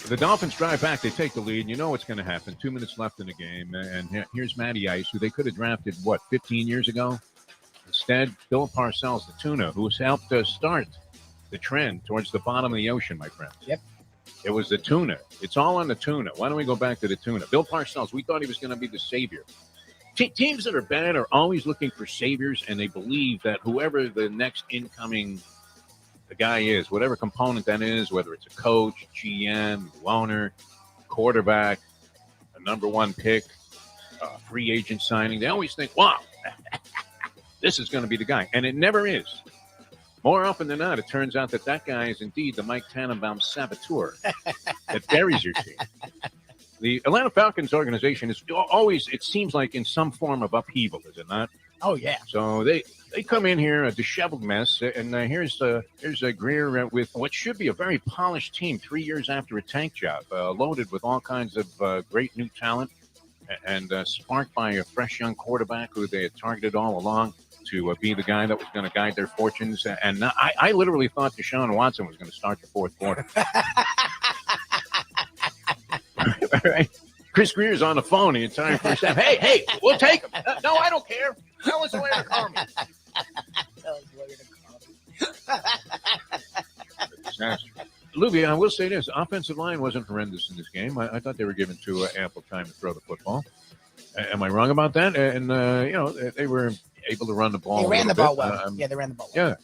The Dolphins drive back. They take the lead. You know what's going to happen. 2 minutes left in the game. And here's Matty Ice, who they could have drafted, 15 years ago? Instead, Bill Parcells, the tuna, who's helped start the trend towards the bottom of the ocean, my friend. Yep. It was the tuna. It's all on the tuna. Why don't we go back to the tuna? Bill Parcells, we thought he was going to be the savior. Teams that are bad are always looking for saviors, and they believe that whoever the next incoming the guy is, whatever component that is, whether it's a coach, GM, loaner, quarterback, a number one pick, free agent signing, they always think, wow, this is going to be the guy. And it never is. More often than not, it turns out that guy is indeed the Mike Tannenbaum saboteur that buries your team. The Atlanta Falcons organization is always, it seems like, in some form of upheaval, is it not? Oh, yeah. So they come in here a disheveled mess, and here's Greer with what should be a very polished team 3 years after a tank job, loaded with all kinds of great new talent, and sparked by a fresh young quarterback who they had targeted all along to be the guy that was going to guide their fortunes. And I literally thought Deshaun Watson was going to start the fourth quarter. Right? Chris Greer's on the phone the entire first half. Hey, we'll take him. No, I don't care. Tell us where to call me. Disaster. Lubie, I will say this. Offensive line wasn't horrendous in this game. I thought they were given ample time to throw the football. Am I wrong about that? And, they were able to run the ball. They ran the ball well. They ran the ball well. Yeah.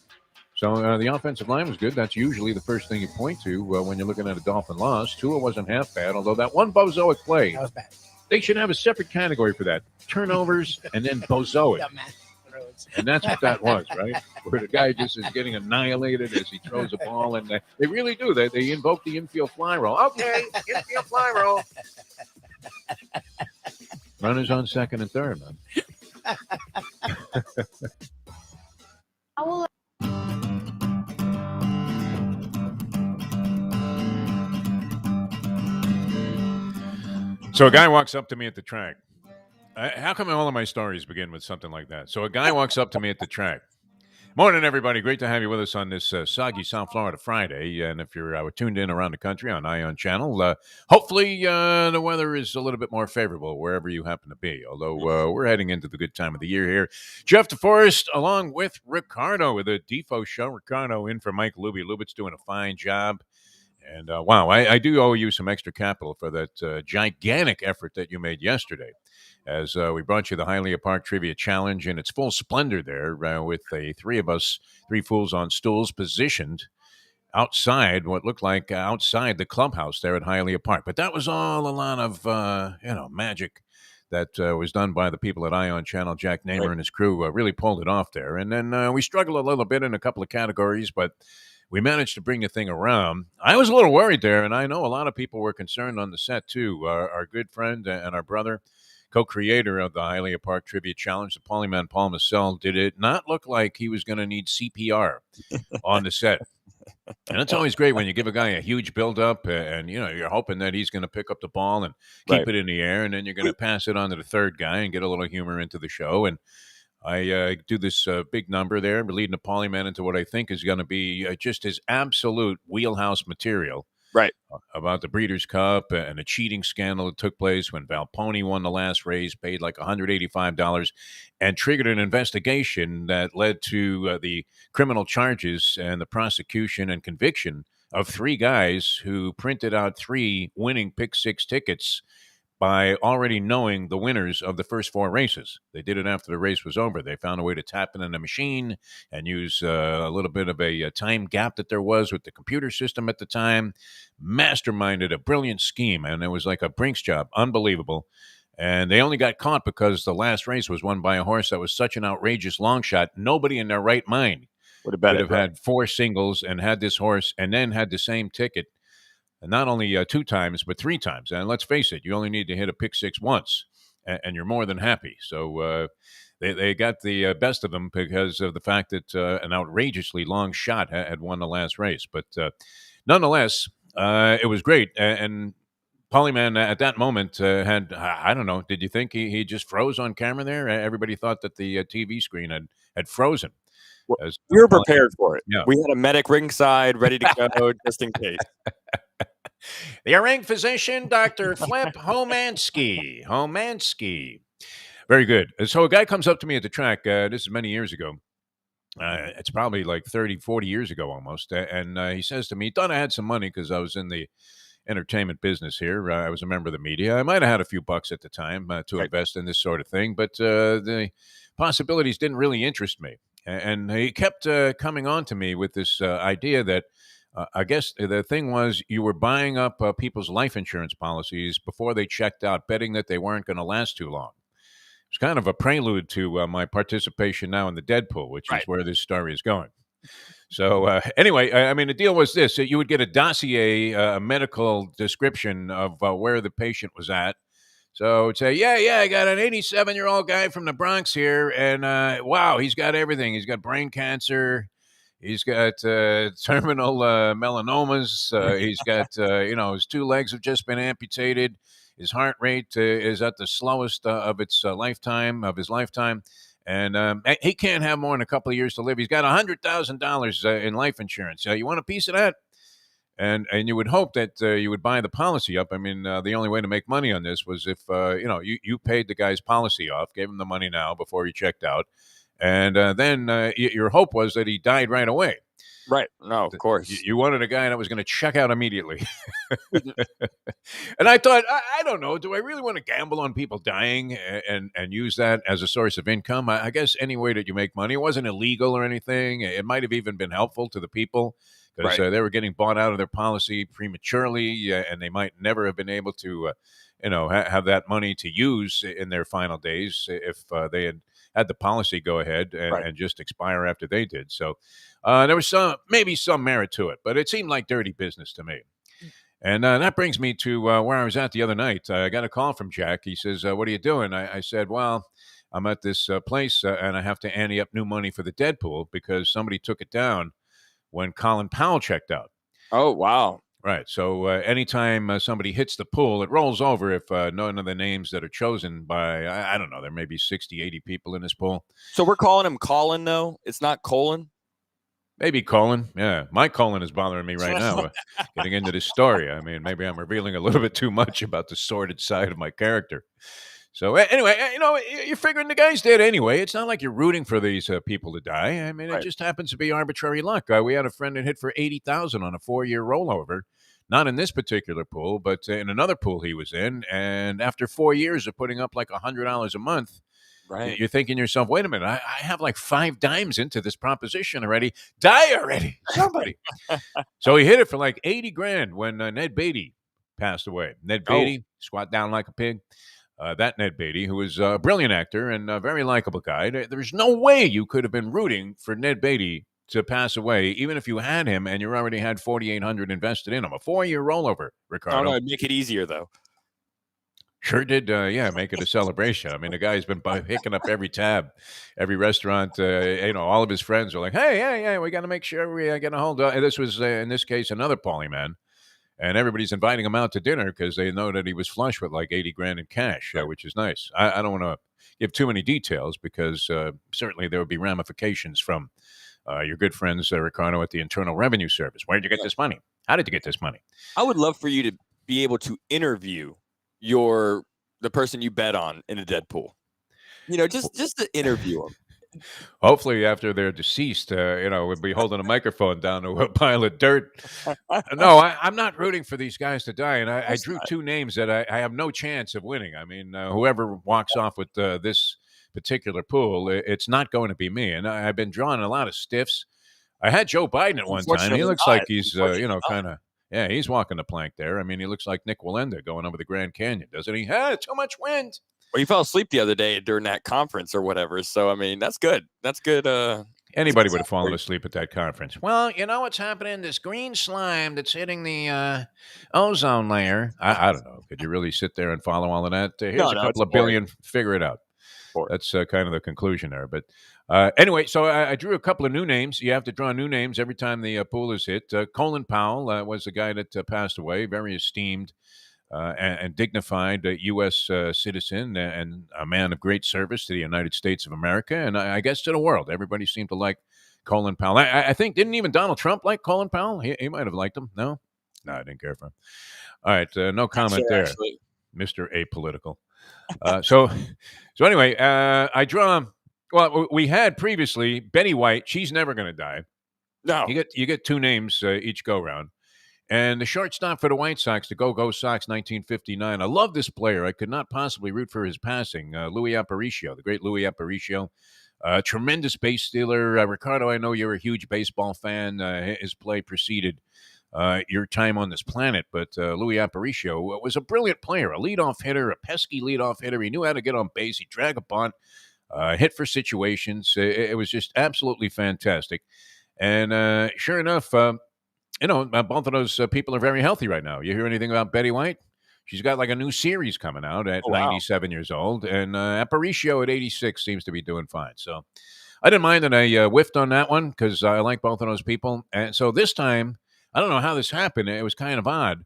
So the offensive line was good. That's usually the first thing you point to when you're looking at a Dolphin loss. Tua wasn't half bad, although that one bozoic play, that was bad. They should have a separate category for that. Turnovers and then bozoic. And that's what that was, right? Where the guy just is getting annihilated as he throws a ball. And they really do. They invoke the infield fly roll. Okay, infield fly roll. Runners on second and third, man. So a guy walks up to me at the track. How come all of my stories begin with something like that? So a guy walks up to me at the track. Morning, everybody. Great to have you with us on this soggy South Florida Friday. And if you're tuned in around the country on Ion Channel, hopefully the weather is a little bit more favorable wherever you happen to be. Although we're heading into the good time of the year here. Jeff Deforrest, along with Ricardo with the Defo Show. Ricardo in for Mike Lubie. Lubitz doing a fine job. And, wow, I do owe you some extra capital for that gigantic effort that you made yesterday as we brought you the Hialeah Park Trivia Challenge in its full splendor there with the three fools on stools positioned outside what looked like outside the clubhouse there at Hialeah Park. But that was all a lot of, magic that was done by the people at Ion Channel. Jack Namer and his crew really pulled it off there. And then we struggled a little bit in a couple of categories, but we managed to bring the thing around. I was a little worried there, and I know a lot of people were concerned on the set, too. Our good friend and our brother, co-creator of the Hialeah Park Trivia Challenge, the Polyman Paul Massell, did it not look like he was going to need CPR on the set. And it's always great when you give a guy a huge build-up and, you're hoping that he's going to pick up the ball and keep it in the air, and then you're going to pass it on to the third guy and get a little humor into the show. And I do this big number there, leading the Polyman into what I think is going to be just his absolute wheelhouse material. Right. About the Breeders' Cup and a cheating scandal that took place when Valponi won the last race, paid like $185, and triggered an investigation that led to the criminal charges and the prosecution and conviction of three guys who printed out three winning Pick Six tickets by already knowing the winners of the first four races. They did it after the race was over. They found a way to tap it in the machine and use a little bit of a time gap that there was with the computer system at the time. Masterminded a brilliant scheme, and it was like a Brinks job. Unbelievable. And they only got caught because the last race was won by a horse that was such an outrageous long shot. Nobody in their right mind would have had four singles and had this horse and then had the same ticket. And not only 2 times, but 3 times. And let's face it, you only need to hit a pick six once, and you're more than happy. So they got the best of them because of the fact that an outrageously long shot had won the last race. But nonetheless, it was great. And Polyman at that moment had, I don't know, did you think he just froze on camera there? Everybody thought that the TV screen had frozen. We were prepared for it. Yeah. We had a medic ringside ready to go just in case. The ring physician, Dr. Flip Homansky. Very good. So a guy comes up to me at the track. This is many years ago. It's probably like 30, 40 years ago almost. And he says to me, he thought I had some money because I was in the entertainment business here. I was a member of the media. I might have had a few bucks at the time to invest in this sort of thing, but the possibilities didn't really interest me. And he kept coming on to me with this idea that I guess the thing was you were buying up people's life insurance policies before they checked out, betting that they weren't going to last too long. It's kind of a prelude to my participation now in the Deadpool, which is where this story is going. So anyway, I mean, the deal was this. You would get a dossier, a medical description of where the patient was at. So it'd say, I got an 87-year-old guy from the Bronx here, and wow, he's got everything. He's got brain cancer. He's got terminal melanomas. He's got, his two legs have just been amputated. His heart rate is at the slowest of his lifetime. And he can't have more than a couple of years to live. He's got $100,000 in life insurance. You want a piece of that? And you would hope that you would buy the policy up. I mean, the only way to make money on this was if, you paid the guy's policy off, gave him the money now before he checked out. And then your hope was that he died right away. Right. No, of course. You wanted a guy that was going to check out immediately. And I thought, I don't know, do I really want to gamble on people dying and use that as a source of income? I guess any way that you make money. It wasn't illegal or anything. It might have even been helpful to the people because they were getting bought out of their policy prematurely, and they might never have been able to, have that money to use in their final days if they had the policy go ahead and just expire after they did. So there was maybe some merit to it, but it seemed like dirty business to me. And that brings me to where I was at the other night. I got a call from Jack. He says, what are you doing? I said, well, I'm at this place and I have to ante up new money for the Deadpool because somebody took it down when Colin Powell checked out. Oh, wow. Right. So anytime somebody hits the pool, it rolls over if none of the names that are chosen by, I don't know, there may be 60, 80 people in this pool. So we're calling him Colin, though? It's not Colin? Maybe colon. Yeah, my colon is bothering me right now getting into this story. I mean, maybe I'm revealing a little bit too much about the sordid side of my character. So anyway, you're figuring the guy's dead anyway. It's not like you're rooting for these people to die. I mean, it just happens to be arbitrary luck. We had a friend that hit for $80,000 on a 4-year rollover. Not in this particular pool, but in another pool he was in. And after 4 years of putting up like $100 a month, you're thinking to yourself, wait a minute, I have like 5 dimes into this proposition already. Die already, somebody. So he hit it for like 80 grand when Ned Beatty passed away. Ned Beatty, squat down like a pig. That Ned Beatty, who was a brilliant actor and a very likable guy. There's no way you could have been rooting for Ned Beatty to pass away, even if you had him and you already had $4,800 invested in him. A 4-year rollover, Ricardo. Oh, no, it'd make it easier, though. Sure did, make it a celebration. I mean, the guy's been picking up every tab, every restaurant. All of his friends are like, hey, we got to make sure we get a hold of. This was, in this case, another Paulie man. And everybody's inviting him out to dinner because they know that he was flush with like 80 grand in cash, which is nice. I don't want to give too many details because certainly there would be ramifications from your good friends, Ricardo, at the Internal Revenue Service. Where did you get this money? How did you get this money? I would love for you to be able to interview the person you bet on in a Deadpool. Just to interview them. Hopefully, after they're deceased, we'd be holding a microphone down to a pile of dirt. No, I'm not rooting for these guys to die, and I drew 2 names that I have no chance of winning. I mean, whoever walks off with this particular pool, it's not going to be me. And I've been drawing a lot of stiffs. I had Joe Biden at one time. He looks like he's, kind of. Yeah, he's walking the plank there. I mean, he looks like Nick Wallenda going over the Grand Canyon, doesn't he? Too much wind. Well, he fell asleep the other day during that conference or whatever. So, I mean, that's good. That's good. Anybody would have fallen asleep at that conference. Well, you know what's happening? This green slime that's hitting the ozone layer. I don't know. Could you really sit there and follow all of that? Here's a couple of billion. Figure it out. That's kind of the conclusion there. But anyway, so I drew a couple of new names. You have to draw new names every time the pool is hit. Colin Powell was the guy that passed away, very esteemed and dignified U.S. Citizen and a man of great service to the United States of America, and I guess to the world. Everybody seemed to like Colin Powell. I think, didn't even Donald Trump like Colin Powell? He might have liked him. No, I didn't care for him. All right, no comment there, actually. Mr. Apolitical. So anyway, I draw. Well, we had previously Betty White. She's never going to die. No, you get two names each go round. And the shortstop for the White Sox, the Go-Go Sox, 1959. I love this player. I could not possibly root for his passing. Louis Aparicio, the great Louis Aparicio. Tremendous base stealer. Ricardo, I know you're a huge baseball fan. His play preceded your time on this planet. But Louis Aparicio was a brilliant player, a leadoff hitter, a pesky leadoff hitter. He knew how to get on base. He'd drag a bunt, hit for situations. It was just absolutely fantastic. And sure enough, both of those people are very healthy right now. You hear anything about Betty White? She's got like a new series coming out at 97 years old. And Aparicio at 86 seems to be doing fine. So I didn't mind that I whiffed on that one because I like both of those people. And so this time, I don't know how this happened. It was kind of odd.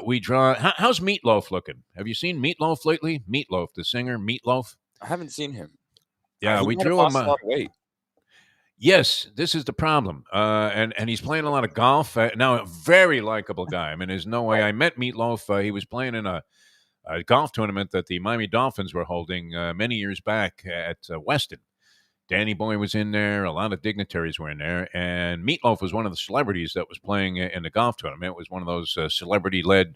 We draw. How's Meatloaf looking? Have you seen Meatloaf lately? Meatloaf, the singer, Meatloaf. I haven't seen him. Yeah, we drew him. Yes, this is the problem. And he's playing a lot of golf. Now, a very likable guy. I mean, there's no way. I met Meatloaf. He was playing in a golf tournament that the Miami Dolphins were holding many years back at Weston. Danny Boy was in there. A lot of dignitaries were in there. And Meatloaf was one of the celebrities that was playing in the golf tournament. It was one of those celebrity-led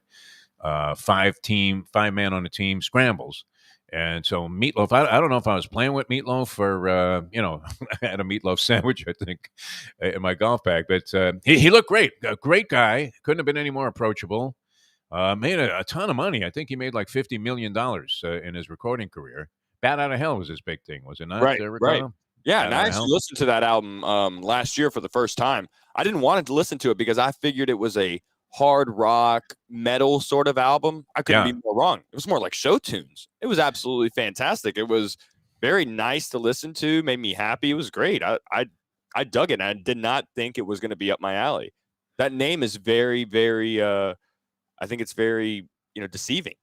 five-man on a team scrambles. And so Meatloaf, I don't know if I was playing with Meatloaf or, I had a Meatloaf sandwich, I think, in my golf bag. But he looked great. A great guy. Couldn't have been any more approachable. Made a ton of money. I think he made like $50 million in his recording career. Bat Out of Hell was his big thing, was it not? Right. Yeah, and I actually listened to that album last year for the first time. I didn't want to listen to it because I figured it was a hard rock metal sort of album. I couldn't be more wrong. It was more like show tunes. It was absolutely fantastic. It was very nice to listen to, made me happy. It was great. I dug it. And I did not think it was going to be up my alley. That name is very, very I think it's very, deceiving.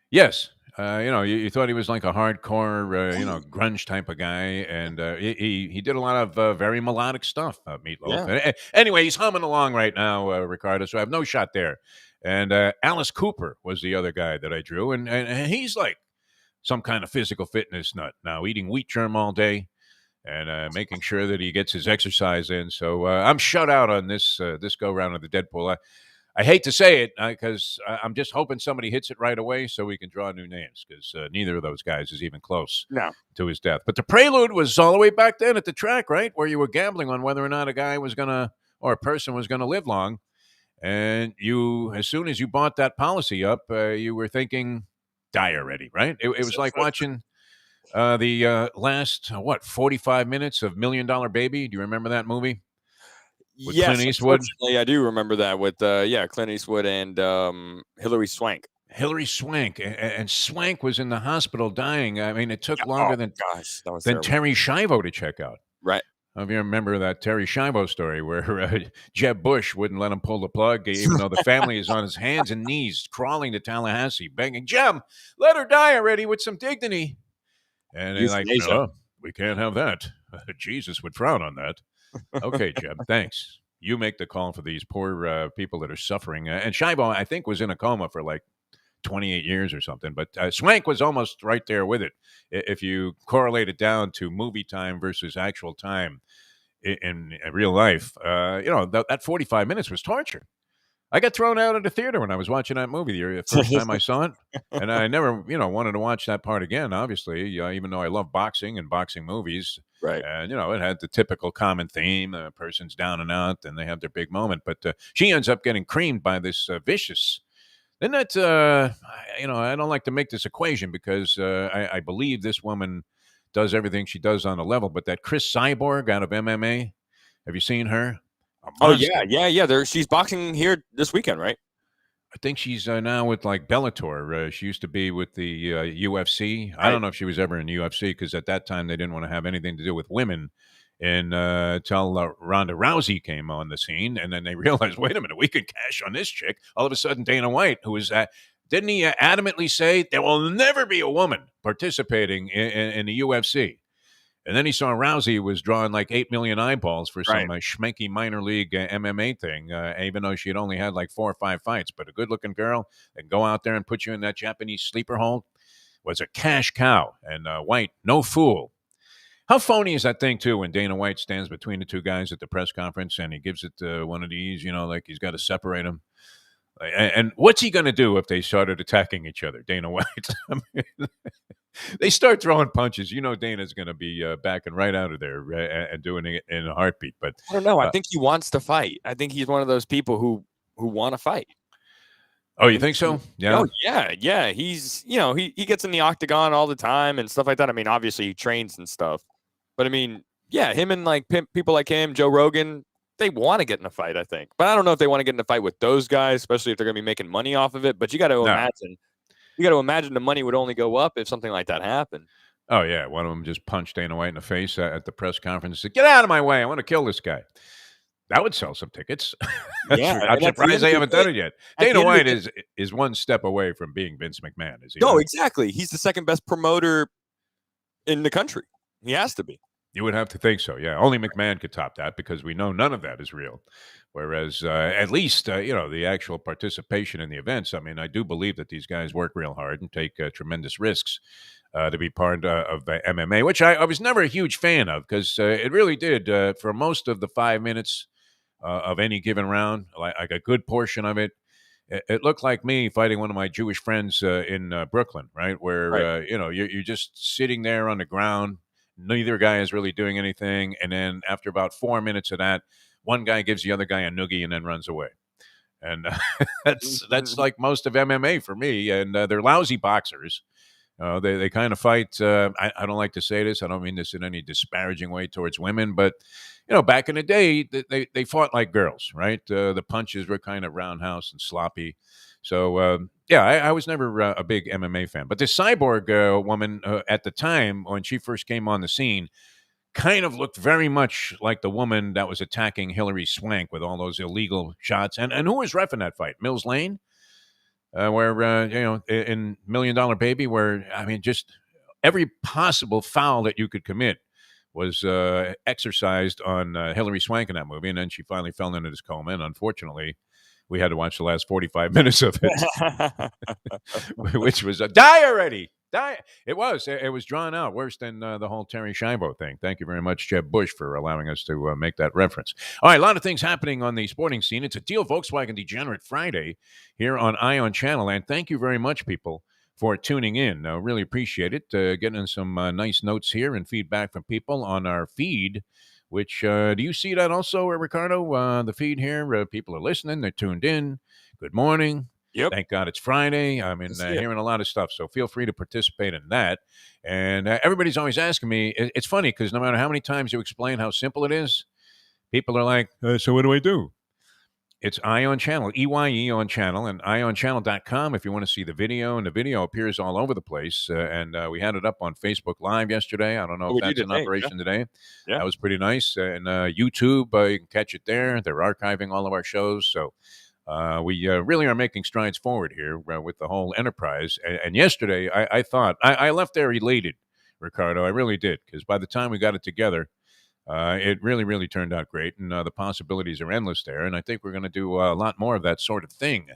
Yes. You thought he was like a hardcore, grunge type of guy, and he did a lot of very melodic stuff, Meatloaf. Yeah. Anyway, he's humming along right now, Ricardo, so I have no shot there. And Alice Cooper was the other guy that I drew, and he's like some kind of physical fitness nut now, eating wheat germ all day and making sure that he gets his exercise in. So I'm shut out on this go-round of the Deadpool. I hate to say it because I'm just hoping somebody hits it right away so we can draw new names because neither of those guys is even close to his death. But the prelude was all the way back then at the track, right, where you were gambling on whether or not a guy was going to or a person was going to live long. And you, as soon as you bought that policy up, you were thinking, die already, right? It was like watching the last, 45 minutes of $1 Million Baby. Do you remember that movie? With yes, Clint Eastwood? I do remember that with Clint Eastwood and Hilary Swank. Hilary Swank, and Swank was in the hospital dying. I mean, it took longer than Terry Schiavo to check out. Right. If you remember that Terry Schiavo story where Jeb Bush wouldn't let him pull the plug, even though the family is on his hands and knees crawling to Tallahassee, begging, Jeb, let her die already with some dignity. And they're like, no, we can't have that. Jesus would frown on that. Okay, Jeb, thanks. You make the call for these poor people that are suffering. And Schiavo, I think, was in a coma for like 28 years or something. But Swank was almost right there with it. If you correlate it down to movie time versus actual time in real life, that 45 minutes was torture. I got thrown out of the theater when I was watching that movie the first time I saw it. And I never, wanted to watch that part again, obviously, even though I love boxing and boxing movies. Right. And, it had the typical common theme. A person's down and out, and they have their big moment. But she ends up getting creamed by this Vicious. Then that, I don't like to make this equation because I believe this woman does everything she does on a level. But that Chris Cyborg out of MMA, have you seen her? Oh, yeah. She's boxing here this weekend, right? I think she's now with like Bellator. She used to be with the UFC. I don't know if she was ever in the UFC because at that time they didn't want to have anything to do with women until Ronda Rousey came on the scene, and then they realized, wait a minute, we could cash on this chick. All of a sudden, Dana White, who was didn't he adamantly say there will never be a woman participating in the UFC? And then he saw Rousey was drawing like 8 million eyeballs for some schmanky minor league MMA thing, even though she had only had like 4 or 5 fights. But a good-looking girl that go out there and put you in that Japanese sleeper hold was a cash cow. And White, no fool. How phony is that thing, too, when Dana White stands between the two guys at the press conference and he gives it one of these, like he's got to separate them? And what's he going to do if they started attacking each other, Dana White? I mean, they start throwing punches. Dana's going to be backing right out of there and doing it in a heartbeat. But I don't know. I think he wants to fight. I think he's one of those people who want to fight. Oh, you think so? Yeah. Oh, yeah. He's, he gets in the octagon all the time and stuff like that. I mean, obviously he trains and stuff. But I mean, yeah, him and like people like him, Joe Rogan, they want to get in a fight, I think. But I don't know if they want to get in a fight with those guys, especially if they're going to be making money off of it. But you got to imagine the money would only go up if something like that happened. Oh, yeah. One of them just punched Dana White in the face at the press conference and said, "Get out of my way. I want to kill this guy." That would sell some tickets. I'm surprised they haven't done it yet. Dana White is one step away from being Vince McMahon. Is he? No, exactly. He's the second best promoter in the country. He has to be. You would have to think so, yeah. Only McMahon could top that because we know none of that is real. Whereas at least, the actual participation in the events, I mean, I do believe that these guys work real hard and take tremendous risks to be part of MMA, which I was never a huge fan of because it really did, for most of the 5 minutes of any given round, like a good portion of it, it looked like me fighting one of my Jewish friends in Brooklyn, right? Where, you're just sitting there on the ground. Neither guy is really doing anything. And then after about 4 minutes of that, one guy gives the other guy a noogie and then runs away. And that's like most of MMA for me. And they're lousy boxers. They kind of fight. I don't like to say this. I don't mean this in any disparaging way towards women. But, back in the day, they fought like girls, right? The punches were kind of roundhouse and sloppy. So, I was never a big MMA fan. But this Cyborg woman at the time, when she first came on the scene, kind of looked very much like the woman that was attacking Hillary Swank with all those illegal shots. And who was reffing that fight? Mills Lane? Where, in $1 Million Baby, where, I mean, just every possible foul that you could commit was exercised on Hillary Swank in that movie. And then she finally fell into this coma. And unfortunately, we had to watch the last 45 minutes of it, which was die already. Die. It was drawn out worse than the whole Terry Schiavo thing. Thank you very much, Jeb Bush, for allowing us to make that reference. All right, a lot of things happening on the sporting scene. It's a Deal Volkswagen Degenerate Friday here on Ion Channel. And thank you very much, people, for tuning in. Really appreciate it. Getting some nice notes here and feedback from people on our feed. Which, do you see that also, Ricardo? The feed here, people are listening. They're tuned in. Good morning. Yep. Thank God it's Friday. I mean, hearing a lot of stuff. So feel free to participate in that. And everybody's always asking me. It's funny because no matter how many times you explain how simple it is, people are like, so what do I do? It's Ion Channel, EYE on Channel, and IonChannel.com if you want to see the video. And the video appears all over the place. And we had it up on Facebook Live yesterday. I don't know if that's in operation today. Yeah. That was pretty nice. And YouTube, you can catch it there. They're archiving all of our shows. So we really are making strides forward here with the whole enterprise. And yesterday, I thought, I left there elated, Ricardo. I really did. Because by the time we got it together, it really, really turned out great, and the possibilities are endless there. And I think we're going to do a lot more of that sort of thing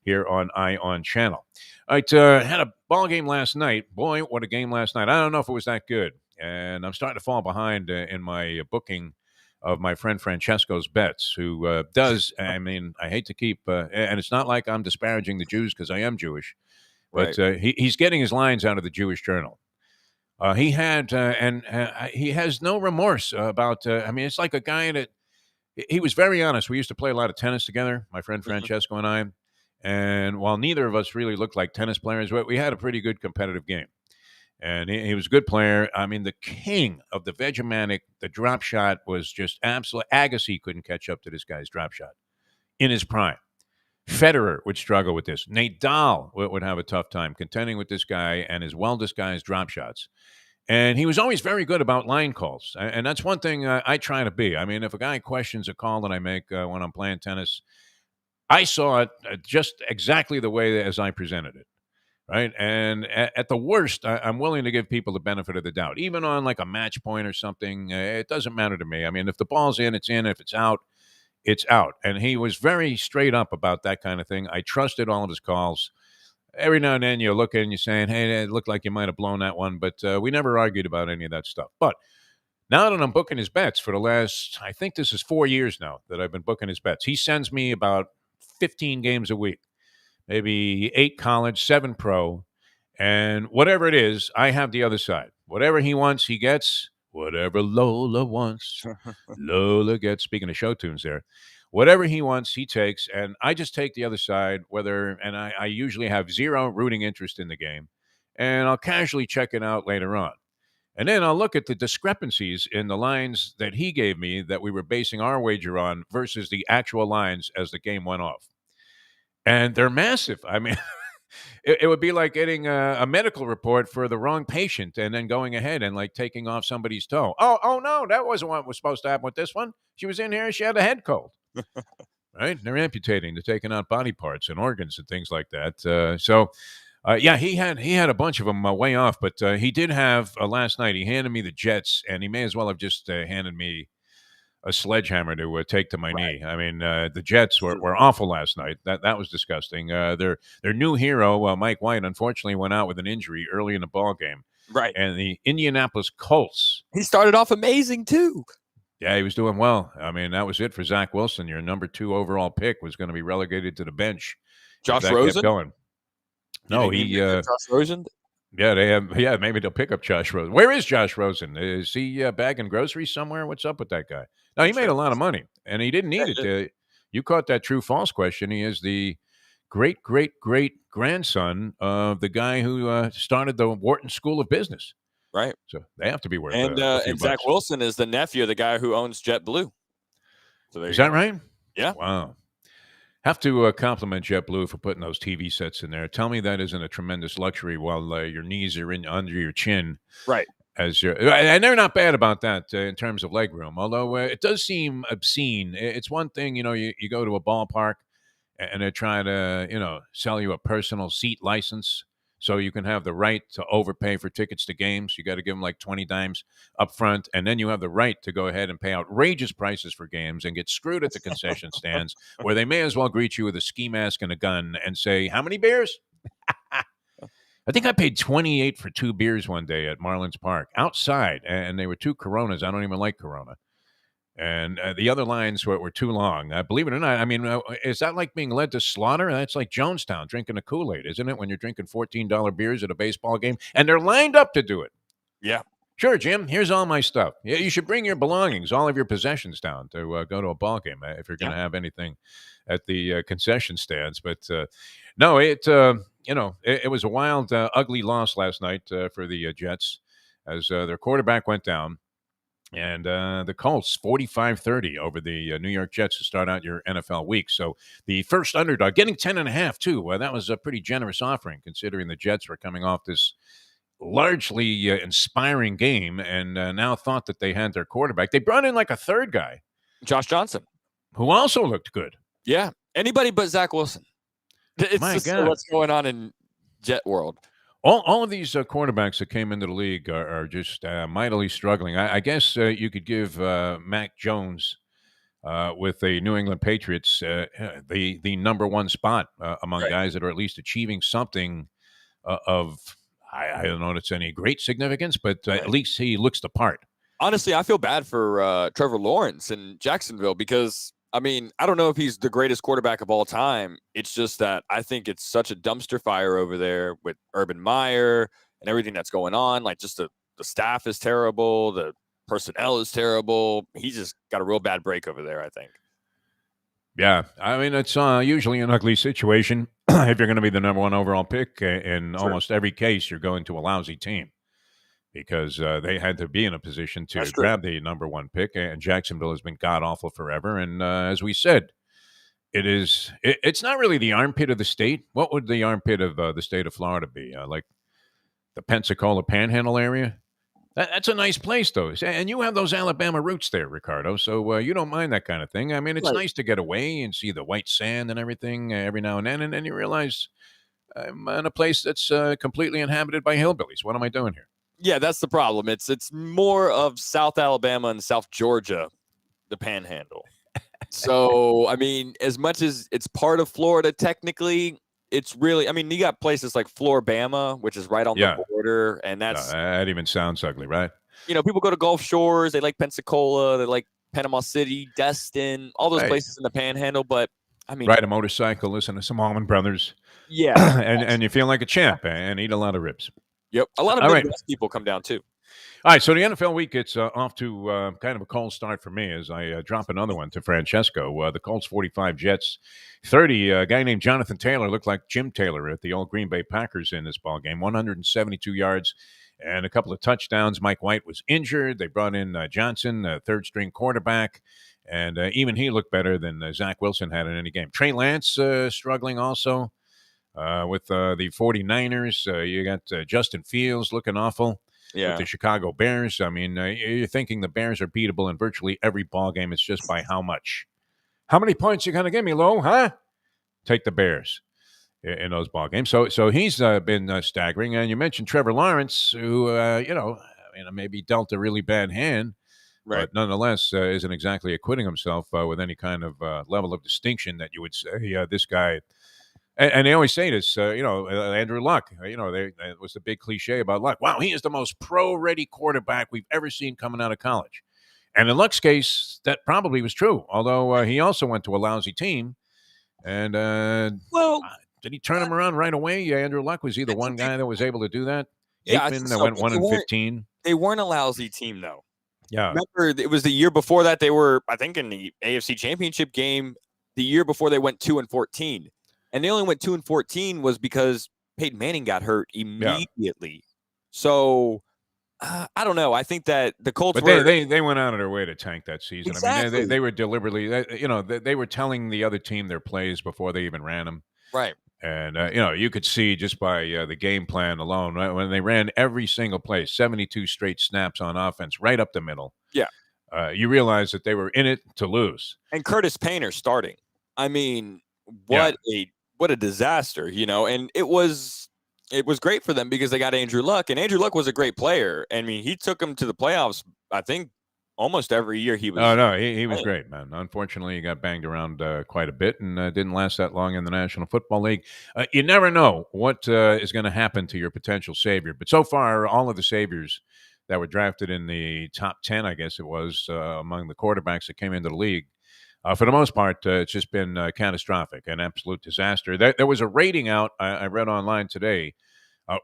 here on Ion Channel. All right, had a ball game last night. Boy, what a game last night. I don't know if it was that good, and I'm starting to fall behind in my booking of my friend Francesco's bets, who does, I mean, I hate to keep, and it's not like I'm disparaging the Jews because I am Jewish, but he's getting his lines out of the Jewish Journal. He had, and he has no remorse about, I mean, it's like a guy that, he was very honest. We used to play a lot of tennis together, my friend Francesco and I, and while neither of us really looked like tennis players, we had a pretty good competitive game. And he was a good player. I mean, the king of the Vegemanic, the drop shot was just absolute. Agassi couldn't catch up to this guy's drop shot in his prime. Federer would struggle with this. Nadal would have a tough time contending with this guy and his well-disguised drop shots. And he was always very good about line calls. And that's one thing I try to be. I mean, if a guy questions a call that I make when I'm playing tennis, I saw it just exactly the way as I presented it. Right. And at the worst, I'm willing to give people the benefit of the doubt, even on like a match point or something. It doesn't matter to me. I mean, if the ball's in, it's in. If it's out, it's out. And he was very straight up about that kind of thing. I trusted all of his calls. Every now and then you look at it and you're saying, hey, it looked like you might have blown that one. But we never argued about any of that stuff. But now that I'm booking his bets for the last, I think this is 4 years now that I've been booking his bets. He sends me about 15 games a week, maybe 8 college, 7 pro. And whatever it is, I have the other side. Whatever he wants, he gets. Whatever Lola wants, Lola gets. Speaking of show tunes there. Whatever he wants, he takes. And I just take the other side, and I usually have zero rooting interest in the game. And I'll casually check it out later on. And then I'll look at the discrepancies in the lines that he gave me that we were basing our wager on versus the actual lines as the game went off. And they're massive. I mean, it would be like getting a medical report for the wrong patient and then going ahead and like taking off somebody's toe. Oh no, that wasn't what was supposed to happen with this one. She was in here, she had a head cold. Right? They're amputating, they're taking out body parts and organs and things like that. Yeah, he had a bunch of them way off, but he did have last night. He handed me the Jets, and he may as well have just handed me a sledgehammer to take to my knee. I mean, the Jets were awful last night. That was disgusting. Their new hero, Mike White, unfortunately went out with an injury early in the ball game. Right. And the Indianapolis Colts. He started off amazing too. Yeah, he was doing well. I mean, that was it for Zach Wilson. Your number 2 overall pick was going to be relegated to the bench. Josh Rosen? Kept going. No, Josh Rosen? Yeah, they have. Yeah, maybe they'll pick up Josh Rosen. Where is Josh Rosen? Is he bagging groceries somewhere? What's up with that guy? No, he made a lot of money, and he didn't need it. You caught that true false question. He is the great grandson of the guy who started the Wharton School of Business. Right. So they have to be worth. And Zach Wilson is the nephew of the guy who owns JetBlue. So is that right? Yeah. Wow. Have to compliment JetBlue for putting those TV sets in there. Tell me that isn't a tremendous luxury while your knees are under your chin. Right. And they're not bad about that in terms of legroom, although it does seem obscene. It's one thing, you go to a ballpark and they're trying to, sell you a personal seat license so you can have the right to overpay for tickets to games. You got to give them like 20 dimes up front, and then you have the right to go ahead and pay outrageous prices for games and get screwed at the concession stands where they may as well greet you with a ski mask and a gun and say, how many beers? I think I paid $28 for 2 beers one day at Marlins Park outside, and they were 2 Coronas. I don't even like Corona. And the other lines were too long. Believe it or not, I mean, is that like being led to slaughter? That's like Jonestown drinking a Kool-Aid, isn't it, when you're drinking $14 beers at a baseball game? And they're lined up to do it. Yeah. Sure, Jim, here's all my stuff. Yeah, you should bring your belongings, all of your possessions down to go to a ball game if you're going to have anything at the concession stands. But no, it was a wild, ugly loss last night for the Jets as their quarterback went down. And the Colts, 45-30 over the New York Jets to start out your NFL week. So the first underdog, getting 10.5 too. That was a pretty generous offering considering the Jets were coming off this largely inspiring game and now thought that they had their quarterback. They brought in like a third guy. Josh Johnson. Who also looked good. Yeah. Anybody but Zach Wilson. It's My just God. What's going on in Jet world. All of these quarterbacks that came into the league are just mightily struggling. I guess you could give Mac Jones with the New England Patriots the number 1 spot among guys that are at least achieving something of, I don't know if it's any great significance, but at least he looks the part. Honestly, I feel bad for Trevor Lawrence in Jacksonville because, I mean, I don't know if he's the greatest quarterback of all time. It's just that I think it's such a dumpster fire over there with Urban Meyer and everything that's going on. Like, just the staff is terrible. The personnel is terrible. He's just got a real bad break over there, I think. Yeah. I mean, it's usually an ugly situation if you're going to be the number 1 overall pick. In almost every case, you're going to a lousy team because they had to be in a position to grab the number 1 pick, and Jacksonville has been god-awful forever. And as we said, it's not really the armpit of the state. What would the armpit of the state of Florida be? Like the Pensacola Panhandle area? That's a nice place, though. And you have those Alabama roots there, Ricardo. So you don't mind that kind of thing. I mean, it's nice to get away and see the white sand and everything every now and then. And then you realize I'm in a place that's completely inhabited by hillbillies. What am I doing here? Yeah, that's the problem. It's more of South Alabama and South Georgia, the Panhandle. So, I mean, as much as it's part of Florida, technically, it's really, I mean, you got places like Floribama, which is right on the border, and that even sounds ugly, right? People go to Gulf Shores, they like Pensacola, they like Panama City, Destin, all those places in the Panhandle, but I mean, ride a motorcycle, listen to some Allman Brothers, and you feel like a champ and eat a lot of ribs. Yep, a lot of Midwest people come down too. All right, so the NFL week, it's off to kind of a cold start for me as I drop another one to Francesco. The Colts 45, Jets 30. A guy named Jonathan Taylor looked like Jim Taylor at the old Green Bay Packers in this ballgame. 172 yards and a couple of touchdowns. Mike White was injured. They brought in Johnson, third-string quarterback, and even he looked better than Zach Wilson had in any game. Trey Lance struggling also with the 49ers. You got Justin Fields looking awful. With the Chicago Bears. I mean, you're thinking the Bears are beatable in virtually every ball game. It's just by how much. How many points you going to give me, Lo? Huh? Take the Bears in those ball games. So he's been staggering. And you mentioned Trevor Lawrence, who, maybe dealt a really bad hand, but nonetheless isn't exactly acquitting himself with any kind of level of distinction that you would say this guy. And they always say this, Andrew Luck, it was the big cliche about Luck. Wow, he is the most pro-ready quarterback we've ever seen coming out of college. And in Luck's case, that probably was true, although he also went to a lousy team. And, did he turn him around right away? Andrew Luck, was he the one guy that was able to do that? Yeah, Aikman went 1-15. They weren't a lousy team, though. Yeah. Remember, it was the year before that they were, I think, in the AFC Championship game, the year before they went 2-14. And they only went 2-14 was because Peyton Manning got hurt immediately. Yeah. So I don't know. I think that the Colts they went out of their way to tank that season. Exactly. I mean, they were deliberately, they were telling the other team their plays before they even ran them. Right. And you could see just by the game plan alone, right, when they ran every single play, 72 straight snaps on offense, right up the middle. Yeah. You realize that they were in it to lose. And Curtis Painter starting. I mean, what a disaster, and it was great for them because they got Andrew Luck, and Andrew Luck was a great player. I mean, he took them to the playoffs, I think, almost every year he was. Oh, no, he was great, man. Unfortunately, he got banged around quite a bit and didn't last that long in the National Football League. You never know what is going to happen to your potential savior. But so far, all of the saviors that were drafted in the top 10, I guess it was, among the quarterbacks that came into the league, for the most part, it's just been catastrophic, an absolute disaster. There was a rating out I read online today,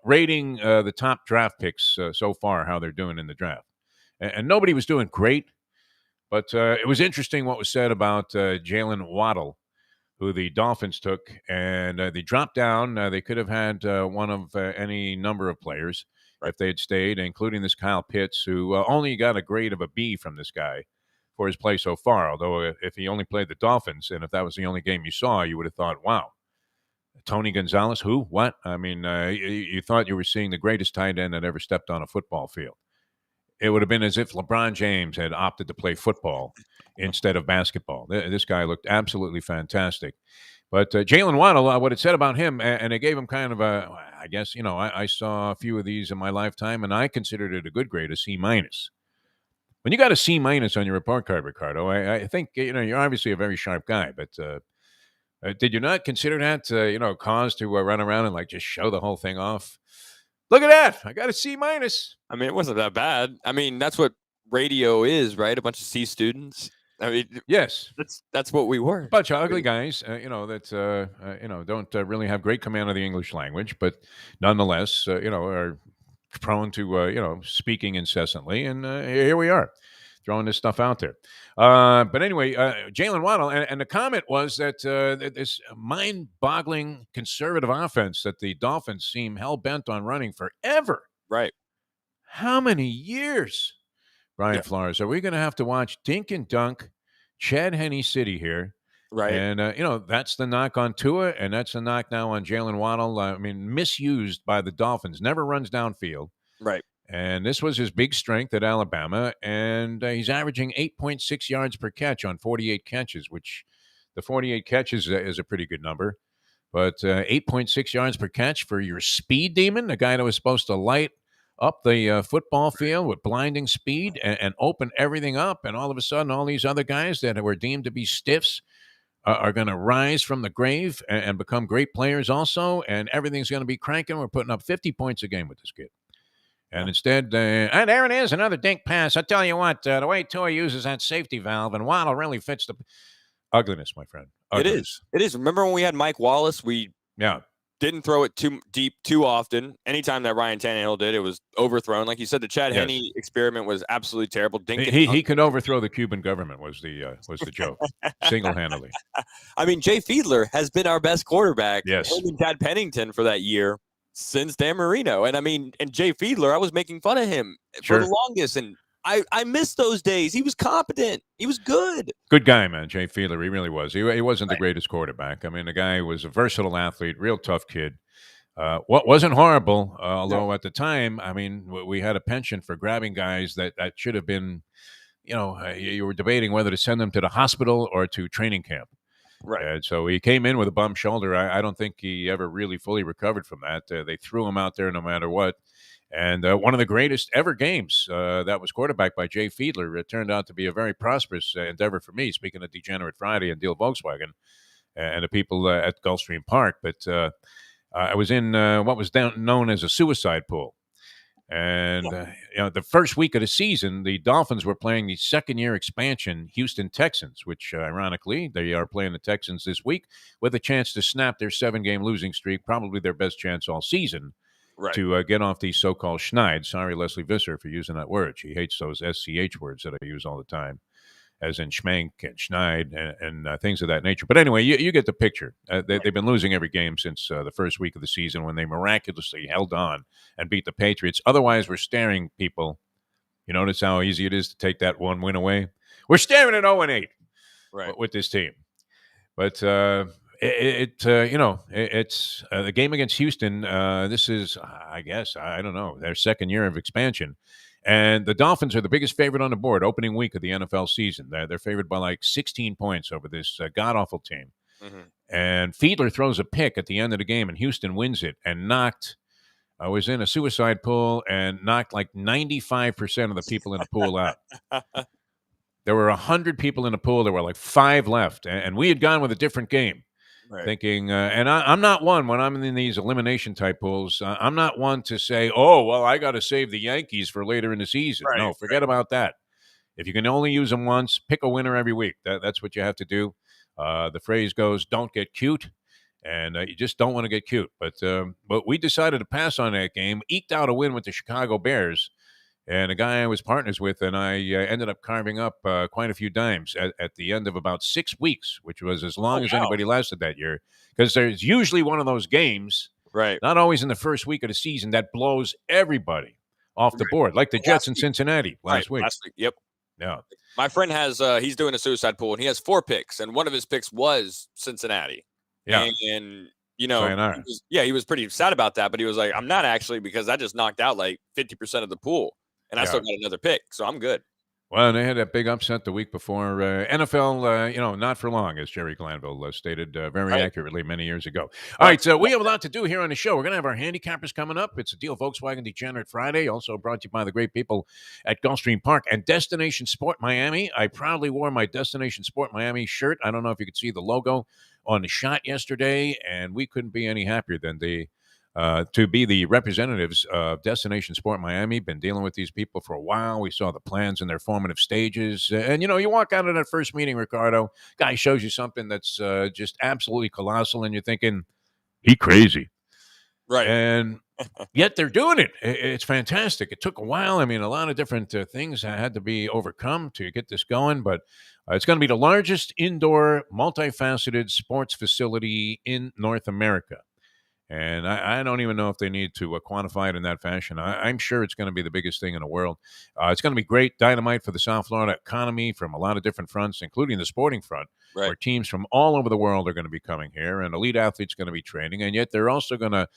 rating the top draft picks so far, how they're doing in the draft. And nobody was doing great, but it was interesting what was said about Jalen Waddle, who the Dolphins took, and they dropped down. They could have had one of any number of players if they had stayed, including this Kyle Pitts, who only got a grade of a B from this guy for his play so far. Although if he only played the Dolphins, and if that was the only game you saw, you would have thought, wow, Tony Gonzalez, who? What? I mean, you thought you were seeing the greatest tight end that ever stepped on a football field. It would have been as if LeBron James had opted to play football instead of basketball. This guy looked absolutely fantastic. But Jalen Waddle, what it said about him, and it gave him kind of a, I guess, I saw a few of these in my lifetime, and I considered it a good grade, a C-. When you got a C- on your report card, Ricardo, I think, you're obviously a very sharp guy, but did you not consider that, cause to run around and just show the whole thing off? Look at that. I got a C-. I mean, it wasn't that bad. I mean, that's what radio is, right? A bunch of C students. I mean, yes, that's what we were. A bunch of ugly guys, that don't really have great command of the English language, but nonetheless, are prone to speaking incessantly. And here we are, throwing this stuff out there. But anyway, Jalen Waddle, and the comment was that this mind-boggling conservative offense that the Dolphins seem hell-bent on running forever. Right. How many years, Brian Flores, are we going to have to watch dink and dunk Chad Henne City here? Right. And, that's the knock on Tua, and that's the knock now on Jalen Waddle. I mean, misused by the Dolphins. Never runs downfield. Right. And this was his big strength at Alabama. And he's averaging 8.6 yards per catch on 48 catches, which the 48 catches is a pretty good number. But 8.6 yards per catch for your speed demon, the guy that was supposed to light up the football field with blinding speed and open everything up. And all of a sudden, all these other guys that were deemed to be stiffs are going to rise from the grave and become great players also. And everything's going to be cranking. We're putting up 50 points a game with this kid. And instead, and there it is, another dink pass. I tell you what, the way Tua uses that safety valve, and Waddle really fits the ugliness, my friend. Ugliness. It is. Remember when we had Mike Wallace? We didn't throw it too deep too often. Anytime that Ryan Tannehill did, it was overthrown. Like you said, the Chad Henne experiment was absolutely terrible. He could overthrow the Cuban government was the joke, single-handedly. I mean, Jay Fiedler has been our best quarterback. Yes. Holding Chad Pennington for that year since Dan Marino. And I mean, and Jay Fiedler, I was making fun of him for the longest. And I miss those days. He was competent. He was good. Good guy, man, Jay Fiedler. He really was. He wasn't the greatest quarterback. I mean, the guy was a versatile athlete, real tough kid. What wasn't horrible, although at the time, I mean, we had a penchant for grabbing guys that should have been, you were debating whether to send them to the hospital or to training camp. Right. And so he came in with a bum shoulder. I don't think he ever really fully recovered from that. They threw him out there no matter what. And one of the greatest ever games that was quarterbacked by Jay Fiedler. It turned out to be a very prosperous endeavor for me, speaking of Degenerate Friday and Deal Volkswagen and the people at Gulfstream Park. But I was in what was known as a suicide pool. And the first week of the season, the Dolphins were playing the second-year expansion Houston Texans, which, ironically, they are playing the Texans this week with a chance to snap their 7-game losing streak, probably their best chance all season, to get off these so-called schneid. Sorry, Leslie Visser, for using that word. She hates those SCH words that I use all the time, as in schmank and schneid and things of that nature. But anyway, you get the picture. They've been losing every game since the first week of the season when they miraculously held on and beat the Patriots. Otherwise, we're staring, people. You notice how easy it is to take that one win away? We're staring at 0-8 with this team. But it's the game against Houston. This is, I guess, I don't know, their second year of expansion. And the Dolphins are the biggest favorite on the board opening week of the NFL season. They're favored by like 16 points over this god-awful team. Mm-hmm. And Fiedler throws a pick at the end of the game, and Houston wins it and was in a suicide pool and knocked like 95% of the people in the pool out. There were 100 people in the pool. There were like 5 left, and we had gone with a different game. Right. Thinking, and I'm not one when I'm in these elimination type pools. I'm not one to say, "Oh, well, I got to save the Yankees for later in the season." Right, no, forget about that. If you can only use them once, pick a winner every week. That's what you have to do. The phrase goes, "Don't get cute," and you just don't want to get cute. But we decided to pass on that game. Eked out a win with the Chicago Bears. And a guy I was partners with, and I ended up carving up quite a few dimes at the end of about 6 weeks, which was as long as anybody lasted that year. Because there's usually one of those games, not always in the first week of the season, that blows everybody off the board, like the Jets in Cincinnati last week. Yep. Yeah. My friend has, he's doing a suicide pool, and he has 4 picks, and one of his picks was Cincinnati. Yeah. And he was pretty sad about that, but he was like, I'm not actually, because I just knocked out like 50% of the pool. And I still got another pick, so I'm good. Well, they had that big upset the week before. NFL, not for long, as Jerry Glanville stated very accurately many years ago. All right, so we have a lot to do here on the show. We're going to have our handicappers coming up. It's a Deal Volkswagen Degenerate Friday, also brought to you by the great people at Gulfstream Park and Destination Sport Miami. I proudly wore my Destination Sport Miami shirt. I don't know if you could see the logo on the shot yesterday, and we couldn't be any happier than to be the representatives of Destination Sport Miami. Been dealing with these people for a while. We saw the plans in their formative stages. And, you walk out of that first meeting, Ricardo, guy shows you something that's just absolutely colossal, and you're thinking, he crazy. Right. And yet they're doing it. It's fantastic. It took a while. I mean, a lot of different things had to be overcome to get this going, but it's going to be the largest indoor, multifaceted sports facility in North America. And I don't even know if they need to quantify it in that fashion. I'm sure it's going to be the biggest thing in the world. It's going to be great dynamite for the South Florida economy from a lot of different fronts, including the sporting front, where teams from all over the world are going to be coming here, and elite athletes going to be training. And yet they're also going to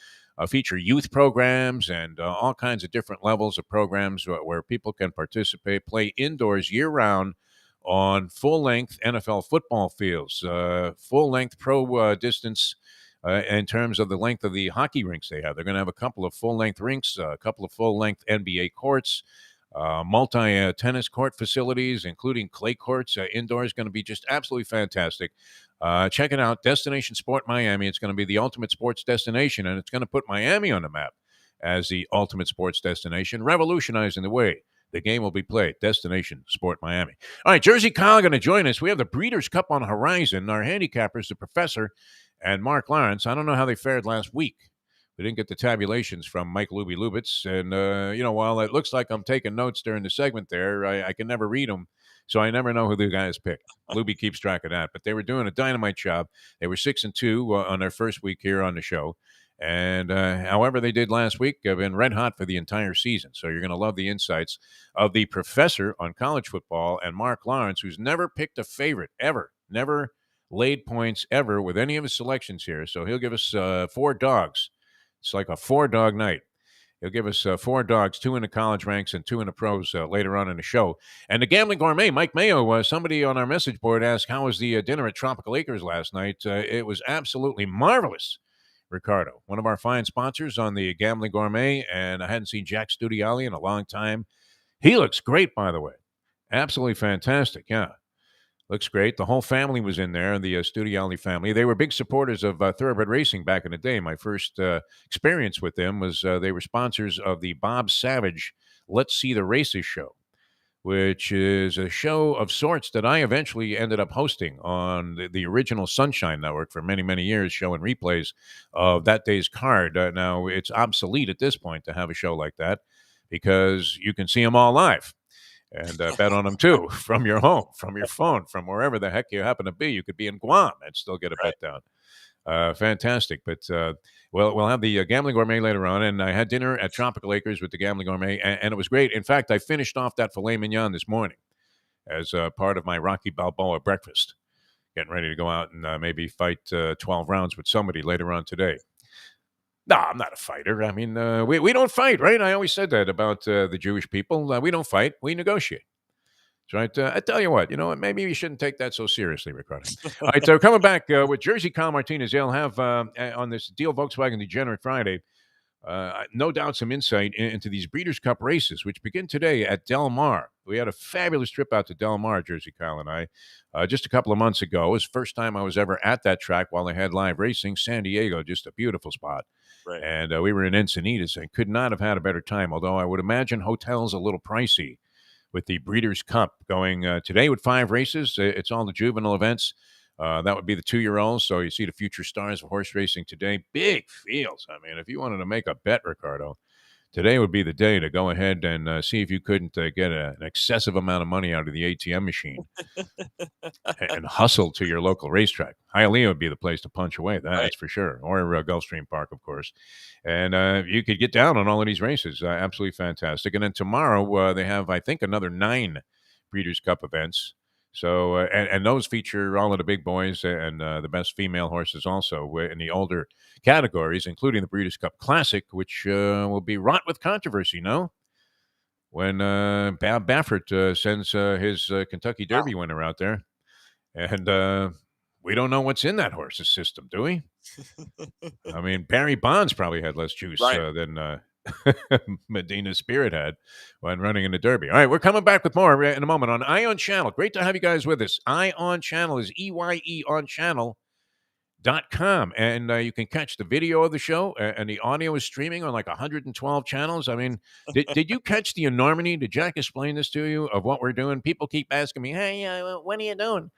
feature youth programs and all kinds of different levels of programs where people can participate, play indoors year-round on full-length NFL football fields, full-length pro distance in terms of the length of the hockey rinks they have. They're going to have a couple of full-length rinks, a couple of full-length NBA courts, multi-tennis court facilities, including clay courts. Indoors going to be just absolutely fantastic. Check it out, Destination Sport Miami. It's going to be the ultimate sports destination, and it's going to put Miami on the map as the ultimate sports destination, revolutionizing the way the game will be played. Destination Sport Miami. All right, Jersey Kyle going to join us. We have the Breeders' Cup on the horizon. Our handicappers, the Professor and Mark Lawrence. I don't know how they fared last week. We didn't get the tabulations from Mike Lubitz. And, while it looks like I'm taking notes during the segment there, I can never read them. So I never know who the guys picked. Lubie keeps track of that. But they were doing a dynamite job. They were 6-2 on their first week here on the show. And however they did last week, have been red hot for the entire season. So you're going to love the insights of the Professor on college football and Mark Lawrence, who's never picked a favorite ever, never laid points ever with any of his selections here. So he'll give us 4 dogs. It's like a 4-dog night. He'll give us 4 dogs, 2 in the college ranks and 2 in the pros later on in the show. And the Gambling Gourmet, Mike Mayo, somebody on our message board asked, how was the dinner at Tropical Acres last night? It was absolutely marvelous, Ricardo. One of our fine sponsors on the Gambling Gourmet, and I hadn't seen Jack Studiali in a long time. He looks great, by the way. Absolutely fantastic, yeah. Looks great. The whole family was in there, the Studiali family. They were big supporters of thoroughbred racing back in the day. My first experience with them was they were sponsors of the Bob Savage Let's See the Races show, which is a show of sorts that I eventually ended up hosting on the original Sunshine Network for many, many years, showing replays of that day's card. Now, it's obsolete at this point to have a show like that because you can see them all live. And bet on them, too, from your home, from your phone, from wherever the heck you happen to be. You could be in Guam and still get a bet down. Fantastic. But we'll have the Gambling Gourmet later on. And I had dinner at Tropical Acres with the Gambling Gourmet, and it was great. In fact, I finished off that filet mignon this morning as part of my Rocky Balboa breakfast, getting ready to go out and maybe fight 12 rounds with somebody later on today. No, I'm not a fighter. I mean, we don't fight, right? I always said that about the Jewish people. We don't fight. We negotiate. That's right. I tell you what, maybe you shouldn't take that so seriously, Ricardo. All right, so coming back with Jersey Kyle Martinez, they'll have on this Deal Volkswagen Degenerate Friday, no doubt some insight into these Breeders' Cup races, which begin today at Del Mar. We had a fabulous trip out to Del Mar, Jersey Kyle and I, just a couple of months ago. It was the first time I was ever at that track while they had live racing. San Diego, just a beautiful spot. Right. And we were in Encinitas and could not have had a better time, although I would imagine hotels a little pricey with the Breeders' Cup going today with 5 races. It's all the juvenile events. That would be the 2-year-olds. So you see the future stars of horse racing today. Big fields. I mean, if you wanted to make a bet, Ricardo, today would be the day to go ahead and see if you couldn't get an excessive amount of money out of the ATM machine and hustle to your local racetrack. Hialeah would be the place to punch away, that's for sure. Or Gulfstream Park, of course. And you could get down on all of these races. Absolutely fantastic. And then tomorrow they have, I think, another 9 Breeders' Cup events. So, and those feature all of the big boys and the best female horses also in the older categories, including the Breeders' Cup Classic, which will be wrought with controversy, no? When Bob Baffert sends his Kentucky Derby winner out there. And we don't know what's in that horse's system, do we? I mean, Barry Bonds probably had less juice than Medina Spirit had when running in the Derby. All right, we're coming back with more in a moment on Ion Channel. Great to have you guys with us. Ion Channel is EYE on channel.com. And you can catch the video of the show, and the audio is streaming on like 112 channels. I mean, did you catch the enormity? Did Jack explain this to you of what we're doing? People keep asking me, hey, what are you doing?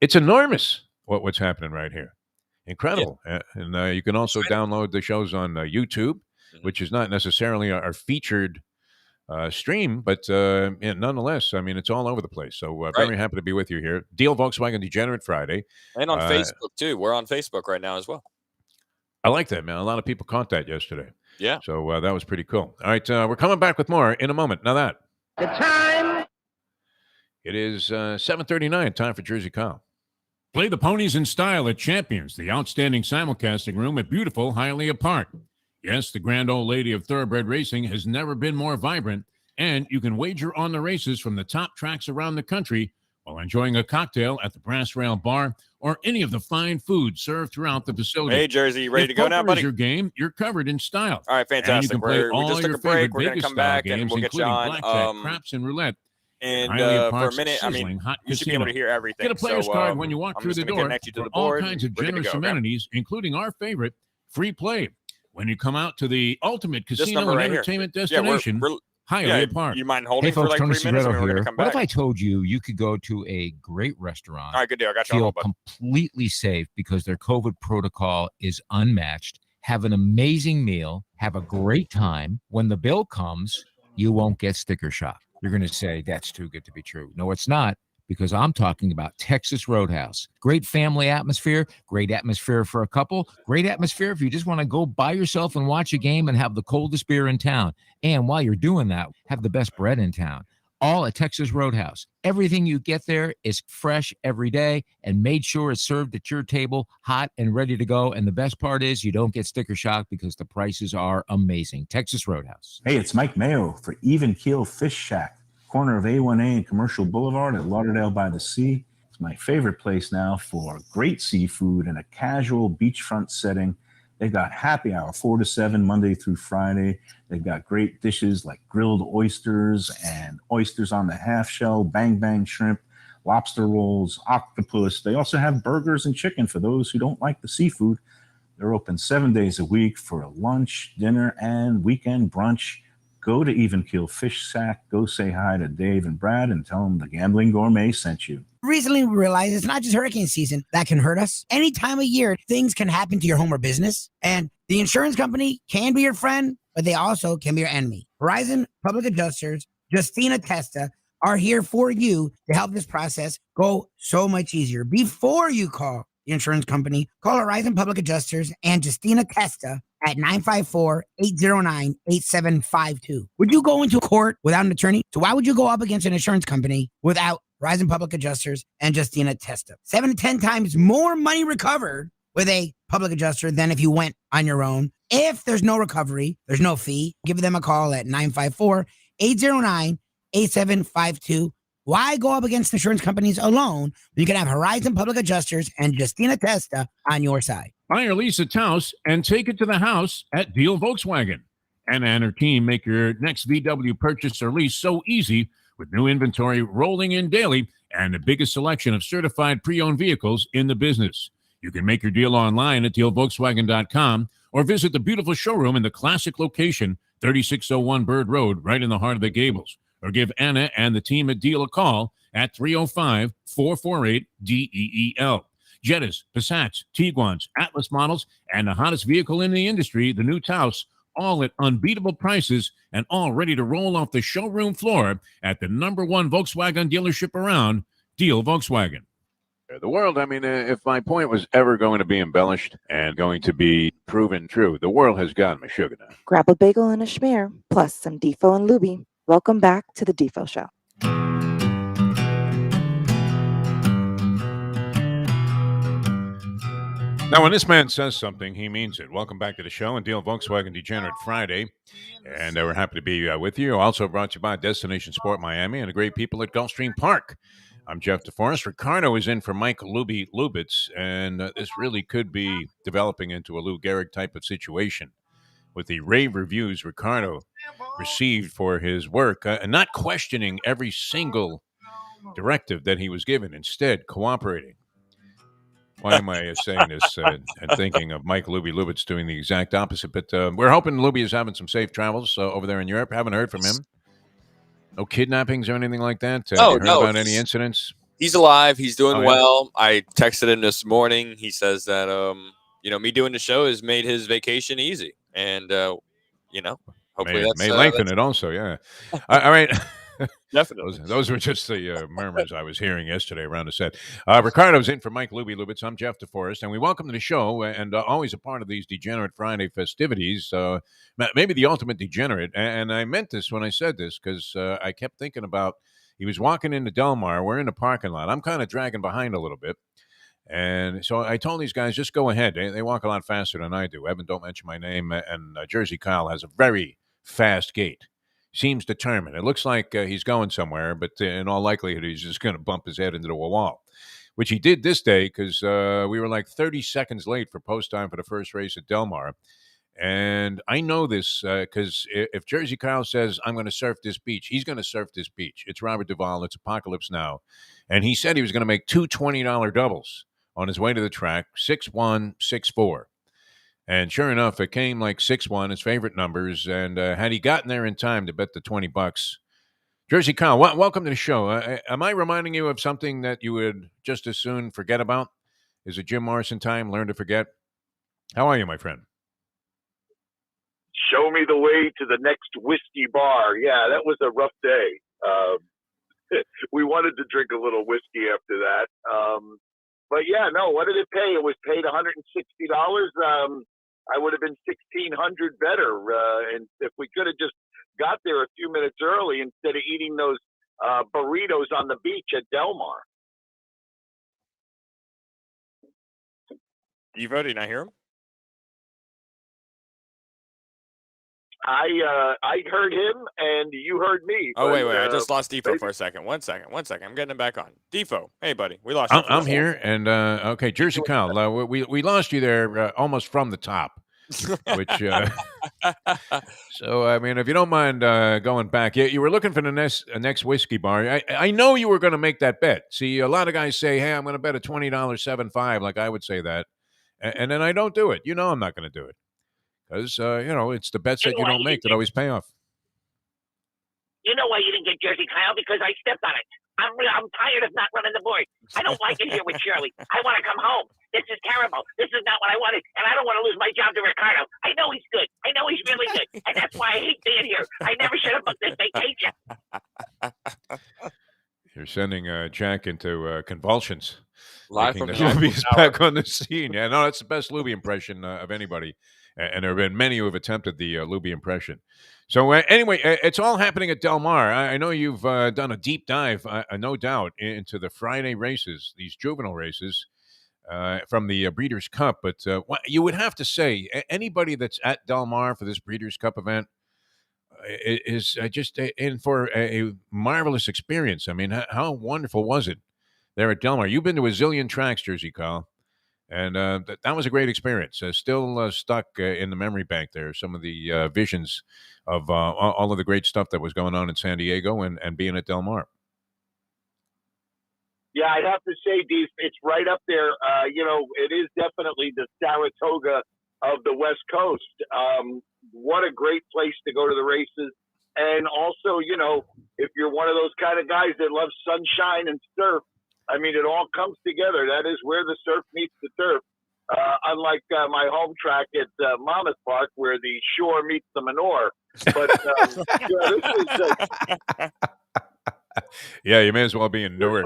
It's enormous what's happening right here. Incredible. Yeah. And you can also download the shows on YouTube, which is not necessarily our featured stream, but nonetheless, I mean, it's all over the place. So very happy to be with you here. Deal Volkswagen Degenerate Friday. And on Facebook, too. We're on Facebook right now as well. I like that, man. A lot of people caught that yesterday. Yeah. So that was pretty cool. All right, we're coming back with more in a moment. Now that The time. It is 7:39. Time for Jersey Kyle. Play the ponies in style at Champions, the outstanding simulcasting room at beautiful Hialeah Park. Yes, the grand old lady of thoroughbred racing has never been more vibrant, and you can wager on the races from the top tracks around the country while enjoying a cocktail at the Brass Rail Bar or any of the fine food served throughout the facility. Hey, Jersey, you ready to go now, buddy? If your game, you're covered in style. All right, fantastic. And you can play all we just took your a break. favorite We're going to Vegas come back style and games, we'll get you including on. blackjack, craps, and roulette. And Hialeah for a Park's minute, I mean, sizzling hot you should be able to hear everything. Get a player's so, card when you walk I'm through just the gonna door connect you to for the all board. kinds of We're good to generous go, okay? amenities, including our favorite, free play. When you come out to the ultimate casino number and right here. entertainment Yeah, destination, Hialeah Park. You mind holding Hey, folks, for Tony like 3 minutes? Segretto And we're going here. to come What back. if I told you you could go to a great restaurant, All right, good deal. I got you on feel hold, bud. completely safe because their COVID protocol is unmatched, have an amazing meal, have a great time. When the bill comes, you won't get sticker shock. You're going to say, that's too good to be true. No, it's not, because I'm talking about Texas Roadhouse. Great family atmosphere, great atmosphere for a couple, great atmosphere if you just want to go by yourself and watch a game and have the coldest beer in town. And while you're doing that, have the best bread in town. All at Texas Roadhouse. Everything you get there is fresh every day and made sure it's served at your table, hot and ready to go. And the best part is you don't get sticker shock because the prices are amazing. Texas Roadhouse. Hey, it's Mike Mayo for Even Keel Fish Shack, corner of A1A and Commercial Boulevard at Lauderdale by the Sea. It's my favorite place now for great seafood in a casual beachfront setting. They've got happy hour 4 to 7 Monday through Friday. They've got great dishes like grilled oysters and oysters on the half shell, bang bang shrimp, lobster rolls, octopus. They also have burgers and chicken for those who don't like the seafood. They're open 7 days a week for a lunch, dinner, and weekend brunch. Go to Even Keel Fish Shack. Go say hi to Dave and Brad and tell them the Gambling Gourmet sent you. Recently, we realized it's not just hurricane season that can hurt us. Any time of year, things can happen to your home or business. And the insurance company can be your friend, but they also can be your enemy. Horizon Public Adjusters, Justina Testa, are here for you to help this process go so much easier. Before you call the insurance company, call Horizon Public Adjusters and Justina Testa at 954-809-8752. Would you go into court without an attorney? So why would you go up against an insurance company without Horizon Public Adjusters and Justina Testa? 7 to 10 times more money recovered with a public adjuster than if you went on your own. If there's no recovery, there's no fee. Give them a call at 954-809-8752. Why go up against insurance companies alone when you can have Horizon Public Adjusters and Justina Testa on your side? Buy or lease a Taos and take it to the house at Deal Volkswagen. Anna and her team make your next VW purchase or lease so easy with new inventory rolling in daily and the biggest selection of certified pre-owned vehicles in the business. You can make your deal online at dealvolkswagen.com or visit the beautiful showroom in the classic location, 3601 Bird Road, right in the heart of the Gables. Or give Anna and the team at Deal a call at 305-448-DEEL. Jettas, Passats, Tiguans, Atlas models, and the hottest vehicle in the industry, the new Taos, all at unbeatable prices and all ready to roll off the showroom floor at the #1 Volkswagen dealership around, Deal Volkswagen. The world, I mean, if my point was ever going to be embellished and going to be proven true, the world has gotten me sugar now. Grab a bagel and a schmear, plus some Defo and Lubie. Welcome back to the Defo Show. Now, when this man says something, he means it. Welcome back to the show and Deal Volkswagen Degenerate Friday. And we're happy to be with you. Also brought to you by Destination Sport Miami and the great people at Gulfstream Park. I'm Jeff Deforrest. Ricardo is in for Mike Lubitz, and this really could be developing into a Lou Gehrig type of situation with the rave reviews Ricardo received for his work, and not questioning every single directive that he was given, instead cooperating. Why am I saying this and thinking of Mike Lubitz doing the exact opposite? But we're hoping Lubie is having some safe travels over there in Europe. Haven't heard from him. No kidnappings or anything like that? Have you heard about any incidents? He's alive. He's doing well. I texted him this morning. He says that, me doing the show has made his vacation easy. And, hopefully may lengthen it also, yeah. All right. Definitely. Those were just the murmurs I was hearing yesterday around the set. Ricardo's in for Mike Lubitz. I'm Jeff Deforrest, and we welcome to the show, and always a part of these Degenerate Friday festivities, maybe the ultimate degenerate. And I meant this when I said this, because I kept thinking about, he was walking into Del Mar. We're in the parking lot. I'm kind of dragging behind a little bit. And so I told these guys, just go ahead. They walk a lot faster than I do. Evan, don't mention my name. And Jersey Kyle has a very fast gait. Seems determined. It looks like he's going somewhere, but in all likelihood, he's just going to bump his head into a wall, which he did this day because we were like 30 seconds late for post time for the first race at Del Mar. And I know this because if Jersey Kyle says, I'm going to surf this beach, he's going to surf this beach. It's Robert Duvall. It's Apocalypse Now. And he said he was going to make two $20 doubles on his way to the track, 6-1, 6-4. And sure enough, it came like 6-1, his favorite numbers. And had he gotten there in time to bet the $20, Jersey Kyle, welcome to the show. Am I reminding you of something that you would just as soon forget about? Is it Jim Morrison time? Learn to forget. How are you, my friend? Show me the way to the next whiskey bar. Yeah, that was a rough day. We wanted to drink a little whiskey after that. But yeah, no, what did it pay? It was paid $160. I would have been $1,600 better. And if we could have just got there a few minutes early instead of eating those burritos on the beach at Del Mar. Devo, did you not hear him? I heard him and you heard me. Oh, wait. I just lost Defo for a second. One second. I'm getting him back on. Defo, hey, buddy. We lost you. I'm here. And, okay, Jersey Kyle, we lost you there almost from the top. Which, so, I mean, if you don't mind going back, you were looking for the next whiskey bar. I know you were going to make that bet. See, a lot of guys say, hey, I'm going to bet a $20 7.5, like I would say that. And then I don't do it. You know I'm not going to do it. Because, it's the bets that you don't make that always pay off. You know why you didn't get Jersey Kyle? Because I stepped on it. I'm tired of not running the board. I don't like it here with Shirley. I want to come home. This is terrible. This is not what I wanted. And I don't want to lose my job to Ricardo. I know he's good. I know he's really good. And that's why I hate being here. I never should have booked this vacation. You're sending Jack into convulsions. Live from Lubie's back on the scene. Yeah, no, that's the best Lubie impression of anybody. And there have been many who have attempted the Lubie impression. So anyway, it's all happening at Del Mar. I know you've done a deep dive, no doubt, into the Friday races, these juvenile races from the Breeders' Cup. But what you would have to say, anybody that's at Del Mar for this Breeders' Cup event is just in for a marvelous experience. I mean, how wonderful was it there at Del Mar? You've been to a zillion tracks, Jersey Kyle. And that was a great experience. Still stuck in the memory bank there, some of the visions of all of the great stuff that was going on in San Diego and being at Del Mar. Yeah, I'd have to say, Dave, it's right up there. It is definitely the Saratoga of the West Coast. What a great place to go to the races. And also, if you're one of those kind of guys that loves sunshine and surf, I mean, it all comes together. That is where the surf meets the turf. Unlike my home track at Monmouth Park, where the shore meets the manure. But yeah, you may as well be in Newark.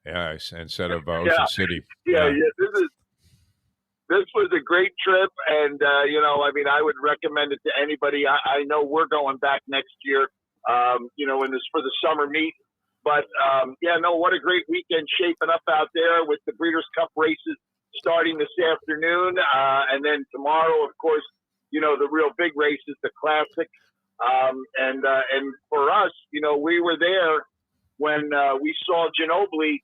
Instead of Ocean City. Yeah. This was a great trip, and I would recommend it to anybody. I know we're going back next year. For the summer meet. But, what a great weekend shaping up out there with the Breeders' Cup races starting this afternoon. And then tomorrow, of course, the real big races, the Classic. And for us, we were there when we saw Ginobili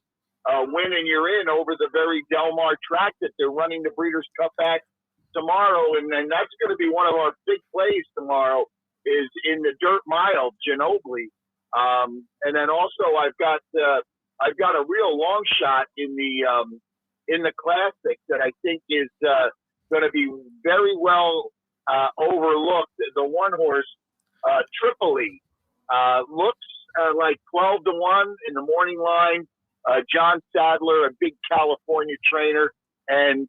win and you're in over the very Del Mar track that they're running the Breeders' Cup at tomorrow. And that's going to be one of our big plays tomorrow is in the dirt mile, Ginobili. And then also I've got a real long shot in the Classic that I think is going to be very well overlooked. The one horse Tripoli looks like 12-1 in the morning line. John Sadler, a big California trainer, and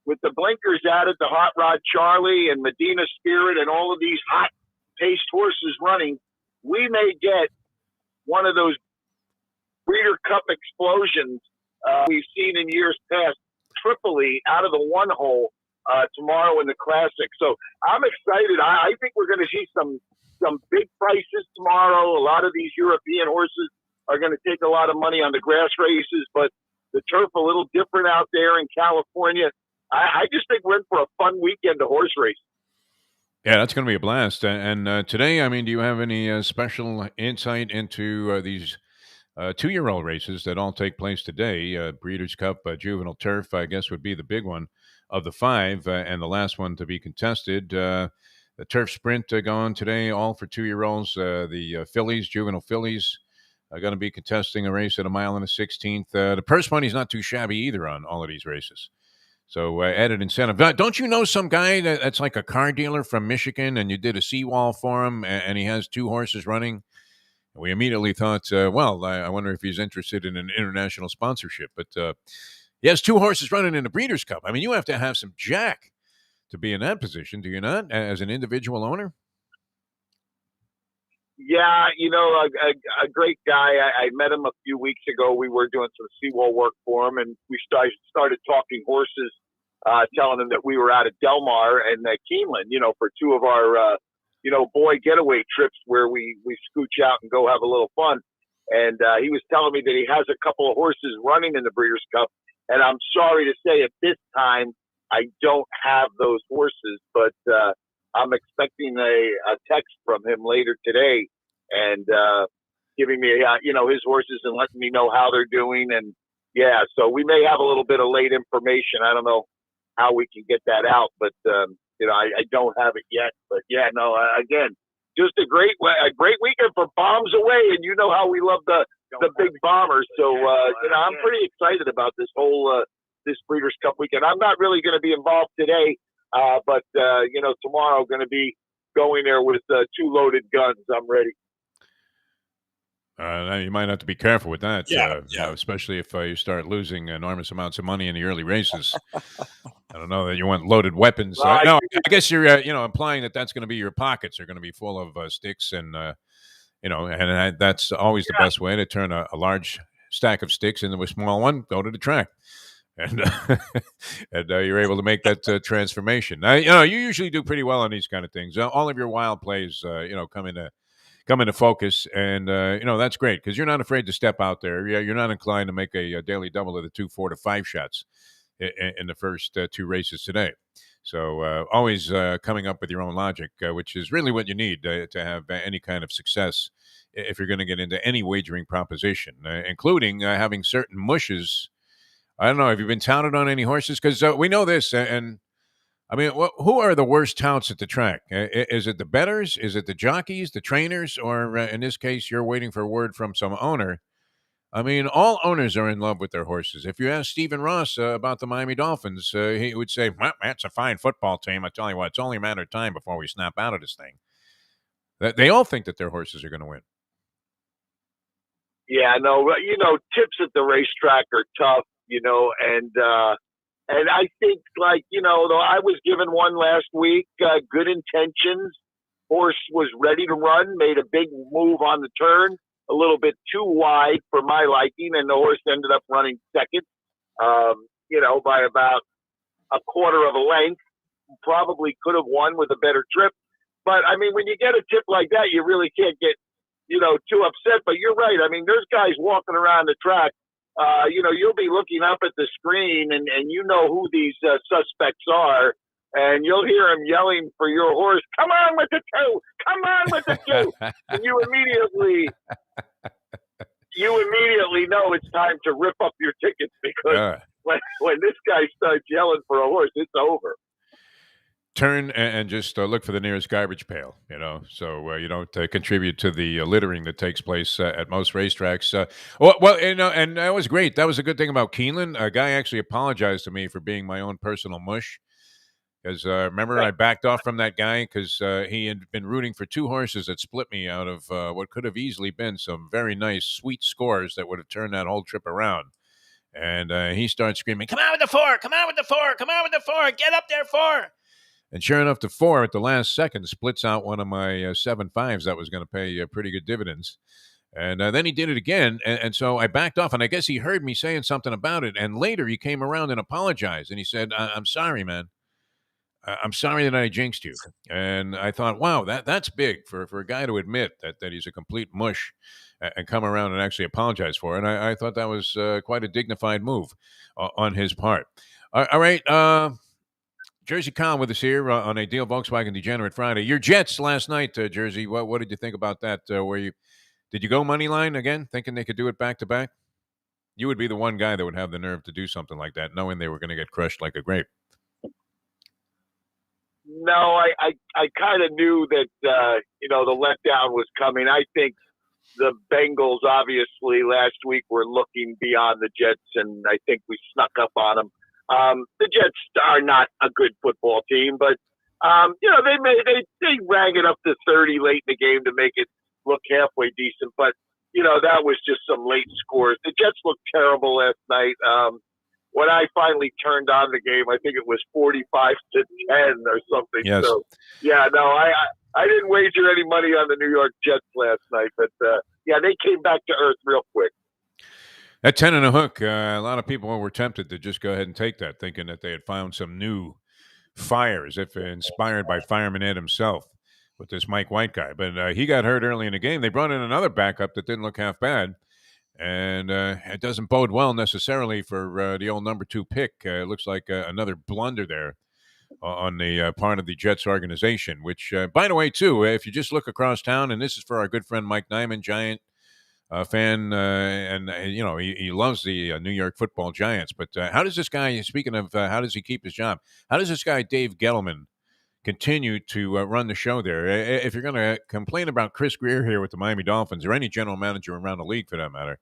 with the blinkers added, the Hot Rod Charlie and Medina Spirit and all of these hot paced horses running, we may get one of those Breeder Cup explosions we've seen in years past. Tripoli out of the one hole tomorrow in the Classic. So I'm excited. I think we're going to see some big prices tomorrow. A lot of these European horses are going to take a lot of money on the grass races, but the turf a little different out there in California. I just think we're in for a fun weekend of horse racing. Yeah, that's going to be a blast. And today, I mean, do you have any special insight into these 2-year-old races that all take place today? Breeders' Cup, Juvenile Turf, I guess, would be the big one of the 5, and the last one to be contested. The Turf Sprint going today, all for 2-year-olds. The fillies, Juvenile fillies, are going to be contesting a race at 1 mile and a 16th. The purse money's not too shabby either on all of these races. So added incentive. Don't you know some guy that's like a car dealer from Michigan, and you did a seawall for him, and he has 2 horses running? We immediately thought, well, I wonder if he's interested in an international sponsorship. But he has 2 horses running in the Breeders' Cup. I mean, you have to have some jack to be in that position, do you not, as an individual owner? Yeah, a great guy. I met him a few weeks ago. We were doing some seawall work for him, and we started talking horses, telling him that we were out of Del Mar and Keeneland, for 2 of our, boy getaway trips where we scooch out and go have a little fun. And he was telling me that he has a couple of horses running in the Breeders' Cup. And I'm sorry to say at this time, I don't have those horses, but I'm expecting a text from him later today and giving me, his horses and letting me know how they're doing. And yeah, so we may have a little bit of late information. I don't know how we can get that out, but I don't have it yet. But yeah, no, again, just a great weekend for bombs away, and you know how we love the big bombers. So I'm pretty excited about this whole this Breeders' Cup weekend. I'm not really going to be involved today, but tomorrow going to be going there with 2 loaded guns. I'm ready. You might have to be careful with that, Yeah. especially if you start losing enormous amounts of money in the early races. I don't know that you want loaded weapons. No, I guess you're, implying that that's going to be your pockets are going to be full of sticks, and and that's always the best way to turn a large stack of sticks into a small one. Go to the track, and and you're able to make that transformation. Now, you usually do pretty well on these kind of things. All of your wild plays, come into focus, and that's great because you're not afraid to step out there. You're not inclined to make a daily double of the 2, 4 to 5 shots in the first 2 races today. So always coming up with your own logic, which is really what you need to have any kind of success if you're going to get into any wagering proposition, including having certain mushes. I don't know. Have you been touted on any horses? Because we know this, and I mean, who are the worst touts at the track? Is it the bettors? Is it the jockeys, the trainers? Or in this case, you're waiting for word from some owner? I mean, all owners are in love with their horses. If you ask Stephen Ross about the Miami Dolphins, he would say, well, that's a fine football team. I tell you what, it's only a matter of time before we snap out of this thing. They all think that their horses are going to win. Yeah, no, tips at the racetrack are tough, and I think, though I was given one last week, good intentions. Horse was ready to run, made a big move on the turn, a little bit too wide for my liking, and the horse ended up running second, by about a quarter of a length. Probably could have won with a better trip. But, I mean, when you get a tip like that, you really can't get, too upset. But you're right. I mean, there's guys walking around the track. You'll be looking up at the screen and you know who these suspects are, and you'll hear them yelling for your horse, come on with the 2, come on with the 2. And you immediately know it's time to rip up your tickets because when this guy starts yelling for a horse, it's over. Turn and just look for the nearest garbage pail, so you don't contribute to the littering that takes place at most racetracks. And that was great. That was a good thing about Keeneland. A guy actually apologized to me for being my own personal mush. Because remember, I backed off from that guy because he had been rooting for 2 horses that split me out of what could have easily been some very nice, sweet scores that would have turned that whole trip around. And he starts screaming, come on with the 4, come on with the 4, come on with the 4, get up there 4. And sure enough, the 4 at the last second splits out one of my 7 5s that was going to pay pretty good dividends. And then he did it again. And so I backed off. And I guess he heard me saying something about it. And later he came around and apologized. And he said, I'm sorry, man. I'm sorry that I jinxed you. And I thought, wow, that's big for a guy to admit that he's a complete mush and come around and actually apologize for it. And I thought that was quite a dignified move on his part. All right. Jersey Kyle with us here on a Deal Volkswagen Degenerate Friday. Your Jets last night, Jersey. What did you think about that? Did you go money line again, thinking they could do it back to back? You would be the one guy that would have the nerve to do something like that, knowing they were going to get crushed like a grape. No, I kind of knew that, the letdown was coming. I think the Bengals, obviously, last week were looking beyond the Jets, and I think we snuck up on them. The Jets are not a good football team, but, they rang it up to 30 late in the game to make it look halfway decent. But, that was just some late scores. The Jets looked terrible last night. When I finally turned on the game, I think it was 45-10 or something. Yes. So, I didn't wager any money on the New York Jets last night, but they came back to earth real quick. That 10 and a hook, a lot of people were tempted to just go ahead and take that, thinking that they had found some new fire, as if inspired by Fireman Ed himself with this Mike White guy. But he got hurt early in the game. They brought in another backup that didn't look half bad. And it doesn't bode well necessarily for the old number 2 pick. It looks like another blunder there on the part of the Jets organization, which, by the way, too, if you just look across town, and this is for our good friend Mike Nyman, Giant fan, and he loves the New York Football Giants. But how does this guy, speaking of how does he keep his job, how does this guy Dave Gettleman continue to run the show there? If you're going to complain about Chris Greer here with the Miami Dolphins, or any general manager around the league for that matter,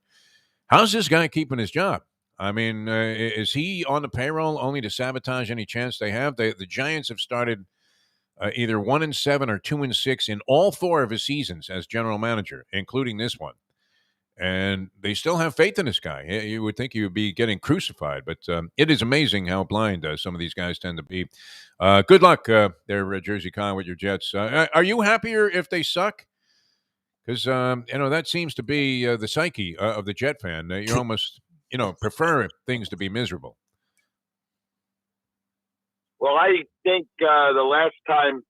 how's this guy keeping his job? I mean, is he on the payroll only to sabotage any chance they have? The Giants have started either 1-7 or 2-6 in all 4 of his seasons as general manager, including this one. And they still have faith in this guy. You would think he would be getting crucified, but it is amazing how blind some of these guys tend to be. Good luck there, Jersey Kyle, with your Jets. Are you happier if they suck? Because, that seems to be the psyche of the Jet fan. You almost, prefer things to be miserable. Well, I think the last time,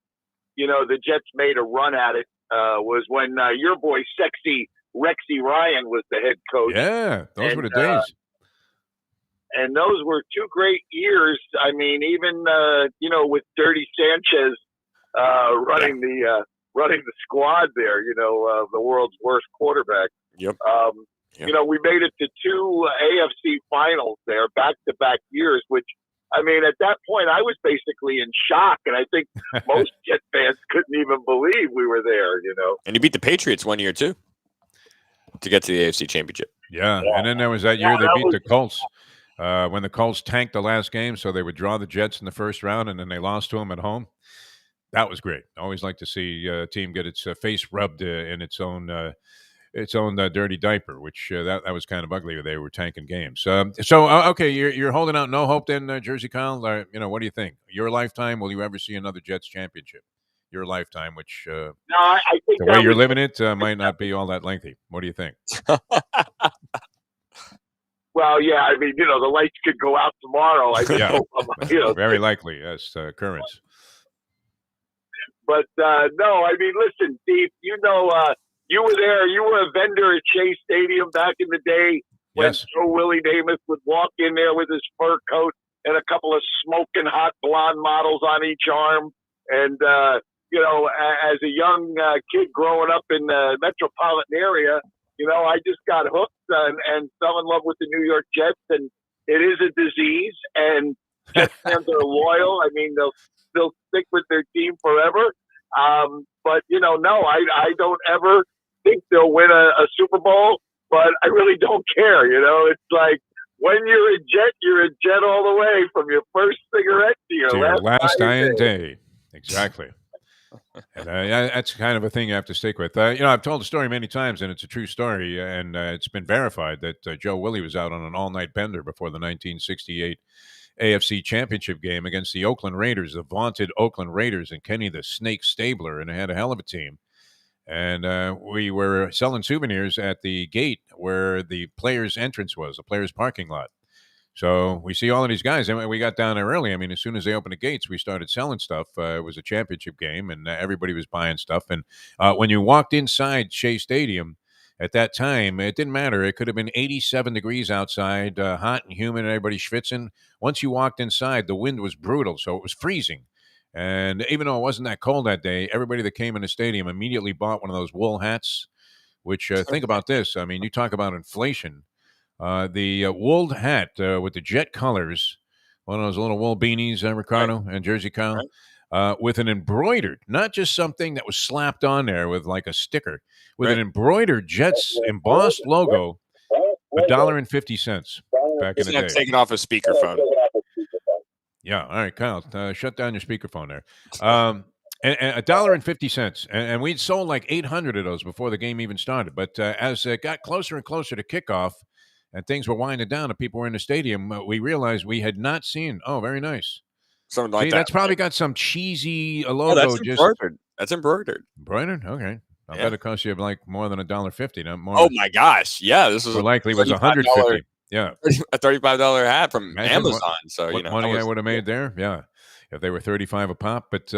the Jets made a run at it was when your boy, Sexy Rexy Ryan, was the head coach. Yeah, those were the days. And those were 2 great years. I mean, even, with Dirty Sanchez running the squad there, the world's worst quarterback. Yep. We made it to 2 AFC finals there, back-to-back years, which, I mean, at that point, I was basically in shock, and I think most Jet fans couldn't even believe we were there, And you beat the Patriots one year, too, to get to the AFC Championship. Yeah, and then there was that year they beat the Colts. When the Colts tanked the last game, so they would draw the Jets in the first round, and then they lost to them at home. That was great. I always like to see a team get its face rubbed in its own dirty diaper, which that was kind of ugly. They were tanking games. Okay, you're holding out no hope then, Jersey Kyle. What do you think? Your lifetime, will you ever see another Jets championship? Your lifetime, which no, I think the way you're living it might not be all that lengthy. What do you think? Well, yeah, I mean, the lights could go out tomorrow. I hope, very likely, yes, occurrence. But no, I mean, listen, Steve, you were there. You were a vendor at Shea Stadium back in the day when Joe Willie Namath would walk in there with his fur coat and a couple of smoking hot blonde models on each arm. And, as a young kid growing up in the metropolitan area, I just got hooked and fell in love with the New York Jets. And it is a disease, and Jets fans are loyal. I mean, they'll stick with their team forever. But, no, I don't ever think they'll win a Super Bowl, but I really don't care. It's like when you're a Jet all the way, from your first cigarette to your last dying day. Exactly. And that's kind of a thing you have to stick with. I've told the story many times, and it's a true story, and it's been verified that Joe Willie was out on an all-night bender before the 1968 AFC Championship game against the Oakland Raiders, the vaunted Oakland Raiders, and Kenny the Snake Stabler, and they had a hell of a team. And we were selling souvenirs at the gate where the players' entrance was, the players' parking lot. So we see all of these guys, and we got down there early. I mean, as soon as they opened the gates, we started selling stuff. It was a championship game, and everybody was buying stuff. And when you walked inside Shea Stadium at that time, it didn't matter. It could have been 87 degrees outside, hot and humid, and everybody schwitzing. Once you walked inside, the wind was brutal, so it was freezing. And even though it wasn't that cold that day, everybody that came in the stadium immediately bought one of those wool hats, which, think about this. I mean, you talk about inflation. The wool hat with the jet colors, one of those little wool beanies, Ricardo and Jersey Kyle, with an embroidered, not just something that was slapped on there with like a sticker, with an embroidered Jets embossed logo, $1.50 back in the day. Taking off a speakerphone. Yeah, all right, Kyle, shut down your speakerphone there. And $1.50, and we'd sold like 800 of those before the game even started. But as it got closer and closer to kickoff, and things were winding down, and people were in the stadium, we realized we had not seen. Oh, very nice. Something like that. That's probably got some cheesy logo. That's embroidered. That's embroidered. Embroidered? Okay. I bet it cost you like more than $1.50. Not more. Oh my gosh! Yeah, this was likely was $150. Yeah, a $35 hat from Amazon. So what money I would have made there. Yeah, if they were $35 a pop. But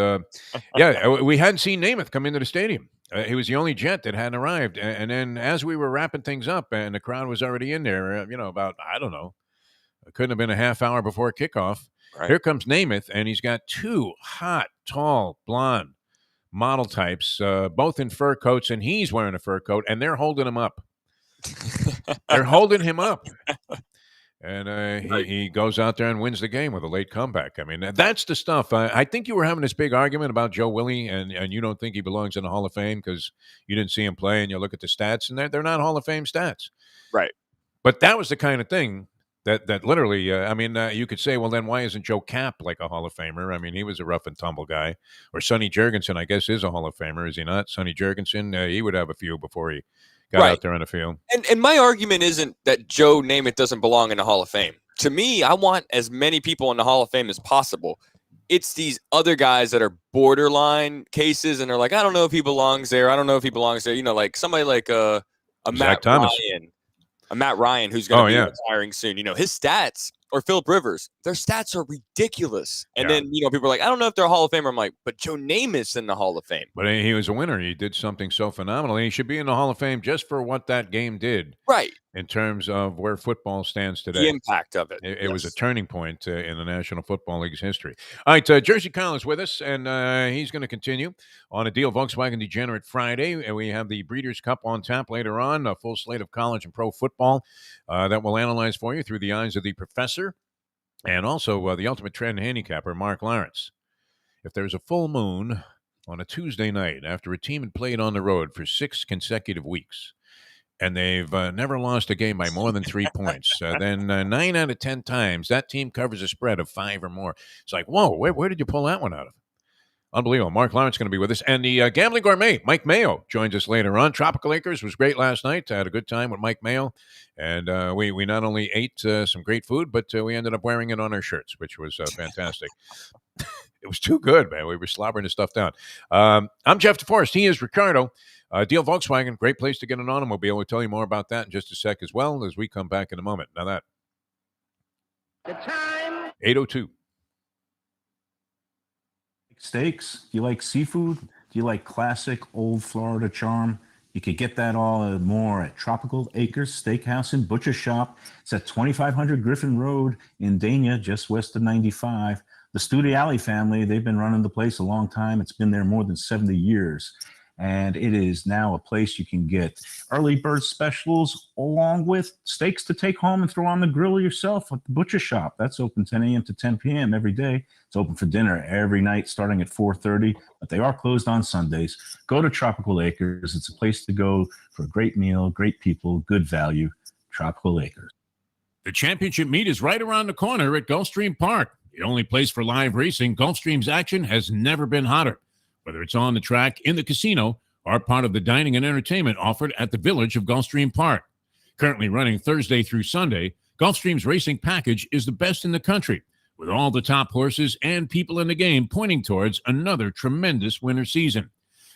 yeah, we hadn't seen Namath come into the stadium. He was the only Jet that hadn't arrived. And then as we were wrapping things up and the crowd was already in there, about, I don't know, it couldn't have been a half hour before kickoff. Right. Here comes Namath, and he's got two hot, tall, blonde model types, both in fur coats, and he's wearing a fur coat, and they're holding him up. They're holding him up. And he goes out there and wins the game with a late comeback. I mean, that's the stuff. I think you were having this big argument about Joe Willie, and you don't think he belongs in the Hall of Fame because you didn't see him play, and you look at the stats, and they're not Hall of Fame stats. Right. But that was the kind of thing that literally, you could say, well, then why isn't Joe Kapp like a Hall of Famer? I mean, he was a rough and tumble guy. Or Sonny Jurgensen, I guess, is a Hall of Famer, is he not? Sonny Jurgensen, he would have a few before he got out there on the field. And my argument isn't that Joe Namath doesn't belong in the Hall of Fame. To me, I want as many people in the Hall of Fame as possible. It's these other guys that are borderline cases, and they're like, I don't know if he belongs there. I don't know if he belongs there. Like somebody like a Matt Ryan. A Matt Ryan who's going to be retiring soon. His stats, or Phillip Rivers, their stats are ridiculous. And then, people are like, I don't know if they're a Hall of Famer. I'm like, but Joe Namath's in the Hall of Fame. But he was a winner. He did something so phenomenal. He should be in the Hall of Fame just for what that game did. Right. In terms of where football stands today. The impact of it. It was a turning point in the National Football League's history. All right, Jersey Kyle is with us, and he's going to continue on a Deal Volkswagen Degenerate Friday. And we have the Breeders' Cup on tap later on, a full slate of college and pro football that we'll analyze for you through the eyes of the professor and also the ultimate trend handicapper, Mark Lawrence. If there's a full moon on a Tuesday night after a team had played on the road for 6 consecutive weeks, and they've never lost a game by more than 3 points, then 9 out of 10 times that team covers a spread of 5 or more. It's like, whoa, where did you pull that one out of? Unbelievable. Mark Lawrence is going to be with us. And the Gambling Gourmet, Mike Mayo, joins us later on. Tropical Acres was great last night. I had a good time with Mike Mayo. And we not only ate some great food, but we ended up wearing it on our shirts, which was fantastic. It was too good, man. We were slobbering the stuff down. I'm Jeff Deforrest. He is Ricardo. Deal Volkswagen, great place to get an automobile. We'll tell you more about that in just a sec as well as we come back in a moment. Now that. The time. 8:02. Steaks? Do you like seafood? Do you like classic old Florida charm? You could get that all and more at Tropical Acres Steakhouse and Butcher Shop. It's at 2500 Griffin Road in Dania, just west of 95. The Studiali family, they've been running the place a long time. It's been there more than 70 years. And it is now a place you can get early bird specials along with steaks to take home and throw on the grill yourself at the Butcher Shop. That's open 10 a.m. to 10 p.m. every day. It's open for dinner every night starting at 4:30, but they are closed on Sundays. Go to Tropical Acres. It's a place to go for a great meal, great people, good value. Tropical Acres. The championship meet is right around the corner at Gulfstream Park. The only place for live racing, Gulfstream's action has never been hotter. Whether it's on the track, in the casino, or part of the dining and entertainment offered at the Village of Gulfstream Park. Currently running Thursday through Sunday, Gulfstream's racing package is the best in the country, with all the top horses and people in the game pointing towards another tremendous winter season.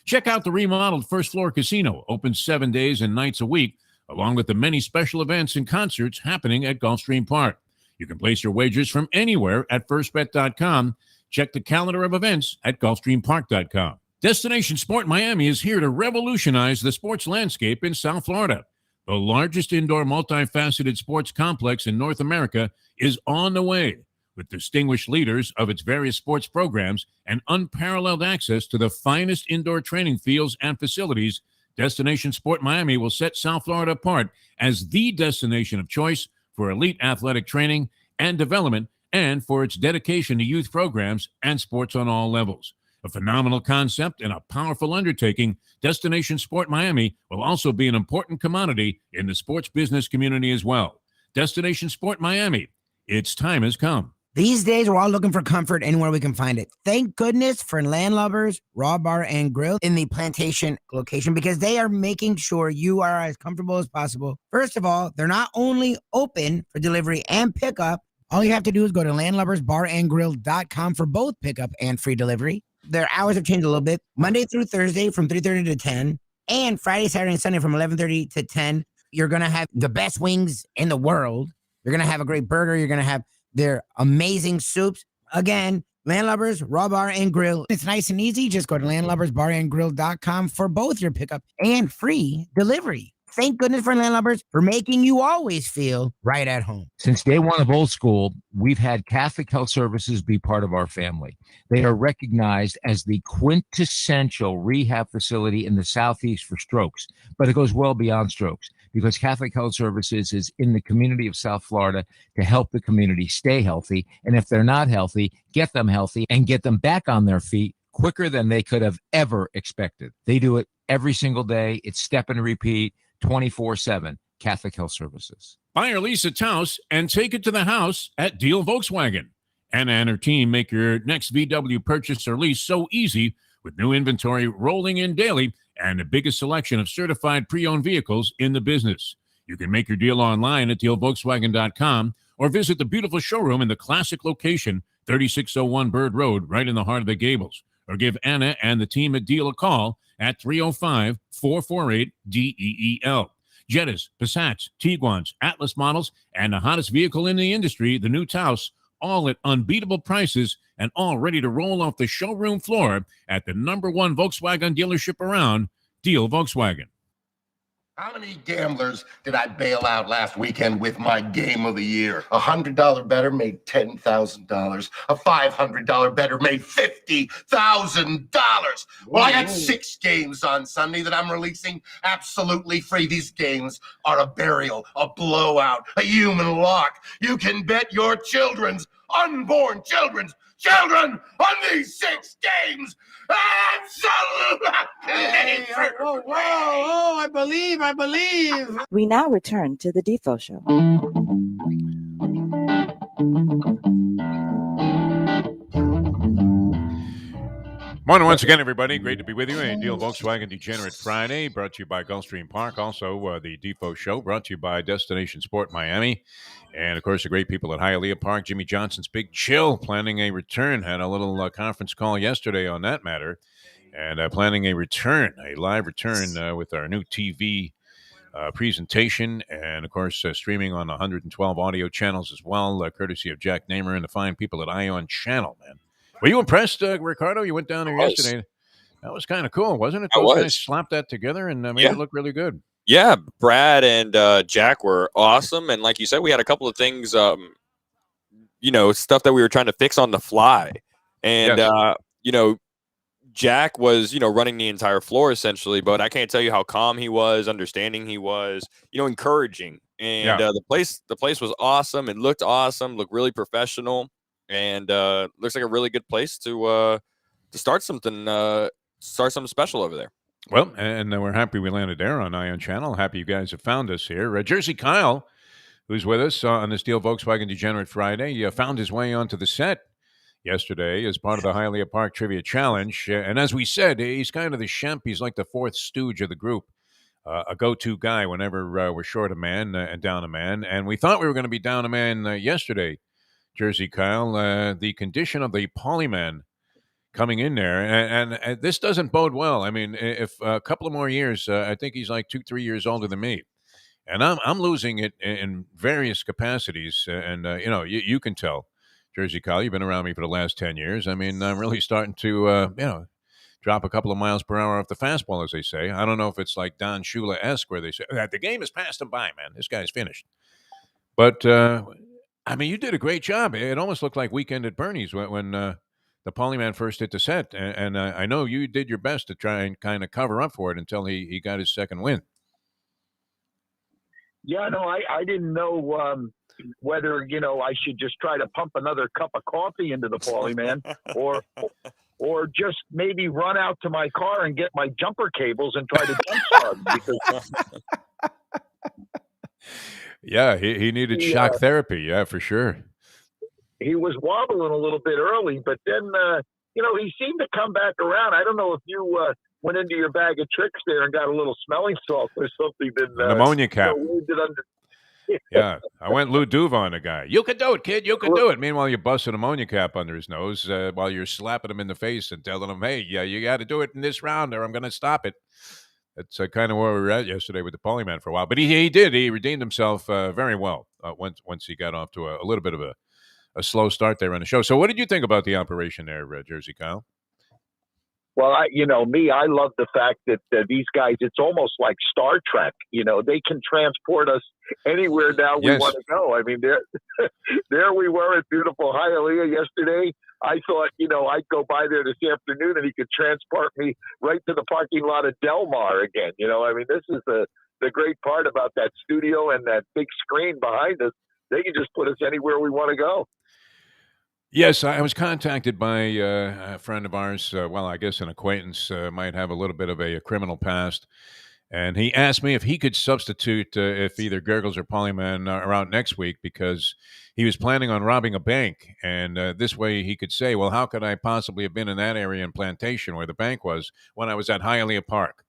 Check out the remodeled first floor casino, open 7 days and nights a week, along with the many special events and concerts happening at Gulfstream Park. You can place your wagers from anywhere at firstbet.com. Check the calendar of events at gulfstreampark.com. Destination Sport Miami is here to revolutionize the sports landscape in South Florida. The largest indoor multifaceted sports complex in North America is on the way, with distinguished leaders of its various sports programs and unparalleled access to the finest indoor training fields and facilities. Destination Sport Miami will set South Florida apart as the destination of choice for elite athletic training and development, and for its dedication to youth programs and sports on all levels. A phenomenal concept and a powerful undertaking, Destination Sport Miami will also be an important commodity in the sports business community as well. Destination Sport Miami, its time has come. These days, we're all looking for comfort anywhere we can find it. Thank goodness for Landlubbers Raw Bar and Grill in the Plantation location, because they are making sure you are as comfortable as possible. First of all, they're not only open for delivery and pickup. All you have to do is go to landlubbersbarandgrill.com for both pickup and free delivery. Their hours have changed a little bit. Monday through Thursday from 3:30 to 10, and Friday, Saturday, and Sunday from 11:30 to 10. You're going to have the best wings in the world. You're going to have a great burger. You're going to have their amazing soups. Again, Landlubbers, Raw Bar and Grill. It's nice and easy. Just go to landlubbersbarandgrill.com for both your pickup and free delivery. Thank goodness for Landlubbers for making you always feel right at home. Since day one of Old School, we've had Catholic Health Services be part of our family. They are recognized as the quintessential rehab facility in the Southeast for strokes, but it goes well beyond strokes, because Catholic Health Services is in the community of South Florida to help the community stay healthy. And if they're not healthy, get them healthy and get them back on their feet quicker than they could have ever expected. They do it every single day. It's step and repeat, 24/7. Catholic Health Services. Buy or lease a Taos and take it to the house at Deal Volkswagen. Anna and her team make your next VW purchase or lease so easy, with new inventory rolling in daily and the biggest selection of certified pre-owned vehicles in the business. You can make your deal online at dealvolkswagen.com or visit the beautiful showroom in the classic location, 3601 Bird Road, right in the heart of the Gables. Or give Anna and the team at Deal a call at 305-448-DEEL. Jettas, Passats, Tiguans, Atlas models, and the hottest vehicle in the industry, the new Taos, all at unbeatable prices and all ready to roll off the showroom floor at the #1 Volkswagen dealership around, Deal Volkswagen. How many gamblers did I bail out last weekend with my game of the year? A $100 bettor made $10,000. A $500 bettor made $50,000. Well, I got 6 games on Sunday that I'm releasing absolutely free. These games are a burial, a blowout, a human lock. You can bet your unborn children on these 6 games. Absolutely. Whoa, I believe. We now return to the Defo Show. Morning once again, everybody. Great to be with you. A Deal Volkswagen Degenerate Friday, brought to you by Gulfstream Park. Also, the Defo Show, brought to you by Destination Sport Miami. And, of course, the great people at Hialeah Park. Jimmy Johnson's Big Chill, planning a return. Had a little conference call yesterday on that matter. And planning a live return with our new TV presentation. And, of course, streaming on 112 audio channels as well, courtesy of Jack Namer and the fine people at Ion Channel, man. Were you impressed, Ricardo? You went down there yesterday. That was kind of cool, wasn't it? Those guys slapped that together and made it look really good. Yeah, Brad and Jack were awesome. And like you said, we had a couple of things, stuff that we were trying to fix on the fly. And, Jack was, running the entire floor essentially, but I can't tell you how calm he was, understanding he was, encouraging. And the place was awesome. It looked awesome, looked really professional. And looks like a really good place to start something special over there. Well, and we're happy we landed there on Ion Channel. Happy you guys have found us here. Jersey Kyle, who's with us on this Deal Volkswagen Degenerate Friday, found his way onto the set yesterday as part of the Hialeah Park Trivia Challenge. And as we said, he's kind of the shemp. He's like the fourth stooge of the group, a go-to guy whenever we're short a man and down a man. And we thought we were going to be down a man yesterday, Jersey Kyle. The condition of the polyman coming in there, and this doesn't bode well. I mean, if a couple of more years, I think he's like 2-3 years older than me, and I'm losing it in various capacities, and you can tell, Jersey Kyle, you've been around me for the last 10 years. I mean, I'm really starting to drop a couple of miles per hour off the fastball, as they say. I don't know if it's like Don Shula-esque, where they say the game has passed him by, man. This guy's finished. But I mean, you did a great job. It almost looked like Weekend at Bernie's when the Polyman first hit the set, and I know you did your best to try and kind of cover up for it until he got his second win. Yeah, no, I didn't know whether I should just try to pump another cup of coffee into the Polyman, or just maybe run out to my car and get my jumper cables and try to jumpstart. Yeah, he needed shock therapy. Yeah, for sure. He was wobbling a little bit early, but then, he seemed to come back around. I don't know if you went into your bag of tricks there and got a little smelling salt or something. An ammonia cap. Yeah, I went Lou Duva on the guy. You can do it, kid. You can do it. Meanwhile, you bust an ammonia cap under his nose while you're slapping him in the face and telling him, hey, yeah, you got to do it in this round or I'm going to stop it. That's kind of where we were at yesterday with the Polyman for a while. But he did. He redeemed himself very well once he got off to a little bit of a slow start there on the show. So what did you think about the operation there, Jersey Kyle? Well, I love the fact that these guys, it's almost like Star Trek. They can transport us anywhere now we want to go. I mean, there we were at beautiful Hialeah yesterday. I thought, I'd go by there this afternoon and he could transport me right to the parking lot of Del Mar again. I mean, this is the great part about that studio and that big screen behind us. They can just put us anywhere we want to go. Yes, I was contacted by a friend of ours. I guess an acquaintance, might have a little bit of a criminal past. And he asked me if he could substitute if either Gurgles or Polyman are out next week because he was planning on robbing a bank. And this way he could say, well, how could I possibly have been in that area in Plantation where the bank was when I was at Hialeah Park,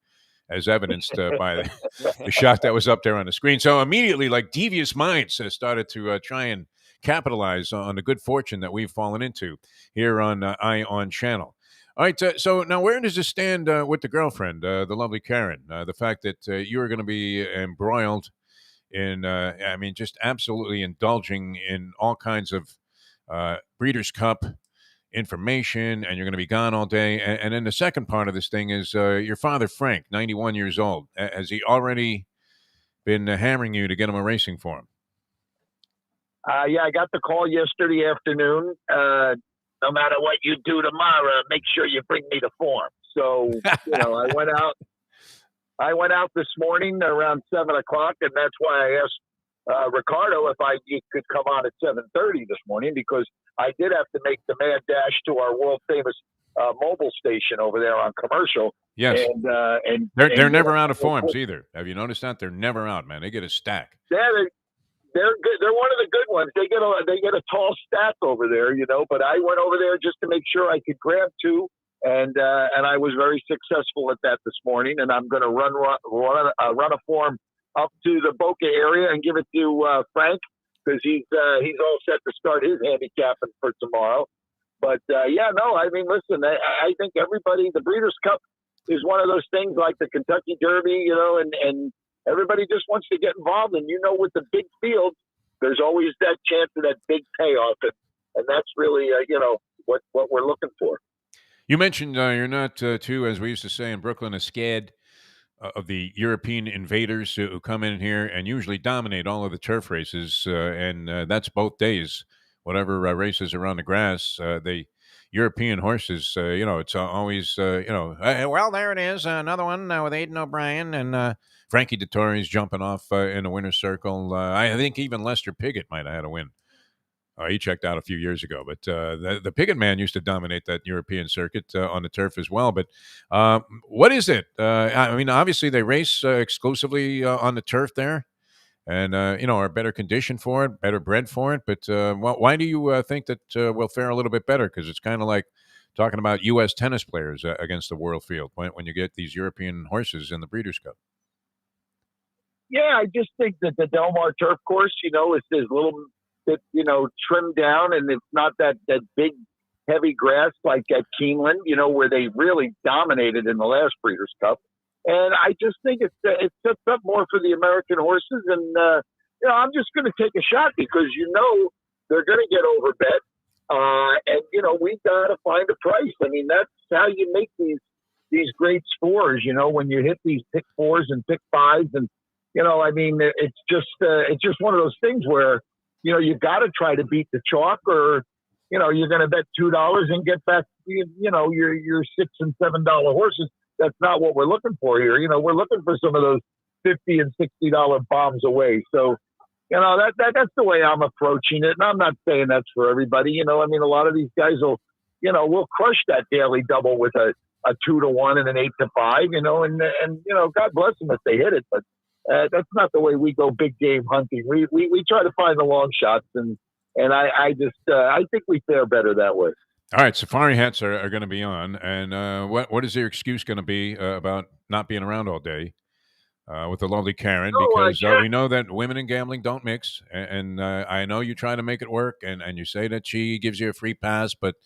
as evidenced by the shot that was up there on the screen. So immediately, like devious minds started to try and capitalize on the good fortune that we've fallen into here on Ion Channel. All right, so now where does this stand with the girlfriend, the lovely Karen? The fact that you are going to be embroiled in, just absolutely indulging in all kinds of Breeders' Cup information, and you're going to be gone all day. And then the second part of this thing is your father, Frank, 91 years old. Has he already been hammering you to get him a racing form? Yeah, I got the call yesterday afternoon. No matter what you do tomorrow, make sure you bring me the form. So, I went out this morning around 7:00, and that's why I asked Ricardo if you could come on at 7:30 this morning, because I did have to make the mad dash to our world famous mobile station over there on Commercial. Yes, and they're never out of forms either. Have you noticed that? They're never out, man. They get a stack. Yeah, they're good. They're one of the good ones. They get a tall stack over there, But I went over there just to make sure I could grab two, and I was very successful at that this morning. And I'm going to run a form up to the Boca area and give it to Frank, because he's all set to start his handicapping for tomorrow. But listen, I think everybody, the Breeders' Cup is one of those things like the Kentucky Derby, and everybody just wants to get involved. And with the big field, there's always that chance of that big payoff, and that's really what we're looking for. You mentioned you're not too, as we used to say in Brooklyn, scared of the European invaders who come in here and usually dominate all of the turf races, and that's both days. Whatever races are on the grass, the European horses, it's always, well, there it is, another one with Aidan O'Brien and Frankie Dettori's jumping off in the winner's circle. I think even Lester Piggott might have had a win. He checked out a few years ago, but the Piggott man used to dominate that European circuit on the turf as well. But what is it? Obviously they race exclusively on the turf there, and are better conditioned for it, better bred for it. But why do you think that we'll fare a little bit better? Because it's kind of like talking about U.S. tennis players against the world field when you get these European horses in the Breeders' Cup. Yeah, I just think that the Del Mar turf course, is a little bit, trimmed down, and it's not that big heavy grass like at Keeneland, where they really dominated in the last Breeders' Cup. And I just think it sets up more for the American horses. And, I'm just going to take a shot because, they're going to get overbet. And, we've got to find a price. I mean, that's how you make these great scores, when you hit these pick 4s and pick 5s. And, it's just one of those things where, you got to try to beat the chalk or, you're going to bet $2 and get back, your $6 and $7 horses. That's not what we're looking for here. We're looking for some of those $50 and $60 bombs away. So, that's the way I'm approaching it. And I'm not saying that's for everybody. A lot of these guys will crush that daily double with a 2-1 and an 8-5, and God bless them if they hit it. But that's not the way we go big game hunting. We try to find the long shots, and I think we fare better that way. All right, safari hats are going to be on, and what is your excuse going to be about not being around all day with the lovely Karen? Because we know that women and gambling don't mix, and I know you try to make it work, and you say that she gives you a free pass, but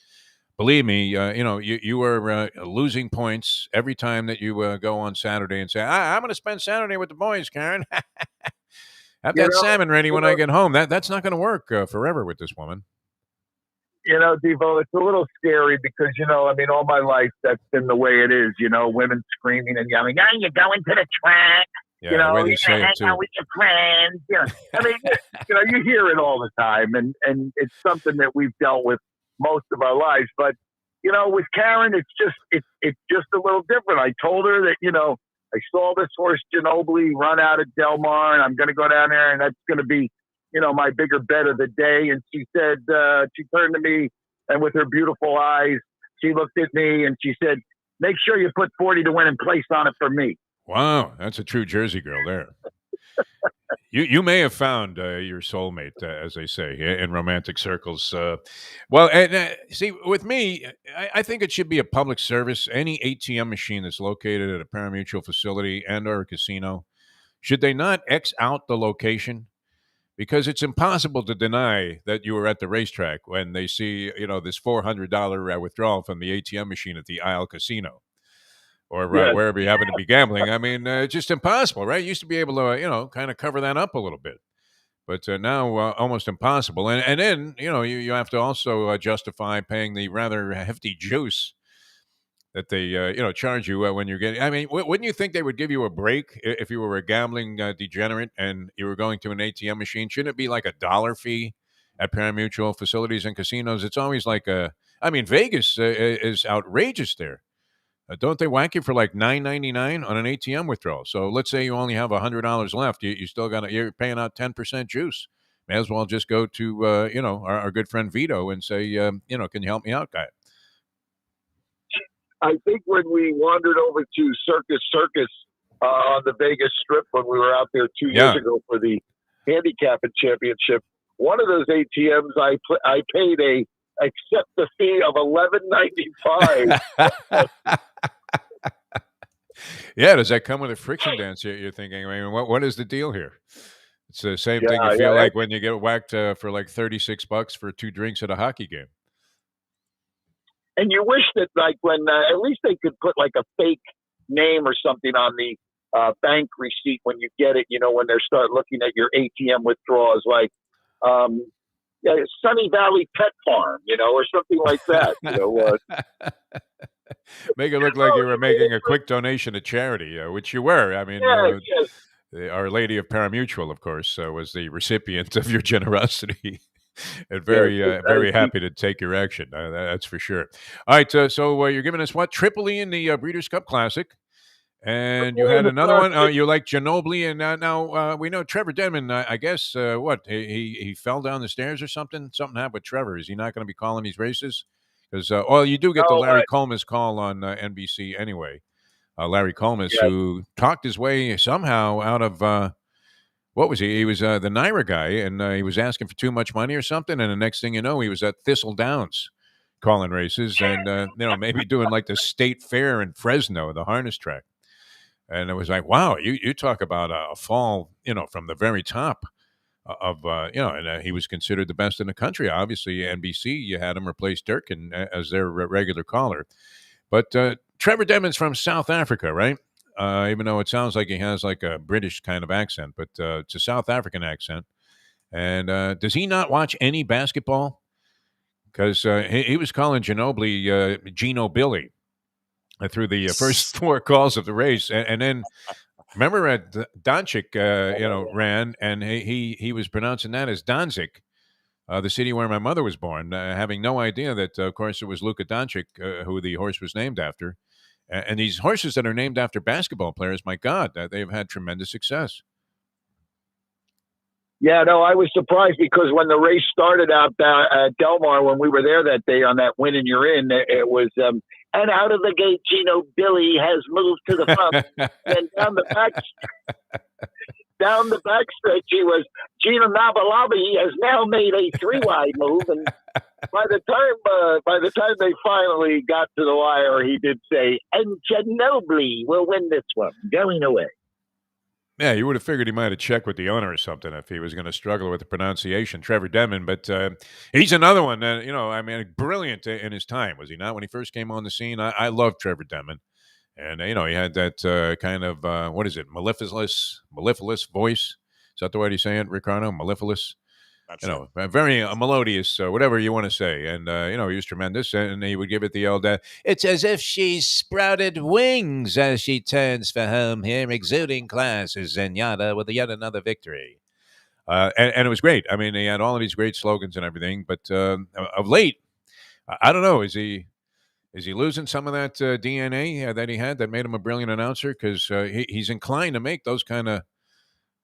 believe me, you are losing points every time that you go on Saturday and say, I'm going to spend Saturday with the boys, Karen. Have that salmon ready when I get home. That's not going to work forever with this woman. Devo, it's a little scary because, all my life, that's been the way it is, women screaming and yelling, you're going to the track, yeah, the way they say it too. Out with your friends. You hear it all the time, and it's something that we've dealt with most of our lives. But, with Karen, it's just a little different. I told her that, I saw this horse, Ginobili, run out of Del Mar, and I'm going to go down there, and that's going to be, my bigger bet of the day. And she said, she turned to me, and with her beautiful eyes, she looked at me and she said, make sure you put 40 to win and place on it for me. Wow. That's a true Jersey girl there. You may have found your soulmate, as they say, in romantic circles. See, with me, I think it should be a public service. Any ATM machine that's located at a pari-mutuel facility and or a casino, should they not X out the location? Because it's impossible to deny that you were at the racetrack when they see, this $400 withdrawal from the ATM machine at the Isle Casino or wherever you happen to be gambling. I mean, it's just impossible, right? You used to be able to, kind of cover that up a little bit. But now almost impossible. And then, you have to also justify paying the rather hefty juice that they, charge you when you're getting. I mean, wouldn't you think they would give you a break if you were a gambling degenerate and you were going to an ATM machine? Shouldn't it be like $1 fee at pari-mutuel facilities and casinos? It's always like Vegas is outrageous there. Don't they whack you for like $9.99 on an ATM withdrawal? So let's say you only have $100 left. You still you're paying out 10% juice. May as well just go to, our good friend Vito and say, can you help me out, guy? I think when we wandered over to Circus on the Vegas Strip when we were out there 2 years ago for the handicapping championship, one of those ATMs I paid accept the fee of $11.95. Yeah, does that come with a friction dance? You're thinking, I mean, what is the deal here? It's the same thing you feel like when you get whacked for like $36 for 2 drinks at a hockey game. And you wish that, like, when at least they could put like a fake name or something on the bank receipt when you get it. When they start looking at your ATM withdrawals, like Sunny Valley Pet Farm, or something like that. Make it look like you were making a quick donation to charity, which you were. I mean, Our Lady of Pari-Mutuel, of course, was the recipient of your generosity. And very happy to take your action. That's for sure. All right, so you're giving us what? Tripoli in the Breeders' Cup Classic. And you had another one. You like Ginobili. And now we know Trevor Denman, I guess, he fell down the stairs or something? Something happened with Trevor. Is he not going to be calling these races? Because, you do get the Larry Colmus call on NBC anyway. Larry Colmus, who talked his way somehow out of... what was he? He was the Naira guy, and he was asking for too much money or something. And the next thing you know, he was at Thistle Downs calling races and, maybe doing like the state fair in Fresno, the harness track. And it was like, wow, you talk about a fall, from the very top and he was considered the best in the country. Obviously, NBC, you had him replace Durkin as their regular caller. But Trevor Denman's from South Africa, right? Even though it sounds like he has like a British kind of accent, but it's a South African accent. And does he not watch any basketball? Because he was calling Ginobili Gino Billy through the first 4 calls of the race, and then remember Doncic, ran, and he was pronouncing that as Danzig, the city where my mother was born, having no idea that, of course, it was Luka Doncic who the horse was named after. And these horses that are named after basketball players, my God, they've had tremendous success. Yeah, no, I was surprised because when the race started out at Del Mar, when we were there that day on that Win and You're In, it was, and out of the gate, Gino Billy has moved to the front. And down the back stretch, he was, Gino Nabalabi has now made a 3-wide move. And by the time they finally got to the wire, he did say, and Ginobili will win this one, going away. Yeah, you would have figured he might have checked with the owner or something if he was going to struggle with the pronunciation, Trevor Denman. But he's another one that, brilliant in his time, was he not? When he first came on the scene, I love Trevor Denman. And, he had that kind of, mellifluous voice. Is that the way you say it, Ricardo? Mellifluous? Very melodious, whatever you want to say. And, he was tremendous. And he would give it the old, it's as if she's sprouted wings as she turns for home here, exuding class as Zenyatta with yet another victory. And it was great. I mean, he had all of these great slogans and everything. But of late, I don't know, is he losing some of that DNA that he had that made him a brilliant announcer? Because he's inclined to make those kind of,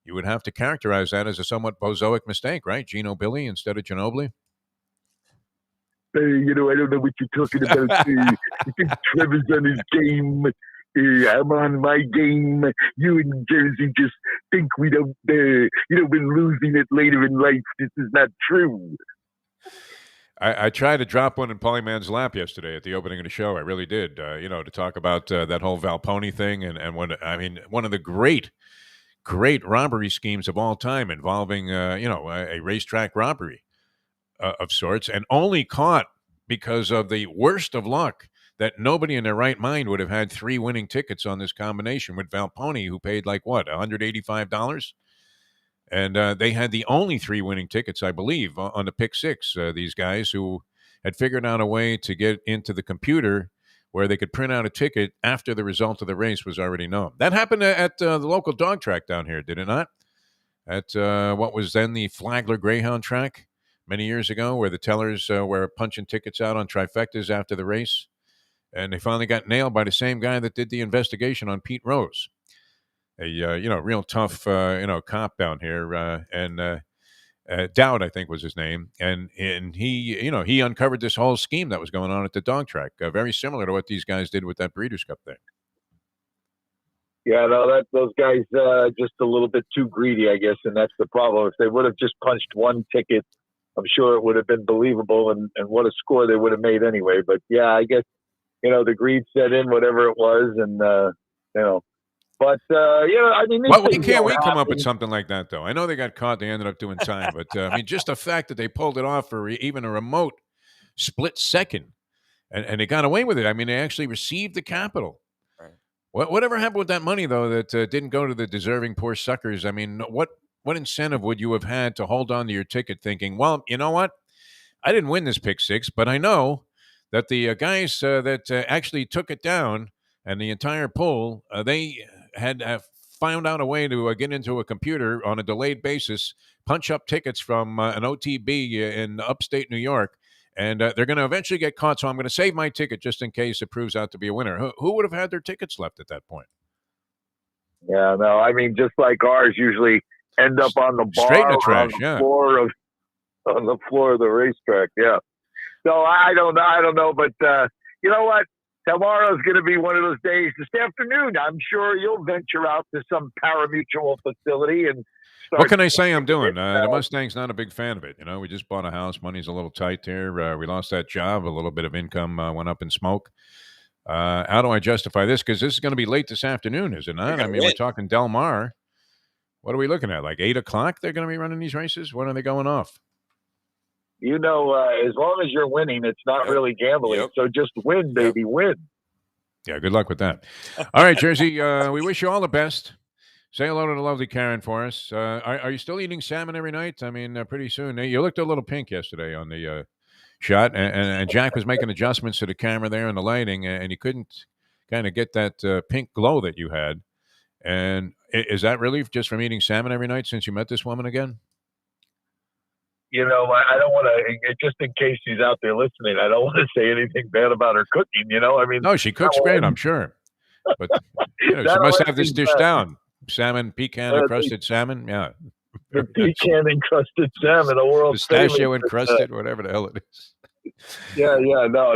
you would have to characterize that as a somewhat bozoic mistake, right? Gino Billy instead of Ginobili? I don't know what you're talking about. You think Trevor's on his game. I'm on my game. You in Jersey just think we don't, we're losing it later in life. This is not true. I tried to drop one in Paulie Mann's lap yesterday at the opening of the show. I really did, to talk about that whole Valpone thing. And one of the great robbery schemes of all time involving, a racetrack robbery of sorts, and only caught because of the worst of luck that nobody in their right mind would have had 3 winning tickets on this combination with Valpone, who paid $185? And they had the only 3 winning tickets, I believe, on the pick 6. These guys who had figured out a way to get into the computer where they could print out a ticket after the result of the race was already known. That happened at the local dog track down here, did it not? At what was then the Flagler Greyhound track many years ago, where the tellers were punching tickets out on trifectas after the race. And they finally got nailed by the same guy that did the investigation on Pete Rose. A real tough, cop down here. Dowd, I think was his name, and he uncovered this whole scheme that was going on at the dog track, very similar to what these guys did with that Breeders' Cup thing. Yeah, no, those guys just a little bit too greedy, I guess, and that's the problem. If they would have just punched one ticket, I'm sure it would have been believable, and what a score they would have made anyway. But yeah, I guess the greed set in, whatever it was, and But, why can't we come up with something like that, though? I know they got caught. They ended up doing time. But, just the fact that they pulled it off for even a remote split second, and they got away with it. I mean, they actually received the capital. Right. Whatever happened with that money, though, that didn't go to the deserving poor suckers? I mean, what incentive would you have had to hold on to your ticket thinking, well, you know what? I didn't win this pick 6, but I know that the guys that actually took it down and the entire pool, they had found out a way to get into a computer on a delayed basis, punch up tickets from an OTB in upstate New York, and they're going to eventually get caught. So I'm going to save my ticket just in case it proves out to be a winner. Who would have had their tickets left at that point? Yeah, no, I mean, just like ours usually end up on the bar, straight in the trash, on the floor of the racetrack. Yeah. So I don't know, but you know what? Tomorrow's going to be one of those days. This afternoon, I'm sure you'll venture out to some pari-mutuel facility and start. What can I say I'm doing? The Mustang's not a big fan of it. We just bought a house. Money's a little tight here. We lost that job. A little bit of income went up in smoke. How do I justify this? Because this is going to be late this afternoon, is it not? I mean, we're talking Del Mar. What are we looking at? Like 8 o'clock they're going to be running these races? When are they going off? You know, as long as you're winning, it's not really gambling. Yep. So just win, baby, win. Yeah, good luck with that. All right, Jersey, we wish you all the best. Say hello to the lovely Karen for us. Are you still eating salmon every night? I mean, pretty soon. You looked a little pink yesterday on the shot, and Jack was making adjustments to the camera there and the lighting, and he couldn't kind of get that pink glow that you had. And is that really just from eating salmon every night since you met this woman again? You know, I don't want to, just in case she's out there listening, I don't want to say anything bad about her cooking, you know? I mean, no, she cooks great, I'm sure. But she must have this dish down. Salmon, pecan-encrusted salmon, yeah. The pecan-encrusted salmon, a world pistachio encrusted, whatever the hell it is. Yeah, no,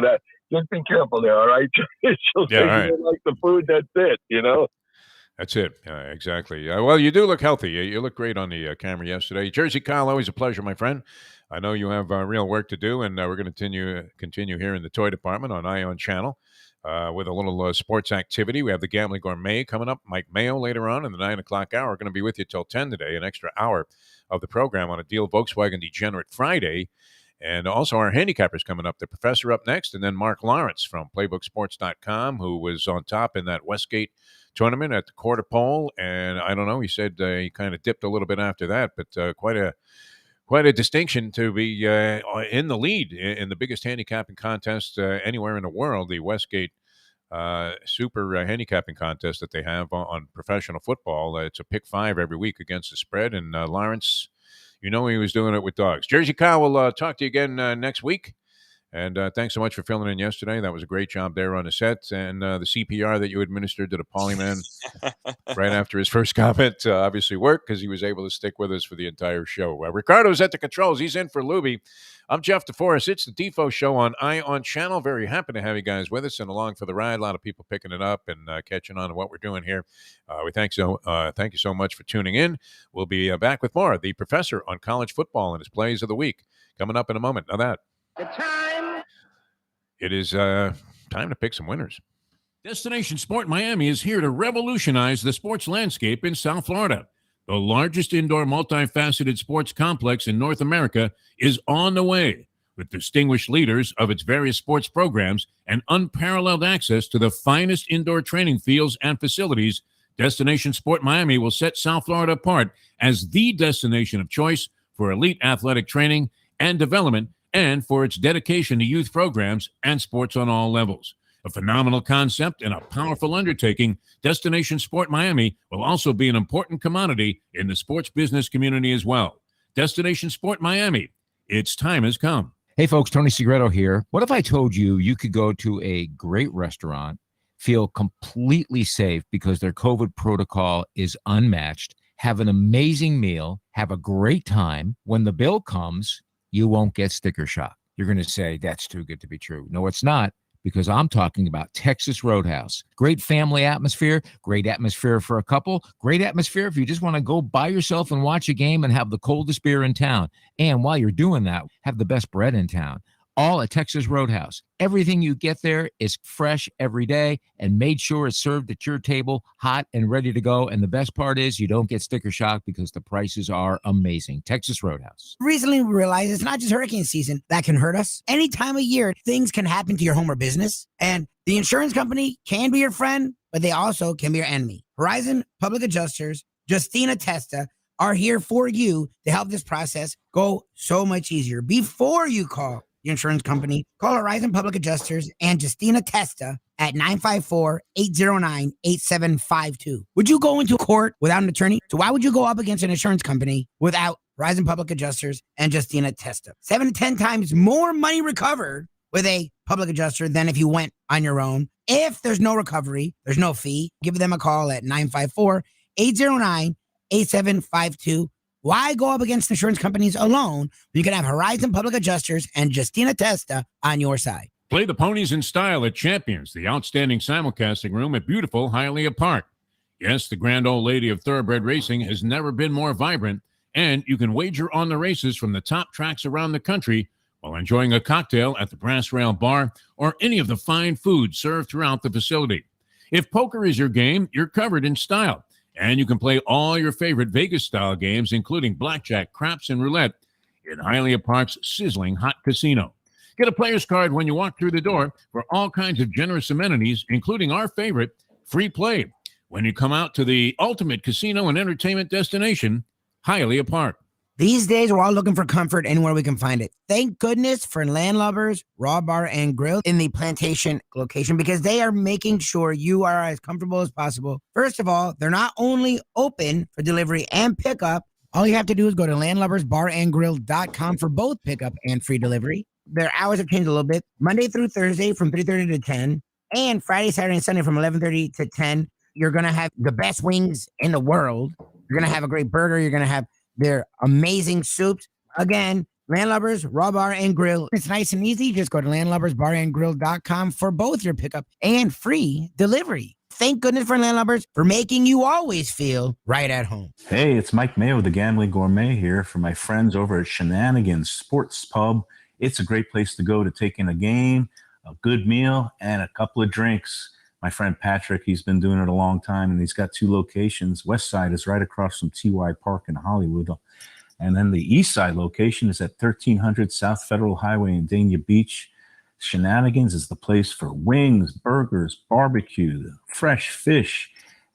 just be careful there, all right? She'll say right. you don't like the food, that's it, you know? That's it. Exactly. Well, you do look healthy. You look great on the camera yesterday. Jersey Kyle, always a pleasure, my friend. I know you have real work to do, and we're going to continue here in the toy department on Ion Channel with a little sports activity. We have the Gambling Gourmet coming up. Mike Mayo later on in the 9 o'clock hour. We're going to be with you till 10 today, an extra hour of the program on a Deal Volkswagen Degenerate Friday. And also our handicappers coming up. The professor up next, and then Mark Lawrence from PlaybookSports.com, who was on top in that Westgate tournament at the quarter pole. And I don't know, he said he kind of dipped a little bit after that, but quite a distinction to be in the lead in the biggest handicapping contest anywhere in the world, the Westgate super handicapping contest that they have on professional football. It's a pick 5 every week against the spread, and Lawrence, you know, he was doing it with dogs. Jersey Kyle, will talk to you again next week. And thanks so much for filling in yesterday. That was a great job there on the set. And the CPR that you administered to the Polyman right after his first comment obviously worked because he was able to stick with us for the entire show. Ricardo's at the controls. He's in for Lubie. I'm Jeff Deforrest. It's the Defo Show on Ion Channel. Very happy to have you guys with us and along for the ride. A lot of people picking it up and catching on to what we're doing here. We thank you so much for tuning in. We'll be back with more. The professor on college football and his plays of the week coming up in a moment. Now that. It is time to pick some winners. Destination Sport Miami is here to revolutionize the sports landscape in South Florida. The largest indoor multifaceted sports complex in North America is on the way, with distinguished leaders of its various sports programs and unparalleled access to the finest indoor training fields and facilities. Destination Sport Miami will set South Florida apart as the destination of choice for elite athletic training and development, and for its dedication to youth programs and sports on all levels. A phenomenal concept and a powerful undertaking, Destination Sport Miami will also be an important commodity in the sports business community as well. Destination Sport Miami, its time has come. Hey folks, Tony Segreto here. What if I told you you could go to a great restaurant, feel completely safe because their COVID protocol is unmatched, have an amazing meal, have a great time. When the bill comes, you won't get sticker shock. You're going to say, that's too good to be true. No, it's not, because I'm talking about Texas Roadhouse. Great family atmosphere, great atmosphere for a couple, great atmosphere if you just want to go by yourself and watch a game and have the coldest beer in town. And while you're doing that, have the best bread in town. All at Texas Roadhouse. Everything you get there is fresh every day and made sure it's served at your table, hot and ready to go. And the best part is you don't get sticker shock because the prices are amazing. Texas Roadhouse. Recently, we realized it's not just hurricane season that can hurt us. Any time of year, things can happen to your home or business. And the insurance company can be your friend, but they also can be your enemy. Horizon Public Adjusters, Justina Testa, are here for you to help this process go so much easier. Before you call the insurance company, call Horizon Public Adjusters and Justina Testa at 954-809-8752. Would you go into court without an attorney? So why would you go up against an insurance company without Horizon Public Adjusters and Justina Testa? 7 to 10 times more money recovered with a public adjuster than if you went on your own. If there's no recovery, there's no fee. Give them a call at 954-809-8752. Why go up against insurance companies alone when you can have Horizon Public Adjusters and Justina Testa on your side? Play the ponies in style at Champions, the outstanding simulcasting room at beautiful Hialeah Park. Yes, the grand old lady of thoroughbred racing has never been more vibrant, and you can wager on the races from the top tracks around the country while enjoying a cocktail at the Brass Rail Bar or any of the fine food served throughout the facility. If poker is your game, you're covered in style And you can play all your favorite Vegas-style games, including blackjack, craps, and roulette in Hialeah Park's sizzling hot casino. Get a player's card when you walk through the door for all kinds of generous amenities, including our favorite, free play, when you come out to the ultimate casino and entertainment destination, Hialeah Park. These days, we're all looking for comfort anywhere we can find it. Thank goodness for Landlubbers Raw Bar and Grill in the Plantation location, because they are making sure you are as comfortable as possible. First of all, they're not only open for delivery and pickup. All you have to do is go to landlubbersbarandgrill.com for both pickup and free delivery. Their hours have changed a little bit. Monday through Thursday from 3:30 to 10, and Friday, Saturday, and Sunday from 11:30 to 10. You're going to have the best wings in the world. You're going to have a great burger. You're going to have their amazing soups. Again, Landlubbers, Raw Bar and Grill. It's nice and easy. Just go to landlubbersbarandgrill.com for both your pickup and free delivery. Thank goodness for Landlubbers for making you always feel right at home. Hey, it's Mike Mayo with the Gambling Gourmet here for my friends over at Shenanigans Sports Pub. It's a great place to go to take in a game, a good meal, and a couple of drinks. My friend Patrick, he's been doing it a long time, and he's got 2 locations. West side is right across from TY Park in Hollywood. And then the east side location is at 1300 South Federal Highway in Dania Beach. Shenanigans is the place for wings, burgers, barbecue, fresh fish,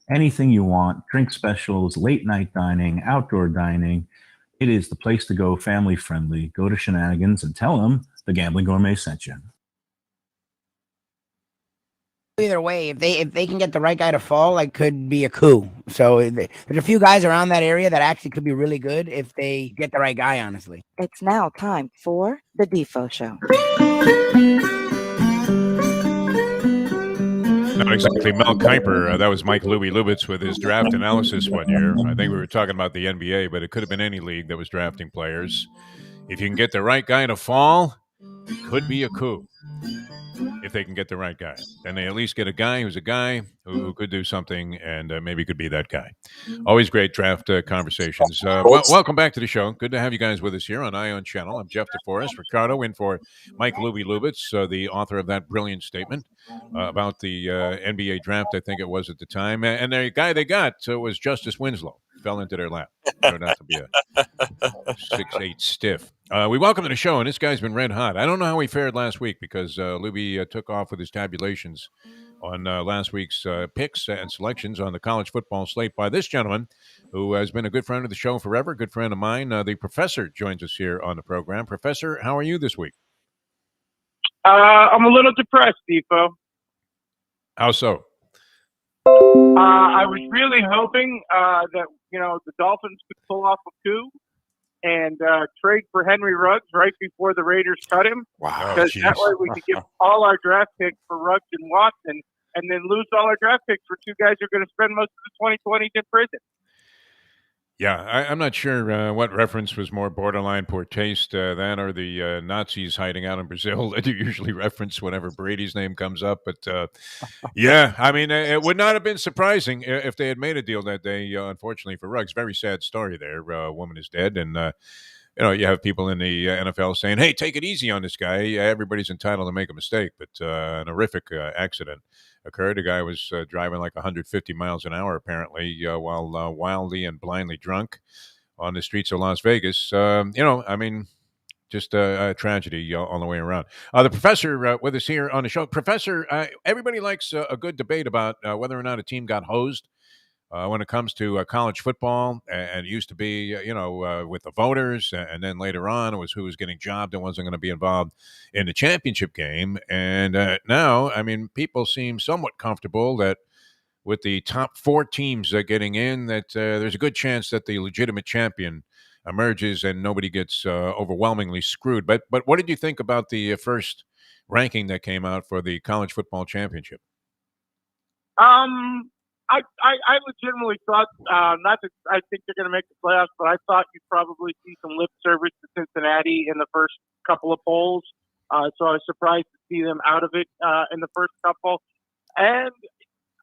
anything you want, drink specials, late night dining, outdoor dining. It is the place to go, family friendly. Go to Shenanigans and tell them the Gambling Gourmet sent you. Either way, if they can get the right guy to fall, like, could be a coup. So there's a few guys around that area that actually could be really good if they get the right guy, honestly. It's now time for the Defo Show. Not exactly Mel Kiper. That was Mike Lubitz with his draft analysis one year. I think we were talking about the NBA, but it could have been any league that was drafting players. If you can get the right guy to fall, it could be a coup. If they can get the right guy, then they at least get a guy who's a guy who could do something, and maybe could be that guy. Always great draft conversations. Welcome back to the show. Good to have you guys with us here on Ion Channel. I'm Jeff Deforrest. Ricardo in for Mike Lubitz, the author of that brilliant statement about the NBA draft, I think it was at the time. And the guy they got was Justice Winslow. Fell into their lap. Turned out to be a 6'8" stiff. We welcome to the show, and this guy's been red hot. I don't know how he fared last week because Lubie took off with his tabulations on last week's picks and selections on the college football slate by this gentleman who has been a good friend of the show forever, good friend of mine. The professor joins us here on the program. Professor, how are you this week? I'm a little depressed, Defo. How so? I was really hoping that, the Dolphins could pull off a coup and trade for Henry Ruggs right before the Raiders cut him. Wow. Because that way we could give all our draft picks for Ruggs and Watson and then lose all our draft picks for 2 guys who are going to spend most of the 2020 in prison. Yeah, I'm not sure what reference was more borderline poor taste, that or the Nazis hiding out in Brazil that you usually reference whenever Brady's name comes up. But yeah, I mean, it would not have been surprising if they had made a deal that day, unfortunately for Ruggs. Very sad story there. A woman is dead. And, you have people in the NFL saying, hey, take it easy on this guy. Everybody's entitled to make a mistake. But an horrific accident occurred. A guy was driving like 150 miles an hour, apparently, while wildly and blindly drunk on the streets of Las Vegas. Just a tragedy all the way around. The professor with us here on the show. Professor, everybody likes a good debate about whether or not a team got hosed when it comes to college football. And it used to be, with the voters, and then later on it was who was getting jobbed and wasn't going to be involved in the championship game. And now, I mean, people seem somewhat comfortable that with the top 4 teams getting in, that there's a good chance that the legitimate champion emerges and nobody gets overwhelmingly screwed. But what did you think about the first ranking that came out for the college football championship? I legitimately thought, not that I think they're going to make the playoffs, but I thought you'd probably see some lip service to Cincinnati in the first couple of polls. So I was surprised to see them out of it in the first couple. And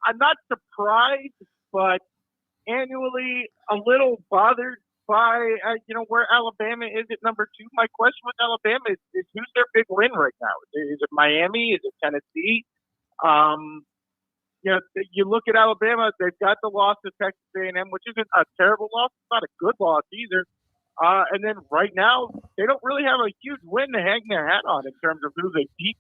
I'm not surprised, but annually a little bothered by, where Alabama is at number 2. My question with Alabama is who's their big win right now? Is it Miami? Is it Tennessee? you look at Alabama, they've got the loss to Texas A&M, which isn't a terrible loss. It's not a good loss either. And then right now, they don't really have a huge win to hang their hat on in terms of who they beat.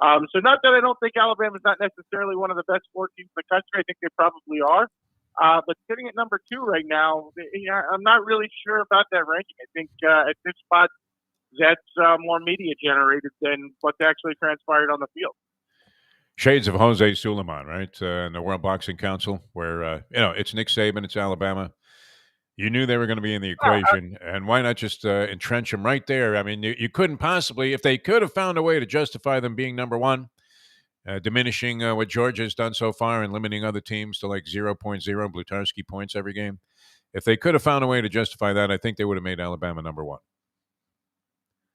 So not that I don't think Alabama's not necessarily one of the best sport teams in the country. I think they probably are. But sitting at number 2 right now, I'm not really sure about that ranking. I think at this spot, that's more media generated than what's actually transpired on the field. Shades of Jose Suleiman, right? In the World Boxing Council, where, it's Nick Saban, it's Alabama. You knew they were going to be in the equation, and why not just entrench them right there? I mean, you couldn't possibly, if they could have found a way to justify them being number 1, diminishing what Georgia has done so far and limiting other teams to like 0.0 Blutarski points every game. If they could have found a way to justify that, I think they would have made Alabama number 1.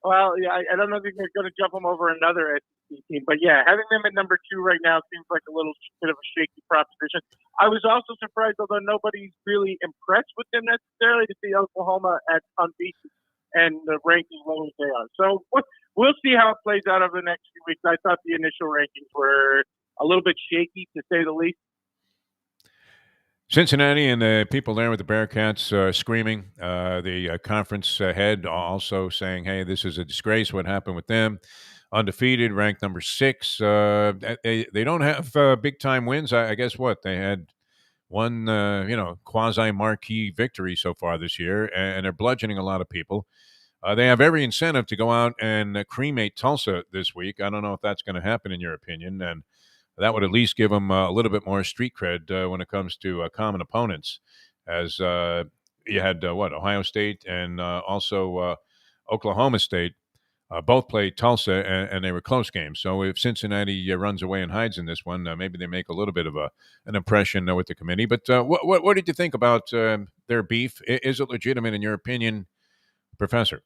Well, yeah, I don't know if they're going to jump them over another SEC team, but yeah, having them at number 2 right now seems like a little bit of a shaky proposition. I was also surprised, although nobody's really impressed with them necessarily, to see Oklahoma at unbeaten and the rankings low as they are. So we'll see how it plays out over the next few weeks. I thought the initial rankings were a little bit shaky, to say the least. Cincinnati and the people there with the Bearcats screaming. The conference head also saying, hey, this is a disgrace what happened with them. Undefeated, ranked number 6. They don't have big-time wins. I guess what? They had one, quasi-marquee victory so far this year, and they're bludgeoning a lot of people. They have every incentive to go out and cremate Tulsa this week. I don't know if that's going to happen in your opinion, and that would at least give them a little bit more street cred when it comes to common opponents, as you had, Ohio State and also Oklahoma State both played Tulsa, and they were close games. So if Cincinnati runs away and hides in this one, maybe they make a little bit of an impression with the committee. But what did you think about their beef? Is it legitimate in your opinion, Professor?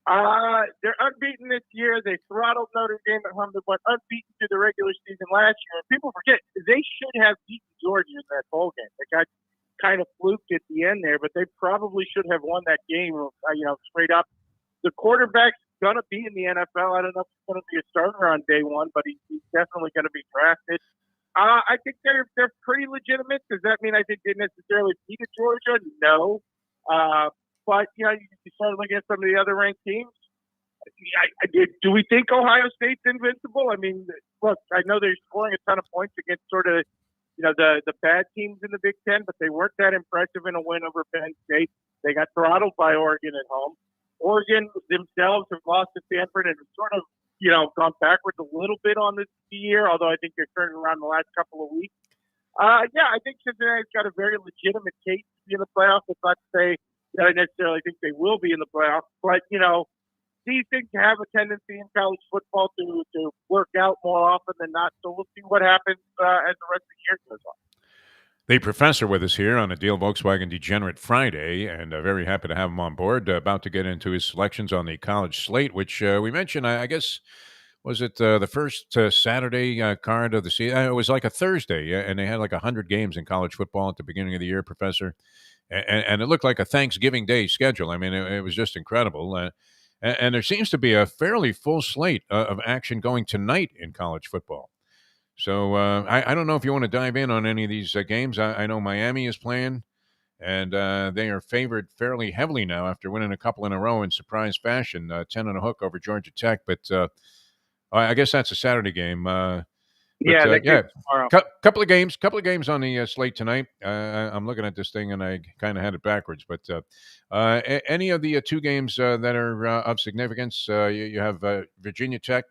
They're unbeaten this year. They throttled Notre Dame at home. They went unbeaten through the regular season last year. And people forget, they should have beaten Georgia in that bowl game. They got kind of fluked at the end there, but they probably should have won that game, straight up. The quarterback's going to be in the NFL. I don't know if he's going to be a starter on day 1, but he's definitely going to be drafted. I think they're pretty legitimate. Does that mean I think they necessarily beat Georgia? No. But, you start looking at some of the other ranked teams. Do we think Ohio State's invincible? I mean, look, I know they're scoring a ton of points against sort of, the bad teams in the Big Ten, but they weren't that impressive in a win over Penn State. They got throttled by Oregon at home. Oregon themselves have lost to Stanford and have sort of, gone backwards a little bit on this year, although I think they're turning around the last couple of weeks. I think Cincinnati's got a very legitimate case to be in the playoffs. It's not to say that I necessarily think they will be in the playoffs, but, these things have a tendency in college football to work out more often than not. So we'll see what happens as the rest of the year goes on. The professor with us here on a Deal Volkswagen Degenerate Friday, and very happy to have him on board. About to get into his selections on the college slate, which we mentioned, I guess, was it the first Saturday card of the season? It was like a Thursday, and they had like 100 games in college football at the beginning of the year, Professor. And it looked like a Thanksgiving Day schedule. I mean, it was just incredible. And there seems to be a fairly full slate of action going tonight in college football. So I don't know if you want to dive in on any of these games. I know Miami is playing, and they are favored fairly heavily now after winning a couple in a row in surprise fashion, 10 on a hook over Georgia Tech. But I guess that's a Saturday game. Couple of games on the slate tonight. I'm looking at this thing and I kind of had it backwards. But any of the 2 games that are of significance, you have Virginia Tech,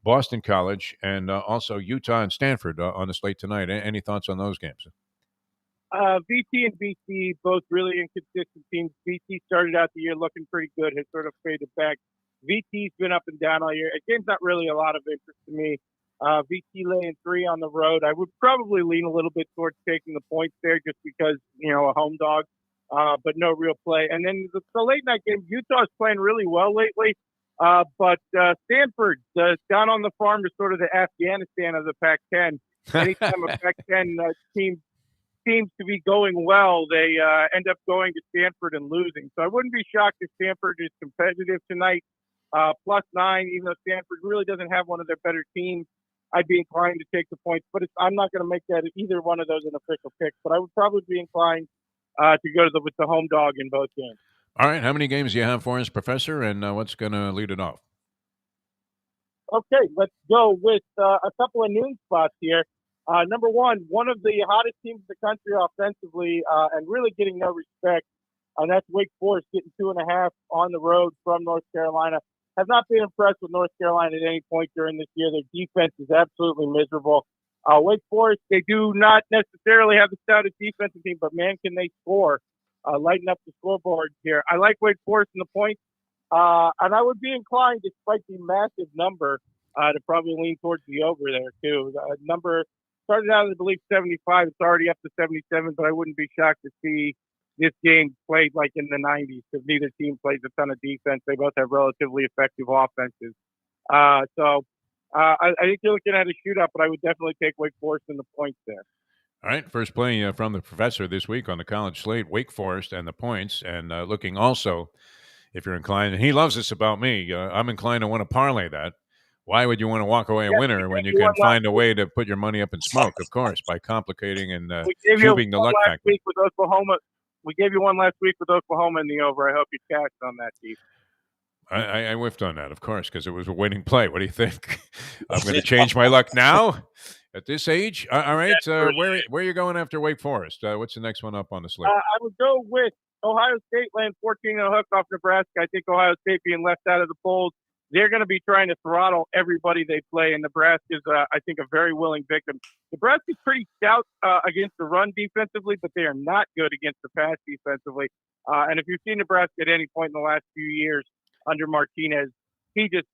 Boston College, and also Utah and Stanford on the slate tonight. Any thoughts on those games? VT and BC, both really inconsistent teams. VT started out the year looking pretty good, has sort of faded back. VT's been up and down all year. A game's not really a lot of interest to me. VT laying 3 on the road. I would probably lean a little bit towards taking the points there just because, a home dog, but no real play. And then the late night game, Utah's playing really well lately. But Stanford down on the farm is sort of the Afghanistan of the Pac-10. Anytime a Pac-10 team seems to be going well, they end up going to Stanford and losing. So I wouldn't be shocked if Stanford is competitive tonight, +9, even though Stanford really doesn't have one of their better teams. I'd be inclined to take the points. But I'm not going to make that either one of those an official pick. But I would probably be inclined to go with the home dog in both games. All right. How many games do you have for us, Professor? And what's going to lead it off? Okay, let's go with a couple of noon spots here. Number one of the hottest teams in the country offensively and really getting no respect, and that's Wake Forest getting 2.5 on the road from North Carolina. Have not been impressed with North Carolina at any point during this year. Their defense is absolutely miserable. Wake Forest, they do not necessarily have the stoutest defensive team, but man, can they score. Lighten up the scoreboard here. I like Wake Forest in the points, and I would be inclined, despite the massive number, to probably lean towards the over there, too. The number started out, I believe, 75. It's already up to 77, but I wouldn't be shocked to see this game played like in the 90s because neither team plays a ton of defense. They both have relatively effective offenses. So I think you're looking at a shootout, but I would definitely take Wake Forest in the points there. All right, first play from the Professor this week on the college slate, Wake Forest and the points, and looking also, if you're inclined, and he loves this about me, I'm inclined to want to parlay that. Why would you want to walk away a winner when you can find a way to put your money up in smoke, of course, by complicating and cubing the luck factor? With Oklahoma. We gave you one last week with Oklahoma in the over. I hope you cashed on that, Chief. I whiffed on that, of course, because it was a winning play. What do you think? I'm going to change my luck now at this age? All right. Where are you going after Wake Forest? What's the next one up on the slate? I would go with Ohio State laying 14 and a hook off Nebraska. I think Ohio State being left out of the polls, they're going to be trying to throttle everybody they play, and Nebraska's, I think, a very willing victim. Nebraska's pretty stout against the run defensively, but they are not good against the pass defensively. And if you've seen Nebraska at any point in the last few years under Martinez, he just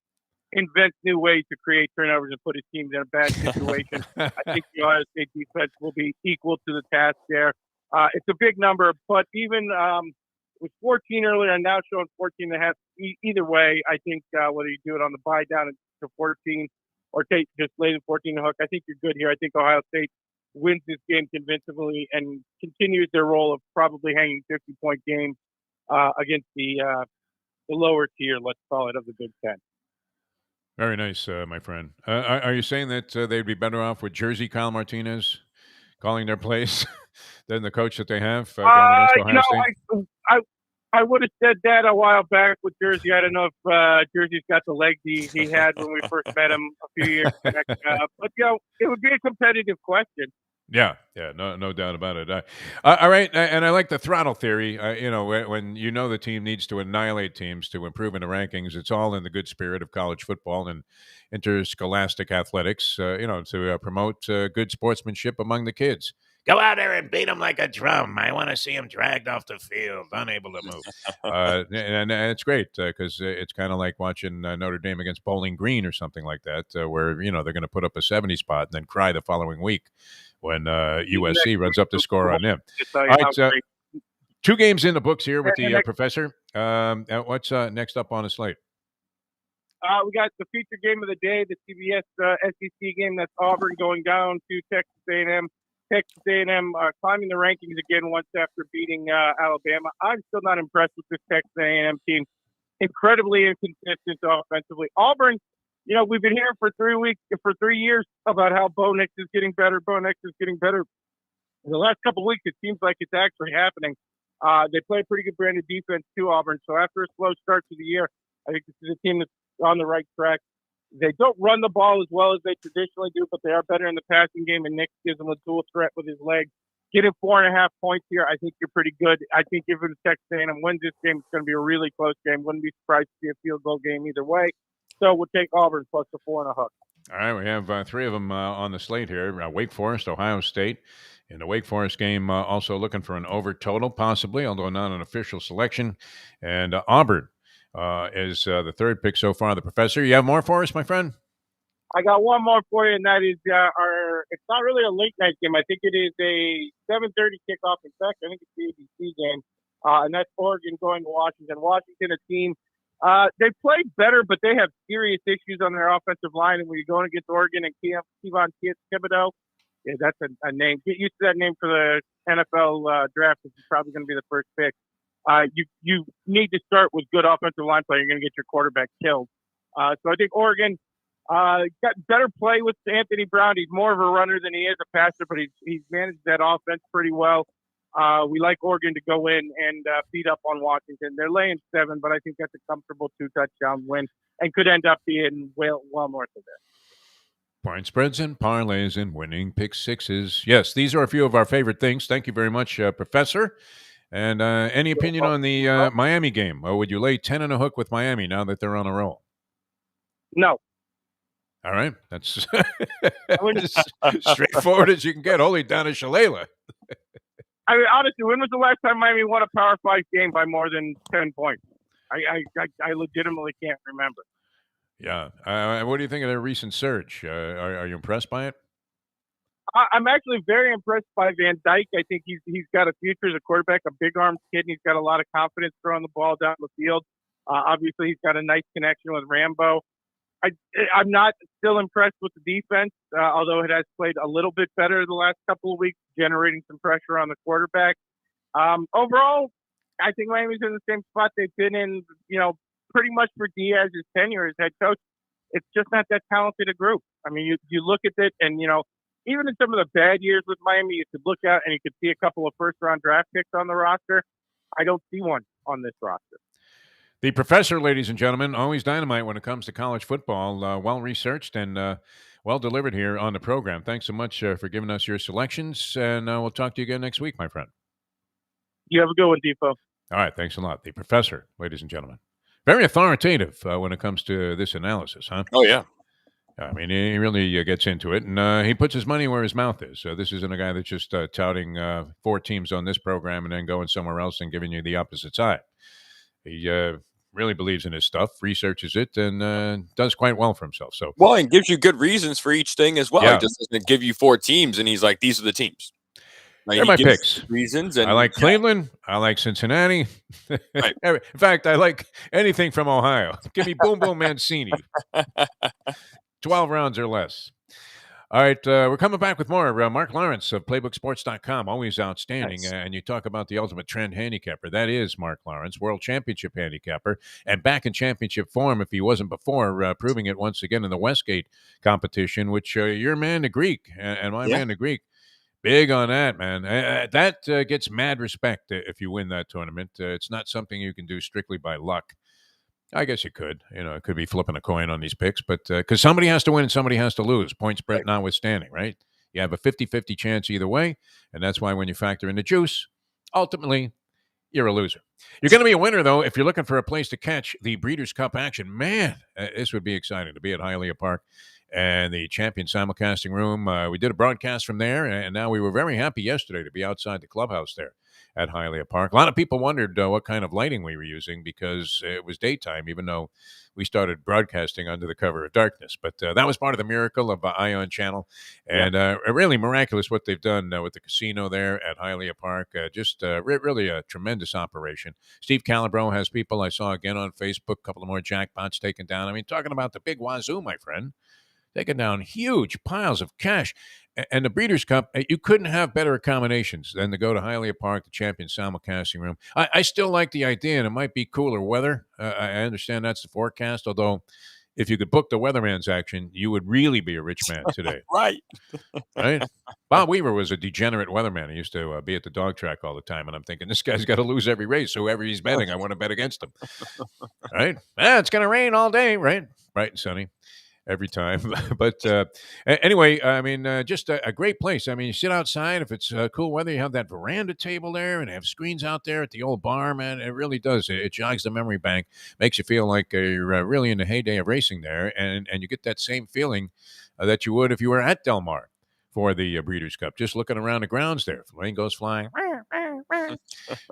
invents new ways to create turnovers and put his teams in a bad situation. I think the Ohio State defense will be equal to the task there. It's a big number, but even with 14 earlier and now showing 14.5. Either way, I think whether you do it on the buy down to 14 or take just lay the 14 hook, I think you're good here. I think Ohio State wins this game convincingly and continues their role of probably hanging 50-point games against the lower tier, let's call it, of the Big Ten. Very nice, my friend. Are you saying that they'd be better off with Jersey Kyle Martinez calling their plays than the coach that they have going against Ohio State? I would have said that a while back with Jersey. I don't know if Jersey's got the legs he had when we first met him a few years back. But, it would be a competitive question. Yeah, no doubt about it. All right, and I like the throttle theory. When the team needs to annihilate teams to improve in the rankings, it's all in the good spirit of college football and interscholastic athletics, to promote good sportsmanship among the kids. Go out there and beat them like a drum. I want to see them dragged off the field, unable to move. And it's great because it's kind of like watching Notre Dame against Bowling Green or something like that, where, they're going to put up a 70 spot and then cry the following week when USC runs up the score on them. All right, 2 games in the books here with the Professor. What's next up on the slate? We got the feature game of the day, the CBS SEC game. That's Auburn going down to Texas A&M. Texas A&M climbing the rankings again once after beating Alabama. I'm still not impressed with this Texas A&M team. Incredibly inconsistent offensively. Auburn, we've been hearing for 3 years about how Bo Nix is getting better. In the last couple of weeks, it seems like it's actually happening. They play a pretty good brand of defense to Auburn. So after a slow start to the year, I think this is a team that's on the right track. They don't run the ball as well as they traditionally do, but they are better in the passing game, and Nick gives them a dual threat with his legs. Getting 4.5 points here, I think you're pretty good. I think if Texas A&M wins this game, it's going to be a really close game. Wouldn't be surprised to see a field goal game either way. So we'll take Auburn plus the 4.5. All right, we have 3 of them on the slate here. Wake Forest, Ohio State. In the Wake Forest game, also looking for an over total, possibly, although not an official selection. And Auburn is the third pick so far. The Professor, you have more for us, my friend? I got one more for you, and that is it's not really a late night game. I think it is a 7:30 kickoff. In fact, I think it's the ABC game, and that's Oregon going to Washington. Washington, a team, they play better, but they have serious issues on their offensive line. And when you're going against Oregon and Kevon Thibodeau, yeah, that's a name. Get used to that name for the NFL draft, which is probably going to be the first pick. You need to start with good offensive line play. You're going to get your quarterback killed. So I think Oregon Got better play with Anthony Brown. He's more of a runner than he is a passer, but he's managed that offense pretty well. We like Oregon to go in and beat up on Washington. They're laying 7, but I think that's a comfortable 2-touchdown win and could end up being well north of there. Point spreads and parlays and winning pick sixes. Yes, these are a few of our favorite things. Thank you very much, Professor. And any opinion on the Miami game? Or would you lay 10 and a hook with Miami now that they're on a roll? No. All right. That's as straightforward as you can get. Holy Donna Shalala. I mean, honestly, when was the last time Miami won a Power 5 game by more than 10 points? I legitimately can't remember. Yeah. What do you think of their recent surge? Are you impressed by it? I'm actually very impressed by Van Dyke. I think he's got a future as a quarterback, a big-armed kid, and he's got a lot of confidence throwing the ball down the field. Obviously, he's got a nice connection with Rambo. I'm not still impressed with the defense, although it has played a little bit better the last couple of weeks, generating some pressure on the quarterback. Overall, I think Miami's in the same spot they've been in, pretty much for Diaz's tenure as head coach. It's just not that talented a group. I mean, you look at it and, even in some of the bad years with Miami, you could look out and you could see a couple of first-round draft picks on the roster. I don't see one on this roster. The Professor, ladies and gentlemen, always dynamite when it comes to college football. Well-researched and well-delivered here on the program. Thanks so much for giving us your selections, and we'll talk to you again next week, my friend. You have a good one, Defo. All right, thanks a lot. The Professor, ladies and gentlemen. Very authoritative when it comes to this analysis, huh? Oh, yeah. I mean, he really gets into it, and he puts his money where his mouth is. So this isn't a guy that's just touting 4 teams on this program and then going somewhere else and giving you the opposite side. He really believes in his stuff, researches it, and does quite well for himself. So and gives you good reasons for each thing as well. Yeah. He just doesn't give you 4 teams, and he's like, these are the teams. They're my picks. Reasons, and I like Cleveland. I like Cincinnati. Right. In fact, I like anything from Ohio. Give me Boom Boom Mancini. 12 rounds or less. All right, we're coming back with more. Mark Lawrence of PlaybookSports.com, always outstanding. Nice. And you talk about the ultimate trend handicapper. That is Mark Lawrence, world championship handicapper, and back in championship form if he wasn't before, proving it once again in the Westgate competition, which your man, the Greek, and my man, the Greek, big on that, man. That gets mad respect if you win that tournament. It's not something you can do strictly by luck. I guess you could. It could be flipping a coin on these picks, but because somebody has to win and somebody has to lose, point spread notwithstanding, right? You have a 50-50 chance either way, and that's why when you factor in the juice, ultimately, you're a loser. You're going to be a winner, though, if you're looking for a place to catch the Breeders' Cup action. Man, this would be exciting to be at Hialeah Park and the Champion Simulcasting Room. We did a broadcast from there, and now we were very happy yesterday to be outside the clubhouse there at Hialeah Park. A lot of people wondered what kind of lighting we were using because it was daytime, even though we started broadcasting under the cover of darkness. But that was part of the miracle of Ion Channel, and really miraculous what they've done with the casino there at Hialeah Park. Really a tremendous operation. Steve Calabro has people I saw again on Facebook, a couple of more jackpots taken down. I mean, talking about the big wazoo, my friend. Taking down huge piles of cash. And the Breeders' Cup, you couldn't have better accommodations than to go to Hialeah Park, the Champion Simulcasting Room. I still like the idea, and it might be cooler weather. I understand that's the forecast, although if you could book the weatherman's action, you would really be a rich man today. Right. Right? Bob Weaver was a degenerate weatherman. He used to be at the dog track all the time, and I'm thinking, this guy's got to lose every race. Whoever he's betting, I want to bet against him. Right? It's going to rain all day, right? Bright and sunny. Every time. But anyway, I mean, just a great place. I mean, you sit outside. If it's cool weather, you have that veranda table there and have screens out there at the old bar, man. It really does. It jogs the memory bank, makes you feel like you're really in the heyday of racing there. And you get that same feeling that you would if you were at Del Mar for the Breeders' Cup, just looking around the grounds there. The rain goes flying.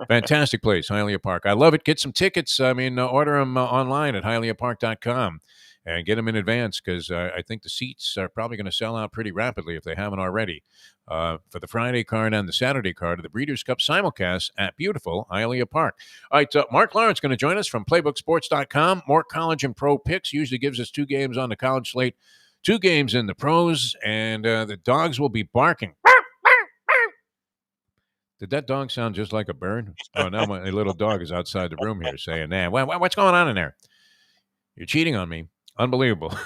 Fantastic place, Hialeah Park. I love it. Get some tickets. I mean, order them online at hialeahpark.com. And get them in advance because I think the seats are probably going to sell out pretty rapidly if they haven't already for the Friday card and the Saturday card of the Breeders' Cup simulcast at beautiful Hialeah Park. All right, Mark Lawrence going to join us from PlaybookSports.com. More college and pro picks. Usually gives us 2 games on the college slate, 2 games in the pros, and the dogs will be barking. Did that dog sound just like a bird? Oh, now my little dog is outside the room here saying, what's going on in there? You're cheating on me. Unbelievable.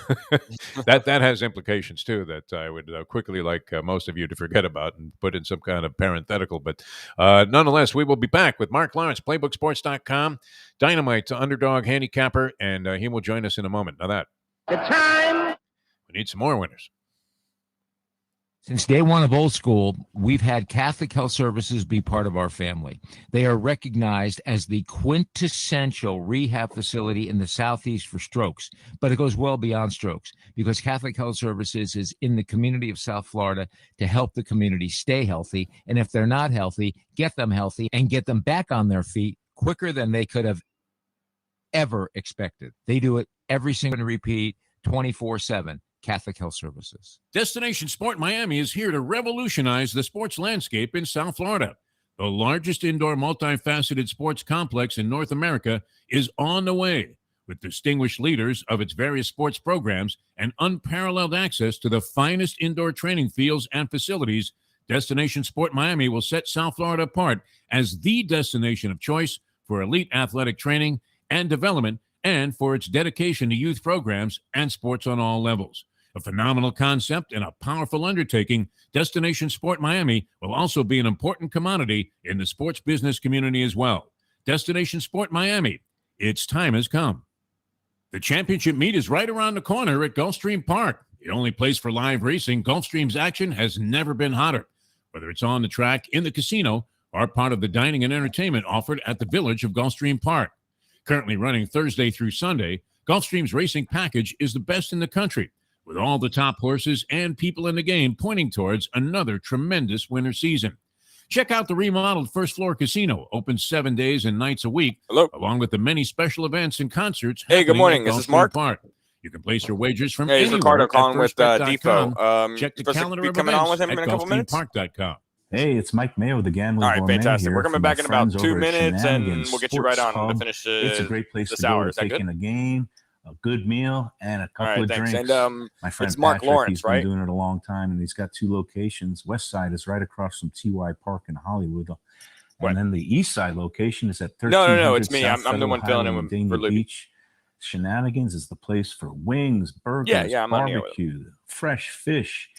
that has implications too that I would quickly like most of you to forget about and put in some kind of parenthetical. But nonetheless, we will be back with Mark Lawrence, PlaybookSports.com, Dynamite Underdog Handicapper, and he will join us in a moment. Now that The time. we need some more winners. Since day one of Old School, we've had Catholic Health Services be part of our family. They are recognized as the quintessential rehab facility in the Southeast for strokes, but it goes well beyond strokes because Catholic Health Services is in the community of South Florida to help the community stay healthy. And if they're not healthy, get them healthy and get them back on their feet quicker than they could have ever expected. They do it every single repeat, 24/7. Catholic Health Services. Destination Sport Miami is here to revolutionize the sports landscape in South Florida. The largest indoor multifaceted sports complex in North America is on the way, with distinguished leaders of its various sports programs and unparalleled access to the finest indoor training fields and facilities. Destination Sport Miami will set South Florida apart as the destination of choice for elite athletic training and development and for its dedication to youth programs and sports on all levels. A phenomenal concept and a powerful undertaking, Destination Sport Miami will also be an important commodity in the sports business community as well. Destination Sport Miami, its time has come. The championship meet is right around the corner at Gulfstream Park. The only place for live racing, Gulfstream's action has never been hotter. Whether it's on the track, in the casino, or part of the dining and entertainment offered at the Village of Gulfstream Park. Currently running Thursday through Sunday, Gulfstream's racing package is the best in the country, with all the top horses and people in the game pointing towards another tremendous winter season. Check out the remodeled first floor casino, open 7 days and nights a week, along with the many special events and concerts. Hey, good morning. Is this Mark? Park. You can place your wagers from Hey, anywhere it's Ricardo at calling with firstbet.com. Defo. Check the supposed to calendar be of coming on events with him in at a couple minutes? gulfstreampark.com. Hey, it's Mike Mayo, the Gambling All right, Gourmet fantastic. here We're coming from back my in about friends 2 over at minutes, and Shenanigans we'll get you right Sports on to Pub. finish It's a great place this to go hour. to Is that take good? in a game, a good meal, and a couple All right, of thanks. drinks. And my friend it's Mark Patrick, Lawrence, he's been right? doing it a long time, and he's got 2 locations. West Side is right across from TY Park in Hollywood. And then the East Side location is at 1300 No, it's me. South I'm the one Federal filling in Highway with- in for Dania Lubie. Beach. Shenanigans is the place for wings, burgers, Yeah, I'm on here with barbecue, fresh fish,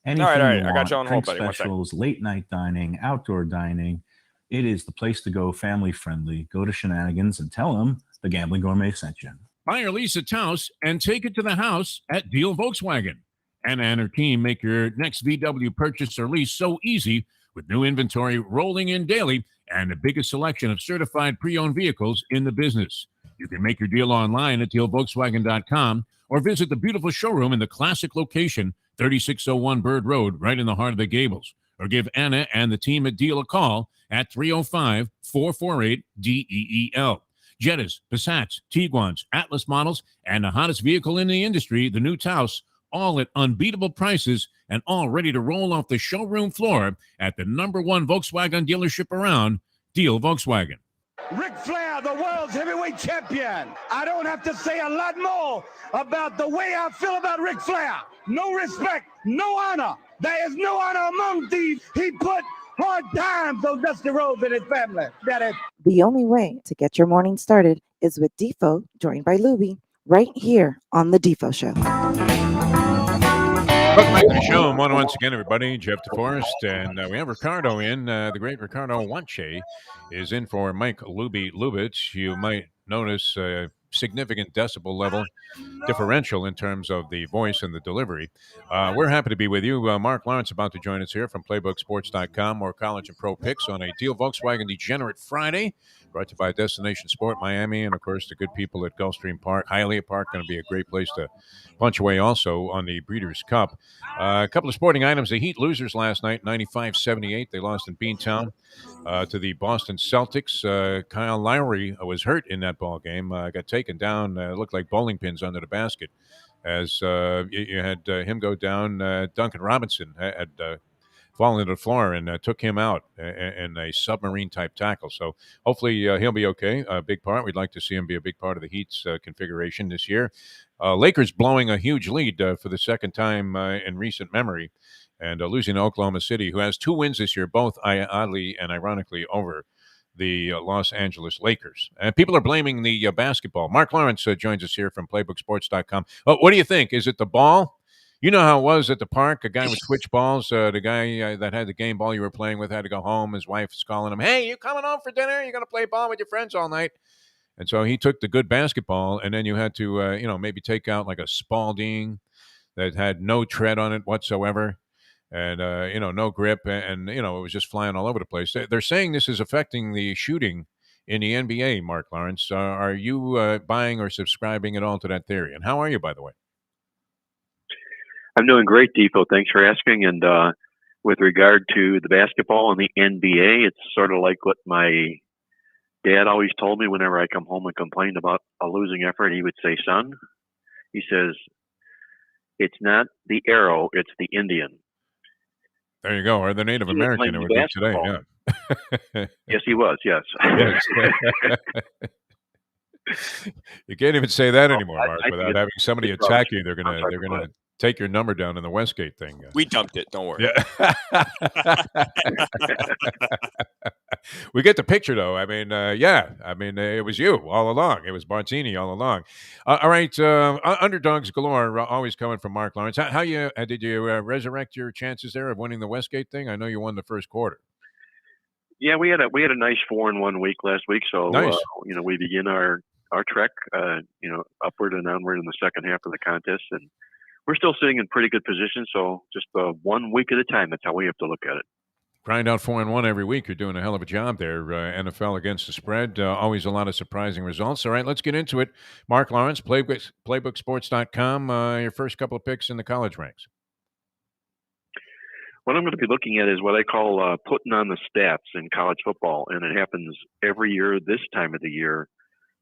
anything all right. you I got want, you on hold, drink buddy. One second. specials, late night dining, outdoor dining. It is the place to go, family friendly. Go to Shenanigans and tell them the Gambling Gourmet sent you. Buy or lease a Taos and take it to the house at Deal Volkswagen. Anna and her team make your next VW purchase or lease so easy with new inventory rolling in daily and the biggest selection of certified pre-owned vehicles in the business. You can make your deal online at dealvolkswagen.com or visit the beautiful showroom in the classic location, 3601 Bird Road, right in the heart of the Gables. Or give Anna and the team at Deal a call at 305-448-DEEL. Jettas, Passats, Tiguans, Atlas models, and the hottest vehicle in the industry, the new Taos, all at unbeatable prices and all ready to roll off the showroom floor at the #1 Volkswagen dealership around, Deal Volkswagen. Ric Flair, the world's heavyweight champion. I don't have to say a lot more about the way I feel about Ric Flair. No respect, no honor. There is no honor among thieves. He put hard times on Dusty Rhodes and his family. That is. The only way to get your morning started is with Defo, joined by Lubie, right here on the Defo Show. Welcome back to the show. Once again, everybody. Jeff Deforrest, and we have Ricardo in. The great Ricardo Wanche is in for Mike Lubitz. You might notice a significant decibel level differential in terms of the voice and the delivery. We're happy to be with you. Mark Lawrence about to join us here from PlaybookSports.com. More college and pro picks on a Deal Volkswagen Degenerate Friday, brought to you by Destination Sport Miami, and of course the good people at Gulfstream Park. Hialeah Park going to be a great place to punch away also on the Breeders' Cup. A couple of sporting items. The Heat losers last night, 95-78. They lost in Beantown to the Boston Celtics. Kyle Lowry was hurt in that ball game. Got taken down. Looked like bowling pins under the basket as you had him go down. Duncan Robinson had fallen to the floor and took him out in a submarine-type tackle. So hopefully he'll be okay. A big part. We'd like to see him be a big part of the Heat's configuration this year. Lakers blowing a huge lead for the second time in recent memory and losing to Oklahoma City, who has 2 wins this year, both oddly and ironically over the Los Angeles Lakers. And people are blaming the basketball. Mark Lawrence joins us here from PlaybookSports.com. What do you think? Is it the ball? You know how it was at the park. A guy would switch balls. The guy that had the game ball you were playing with had to go home. His wife's calling him, "Hey, you coming home for dinner? You're going to play ball with your friends all night." And so he took the good basketball, and then you had to, maybe take out like a Spalding that had no tread on it whatsoever. And, no grip. And, it was just flying all over the place. They're saying this is affecting the shooting in the NBA, Mark Lawrence. Are you buying or subscribing at all to that theory? And how are you, by the way? I'm doing great, Defo. Thanks for asking. And with regard to the basketball and the NBA, it's sort of like what my dad always told me whenever I come home and complained about a losing effort. He would say, "Son," he says, "it's not the arrow, it's the Indian." There you go. Or the Native American, it would be today. Yeah. Yes, he was. Yes. You can't even say that anymore, Mark, without having somebody attack you. They're gonna take your number down in the Westgate thing. We dumped it. Don't worry. Yeah. We get the picture, though. I mean, it was you all along. It was Bartini all along. All right, underdogs galore, always coming from Mark Lawrence. How did you resurrect your chances there of winning the Westgate thing? I know you won the first quarter. Yeah, we had a nice 4-1 week last week. So nice. We begin our trek, upward and onward in the second half of the contest, and we're still sitting in pretty good position. So just 1 week at a time. That's how we have to look at it. Grind out 4-1 every week. You're doing a hell of a job there. NFL against the spread. Always a lot of surprising results. All right, let's get into it. Mark Lawrence, PlaybookSports.com. Your first couple of picks in the college ranks. What I'm going to be looking at is what I call putting on the stats in college football. And it happens every year this time of the year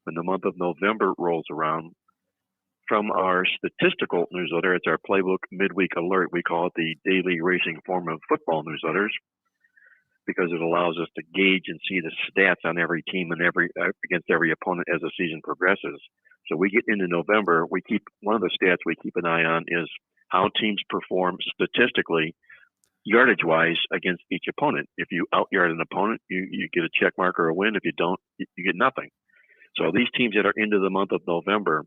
when the month of November rolls around. From our statistical newsletter, it's our Playbook Midweek Alert. We call it the daily racing form of football newsletters, because it allows us to gauge and see the stats on every team and against every opponent as the season progresses. So we get into November, one of the stats we keep an eye on is how teams perform statistically, yardage-wise, against each opponent. If you out-yard an opponent, you get a check mark or a win. If you don't, you get nothing. So these teams that are into the month of November,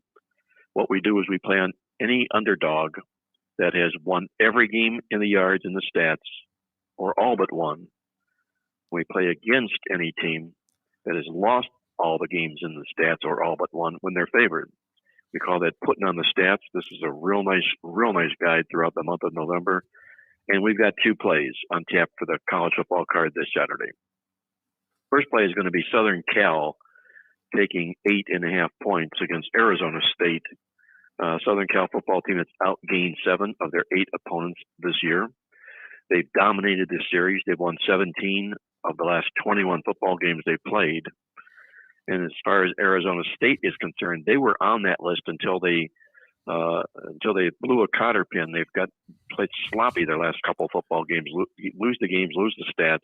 what we do is we play on any underdog that has won every game in the yards and the stats, or all but one. We play against any team that has lost all the games in the stats or all but one when they're favored. We call that putting on the stats. This is a real nice guide throughout the month of November. And we've got 2 plays on tap for the college football card this Saturday. First play is going to be Southern Cal taking 8.5 points against Arizona State. Southern Cal football team that's outgained 7 of their 8 opponents this year. They've dominated this series. They've won 17 of the last 21 football games they've played. And as far as Arizona State is concerned, they were on that list until they blew a cotter pin. They've played sloppy their last couple of football games, lose the games, lose the stats.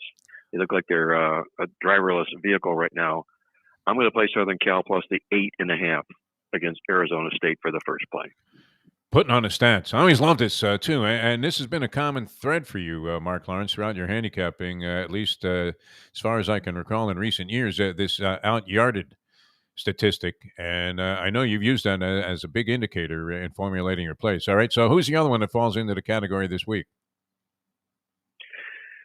They look like they're a driverless vehicle right now. I'm going to play Southern Cal plus the 8.5 against Arizona State for the first play. Putting on the stats. I always love this, too. And this has been a common thread for you, Mark Lawrence, throughout your handicapping, at least as far as I can recall in recent years, this out-yarded statistic. And I know you've used that as a big indicator in formulating your plays. All right, so who's the other one that falls into the category this week?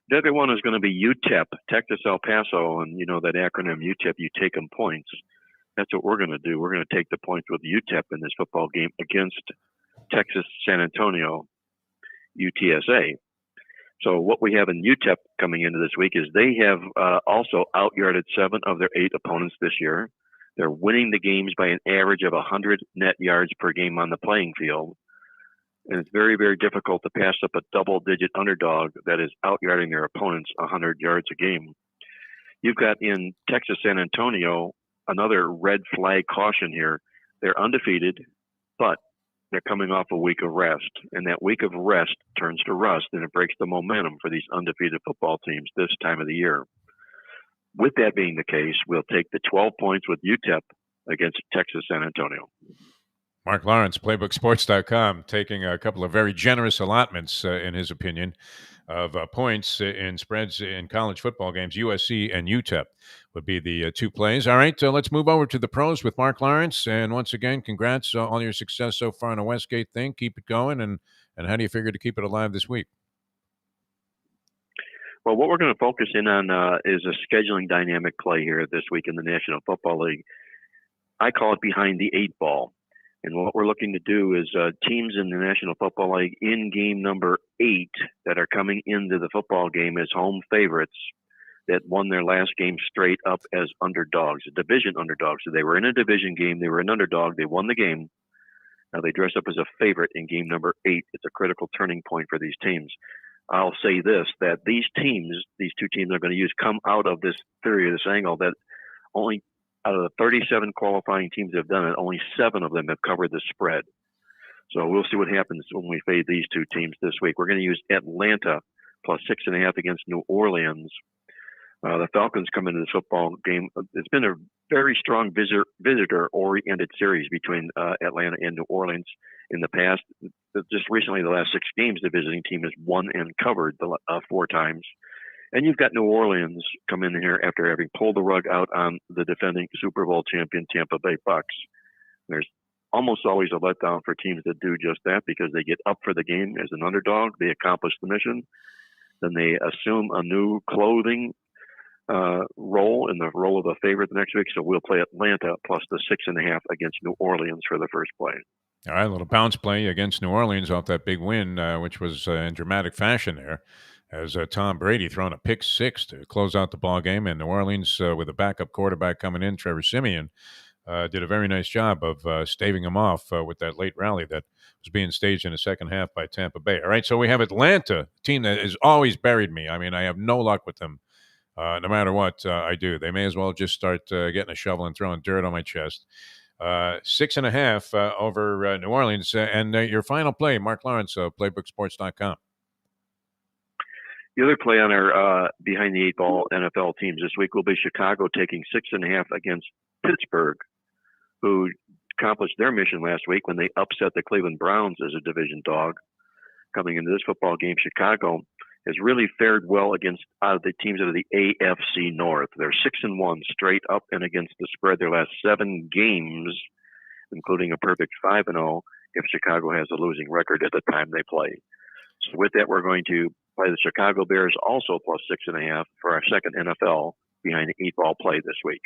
The other one is going to be UTEP, Texas El Paso, and you know that acronym UTEP, you take them points. That's what we're going to do. We're going to take the points with UTEP in this football game against Texas San Antonio, UTSA. So what we have in UTEP coming into this week is they have also out-yarded 7 of their 8 opponents this year. They're winning the games by an average of 100 net yards per game on the playing field. And it's very, very difficult to pass up a double-digit underdog that is out-yarding their opponents 100 yards a game. You've got in Texas San Antonio another red flag caution here. They're undefeated, but they're coming off a week of rest. And that week of rest turns to rust, and it breaks the momentum for these undefeated football teams this time of the year. With that being the case, we'll take the 12 points with UTEP against Texas San Antonio. Mark Lawrence, PlaybookSports.com, taking a couple of very generous allotments, in his opinion, of points in spreads in college football games, USC and UTEP. would be the two plays. All right, let's move over to the pros with Mark Lawrence. And once again, congrats on your success so far in the Westgate thing. Keep it going. And how do you figure to keep it alive this week? Well, what we're going to focus in on is a scheduling dynamic play here this week in the National Football League. I call it behind the 8 ball. And what we're looking to do is teams in the National Football League in game number 8 that are coming into the football game as home favorites that won their last game straight up as underdogs, a division underdog. So they were in a division game. They were an underdog. They won the game. Now they dress up as a favorite in game number 8. It's a critical turning point for these teams. I'll say this, that these two teams are going to come out of this theory, this angle, that only out of the 37 qualifying teams that have done it, only 7 of them have covered the spread. So we'll see what happens when we fade these two teams this week. We're going to use Atlanta plus 6.5 against New Orleans. The Falcons come into this football game. It's been a very strong visitor-oriented series between Atlanta and New Orleans in the past. Just recently, the last 6 games, the visiting team has won and covered 4 times. And you've got New Orleans come in here after having pulled the rug out on the defending Super Bowl champion Tampa Bay Bucks. There's almost always a letdown for teams that do just that because they get up for the game as an underdog. They accomplish the mission. Then they assume a new clothing role in the role of a favorite the next week. So we'll play Atlanta plus the 6.5 against New Orleans for the first play. All right, a little bounce play against New Orleans off that big win, which was in dramatic fashion there, as Tom Brady thrown a pick 6 to close out the ball game, and New Orleans with a backup quarterback coming in, Trevor Siemian, did a very nice job of staving him off with that late rally that was being staged in the second half by Tampa Bay. All right, so we have Atlanta, a team that has always buried me. I mean, I have no luck with them. No matter what I do, they may as well just start getting a shovel and throwing dirt on my chest. 6.5 over New Orleans. And your final play, Mark Lawrence, playbooksports.com. The other play on our behind the 8 ball NFL teams this week will be Chicago taking 6.5 against Pittsburgh, who accomplished their mission last week when they upset the Cleveland Browns as a division dog. Coming into this football game, Chicago has really fared well against the teams out of the AFC North. They're 6-1 straight up and against the spread their last 7 games, including a perfect 5-0 if Chicago has a losing record at the time they play. So with that, we're going to play the Chicago Bears also plus 6.5 for our second NFL behind the 8 ball play this week.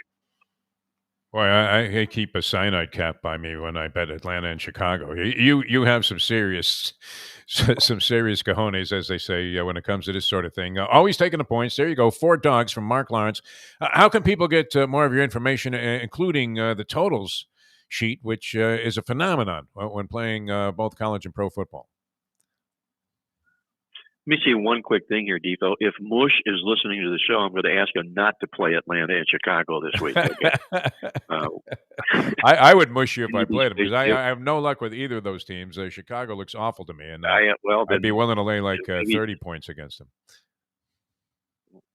Boy, I keep a cyanide cap by me when I bet Atlanta and Chicago. You have some serious cojones, as they say, when it comes to this sort of thing. Always taking the points. There you go. 4 dogs from Mark Lawrence. How can people get more of your information, including the totals sheet, which is a phenomenon when playing both college and pro football? Let me say one quick thing here, Defo. If Mush is listening to the show, I'm going to ask him not to play Atlanta and Chicago this week. Okay? I would mush you if I played them because I have no luck with either of those teams. Chicago looks awful to me, and I'd be willing to lay like 30 points against them.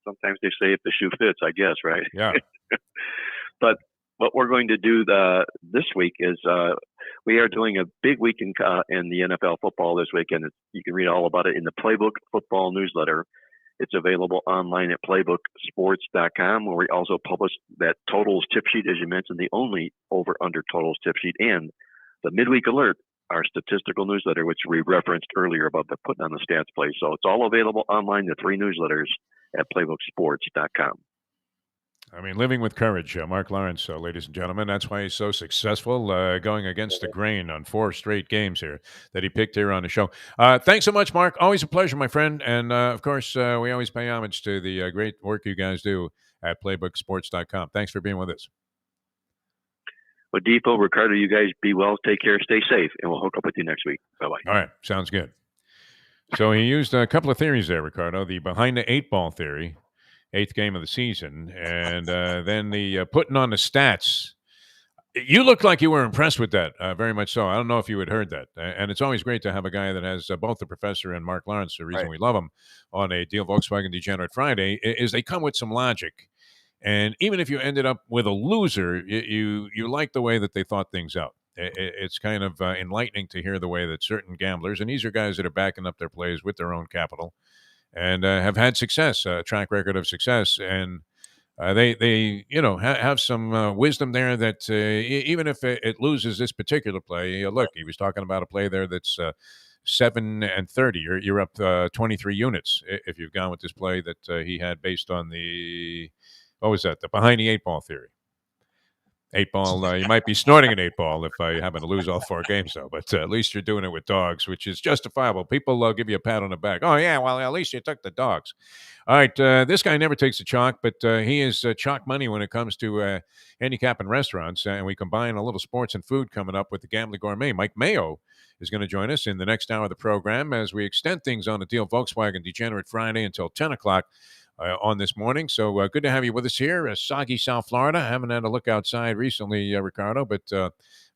Sometimes they say if the shoe fits, I guess, right? Yeah. But what we're going to do this week is we are doing a big week in the NFL football this week, and you can read all about it in the Playbook Football newsletter. It's available online at playbooksports.com, where we also publish that totals tip sheet, as you mentioned, the only over-under totals tip sheet, and the midweek alert, our statistical newsletter, which we referenced earlier about the putting on the stats play. So it's all available online, the 3 newsletters at playbooksports.com. I mean, living with courage, Mark Lawrence, ladies and gentlemen. That's why he's so successful, going against the grain on 4 straight games here that he picked here on the show. Thanks so much, Mark. Always a pleasure, my friend. And, of course, we always pay homage to the great work you guys do at playbooksports.com. Thanks for being with us. Well, Defo, Ricardo, you guys be well, take care, stay safe, and we'll hook up with you next week. Bye-bye. All right. Sounds good. So he used a couple of theories there, Ricardo. The behind the 8 ball theory. 8th game of the season, and then the putting on the stats. You looked like you were impressed with that, very much so. I don't know if you had heard that. And it's always great to have a guy that has both the professor and Mark Lawrence, the reason we love him, on a Deal Volkswagen Degenerate Friday, is they come with some logic. And even if you ended up with a loser, you like the way that they thought things out. It's kind of enlightening to hear the way that certain gamblers, and these are guys that are backing up their plays with their own capital, and have had success, a track record of success. And they have some wisdom there that even if it loses this particular play, look, he was talking about a play there that's 7-30. You're up 23 units if you've gone with this play that he had based on the behind the 8 ball theory. 8 ball, you might be snorting an 8 ball if you happen to lose all 4 games, though. But at least you're doing it with dogs, which is justifiable. People give you a pat on the back. Oh, yeah, well, at least you took the dogs. All right, this guy never takes the chalk, but he is chalk money when it comes to handicapping restaurants. And we combine a little sports and food coming up with the Gambling Gourmet. Mike Mayo is going to join us in the next hour of the program as we extend things on the Deal Volkswagen Degenerate Friday until 10 o'clock. On this morning. So good to have you with us here. Soggy South Florida. I haven't had a look outside recently, Ricardo, but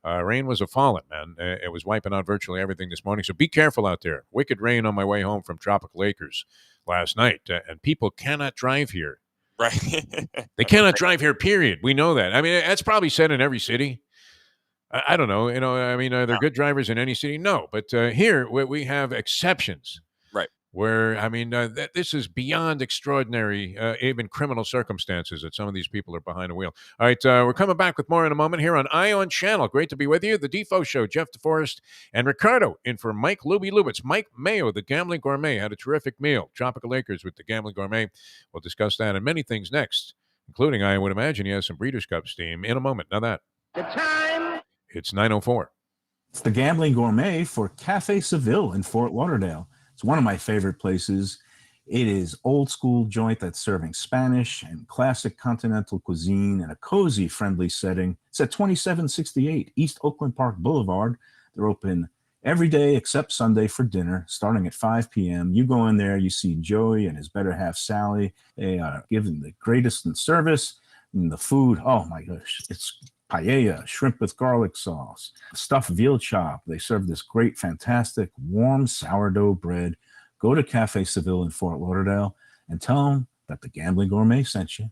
rain was a falling, man. It was wiping out virtually everything this morning. So be careful out there. Wicked rain on my way home from Tropical Acres last night. And people cannot drive here. Right. They cannot drive here, period. We know that. I mean, that's probably said in every city. I don't know. Are there good drivers in any city? No. But here we have exceptions. Where, this is beyond extraordinary, even criminal circumstances that some of these people are behind the wheel. All right, we're coming back with more in a moment here on Ion Channel. Great to be with you. The Defo Show, Jeff Deforrest and Ricardo in for Mike Lubitz. Mike Mayo, the Gambling Gourmet, had a terrific meal. Tropical Acres with the Gambling Gourmet. We'll discuss that and many things next, including, I would imagine, he has some Breeders' Cup steam in a moment. Now that. The time. It's 9:04. It's the Gambling Gourmet for Cafe Seville in Fort Lauderdale. It's one of my favorite places. It is old school joint that's serving Spanish and classic continental cuisine in a cozy, friendly setting. It's at 2768 East Oakland Park Boulevard. They're open every day except Sunday for dinner, starting at 5 p.m. You go in there, you see Joey and his better half, Sally. They are giving the greatest in service. And the food, oh my gosh, it's paella, shrimp with garlic sauce, stuffed veal chop. They serve this great, fantastic, warm sourdough bread. Go to Cafe Seville in Fort Lauderdale and tell them that the Gambling Gourmet sent you.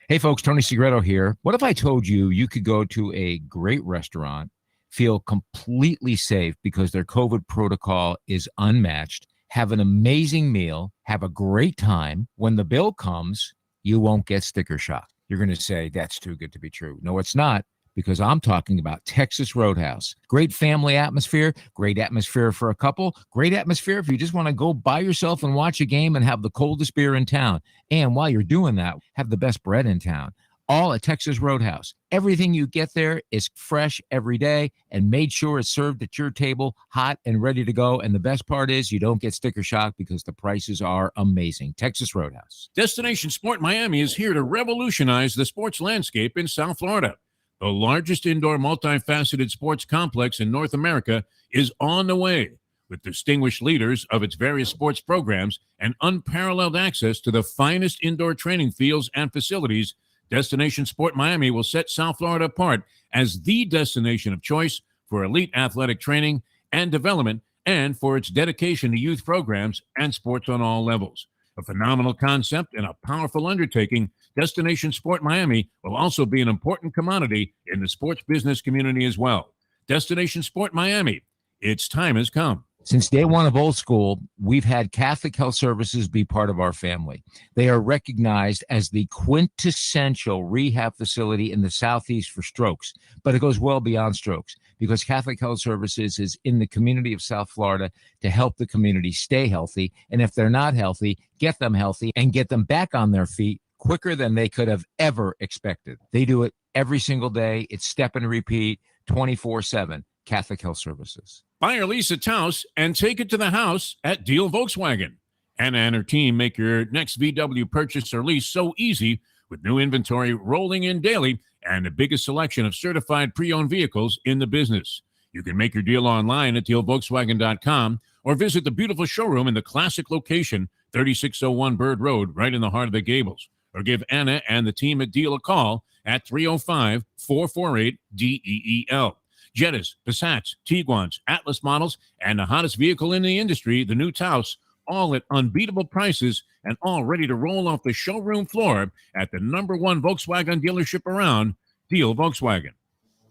Hey, folks, Tony Segreto here. What if I told you you could go to a great restaurant, feel completely safe because their COVID protocol is unmatched, have an amazing meal, have a great time. When the bill comes, you won't get sticker shock. You're going to say, that's too good to be true. No, it's not. Because I'm talking about Texas Roadhouse. Great family atmosphere, great atmosphere for a couple, great atmosphere if you just want to go by yourself and watch a game and have the coldest beer in town. And while you're doing that, have the best bread in town. All at Texas Roadhouse. Everything you get there is fresh every day and made sure it's served at your table, hot and ready to go. And the best part is you don't get sticker shock because the prices are amazing. Texas Roadhouse. Destination Sport Miami is here to revolutionize the sports landscape in South Florida. The largest indoor multifaceted sports complex in North America is on the way, with distinguished leaders of its various sports programs and unparalleled access to the finest indoor training fields and facilities. Destination Sport Miami will set South Florida apart as the destination of choice for elite athletic training and development and for its dedication to youth programs and sports on all levels. A phenomenal concept and a powerful undertaking, Destination Sport Miami will also be an important commodity in the sports business community as well. Destination Sport Miami, its time has come. Since day one of Old School, we've had Catholic Health Services be part of our family. They are recognized as the quintessential rehab facility in the Southeast for strokes, but it goes well beyond strokes because Catholic Health Services is in the community of South Florida to help the community stay healthy. And if they're not healthy, get them healthy and get them back on their feet quicker than they could have ever expected. They do it every single day. It's step and repeat 24/7. Catholic Health Services. Buy or lease a house and take it to the house at Deal Volkswagen. Anna and her team make your next VW purchase or lease so easy with new inventory rolling in daily and the biggest selection of certified pre-owned vehicles in the business. You can make your deal online at dealvolkswagen.com or visit the beautiful showroom in the classic location, 3601 Bird Road, right in the heart of the Gables. Or give Anna and the team at Deal a call at 305-448-DEEL. Jettas, Passats, Tiguans, Atlas models, and the hottest vehicle in the industry, the new Taos, all at unbeatable prices and all ready to roll off the showroom floor at the #1 Volkswagen dealership around, Deal Volkswagen.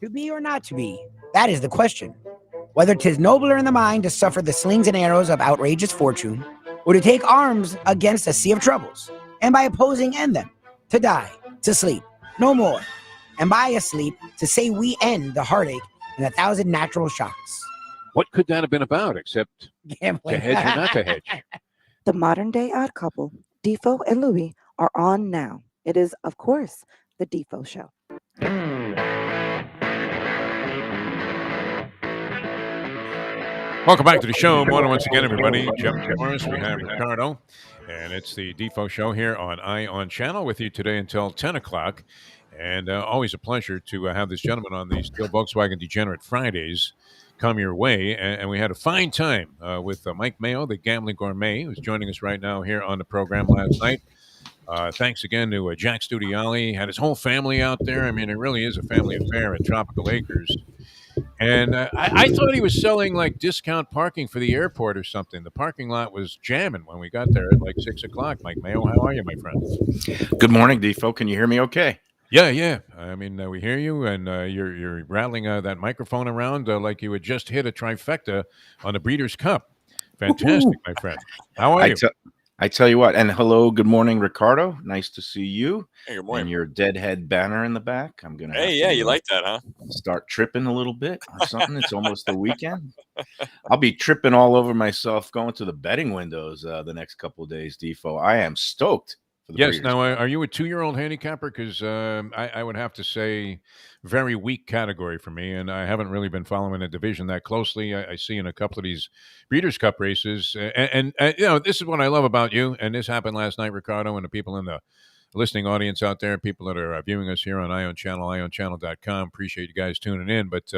To be or not to be, that is the question. Whether 'tis nobler in the mind to suffer the slings and arrows of outrageous fortune, or to take arms against a sea of troubles, and by opposing end them, to die to sleep, no more. And by asleep, to say we end the heartache and 1,000 natural shocks. What could that have been about except Gambling. to hedge or not to hedge? The modern day odd couple, Defo and Lubie, are on now. It is, of course, the Defo Show. Welcome back to the show. Morning once again, everybody. Jeff Deforrest, we have Ricardo, and it's the Defo Show here on Ion Channel with you today until 10 o'clock. And always a pleasure to have this gentleman on these Steel Volkswagen Degenerate Fridays come your way. And we had a fine time with Mike Mayo, the Gambling Gourmet, who's joining us right now here on the program last night. Thanks again to Jack Studiali. Had his whole family out there. I mean, it really is a family affair at Tropical Acres. And I thought he was selling like discount parking for the airport or something. The parking lot was jamming when we got there at like 6 o'clock. Mike Mayo, how are you, my friend? Good morning, Defo. Can you hear me okay? Yeah. I mean, we hear you, and you're rattling that microphone around like you had just hit a trifecta on the Breeders' Cup. Fantastic, my friend. How are you? I tell you what, and hello, good morning, Ricardo. Nice to see you. Hey, good morning. And your deadhead banner in the back. I'm gonna. Hey, yeah, you like that, huh? Start tripping a little bit or something. It's almost the weekend. I'll be tripping all over myself going to the betting windows the next couple of days, Defo. I am stoked. Yes. Now, are you a 2-year-old handicapper? Because I would have to say very weak category for me, and I haven't really been following the division that closely. I see in a couple of these Breeders' Cup races, and this is what I love about you, and this happened last night, Ricardo, and the people in the listening audience out there, people that are viewing us here on Ion Channel, ionchannel.com. Appreciate you guys tuning in. But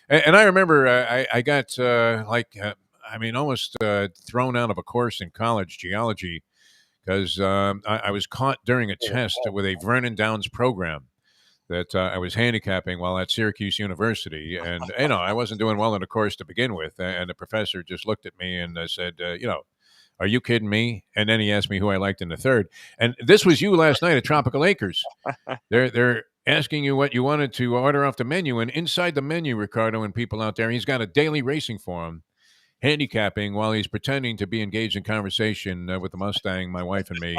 and I remember I got almost thrown out of a course in college, geology, because I was caught during a test with a Vernon Downs program that I was handicapping while at Syracuse University. And, I wasn't doing well in the course to begin with. And the professor just looked at me and said, are you kidding me? And then he asked me who I liked in the third. And this was you last night at Tropical Acres. They're asking you what you wanted to order off the menu. And inside the menu, Ricardo and people out there, he's got a daily racing form. Handicapping while he's pretending to be engaged in conversation with the Mustang, my wife and me,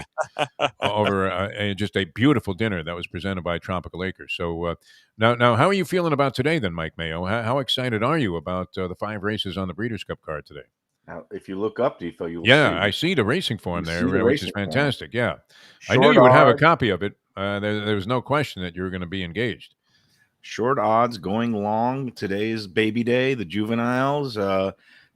over just a beautiful dinner that was presented by Tropical Acres. So now, how are you feeling about today then, Mike Mayo? How excited are you about the 5 races on the Breeders' Cup card today? Now, if you look up, Defo, you'll see. I see the racing form there, which is fantastic. Yeah. I knew Short you would have a odds. copy of it. There was no question that you were going to be engaged. Short odds going long. Today's baby day, the juveniles.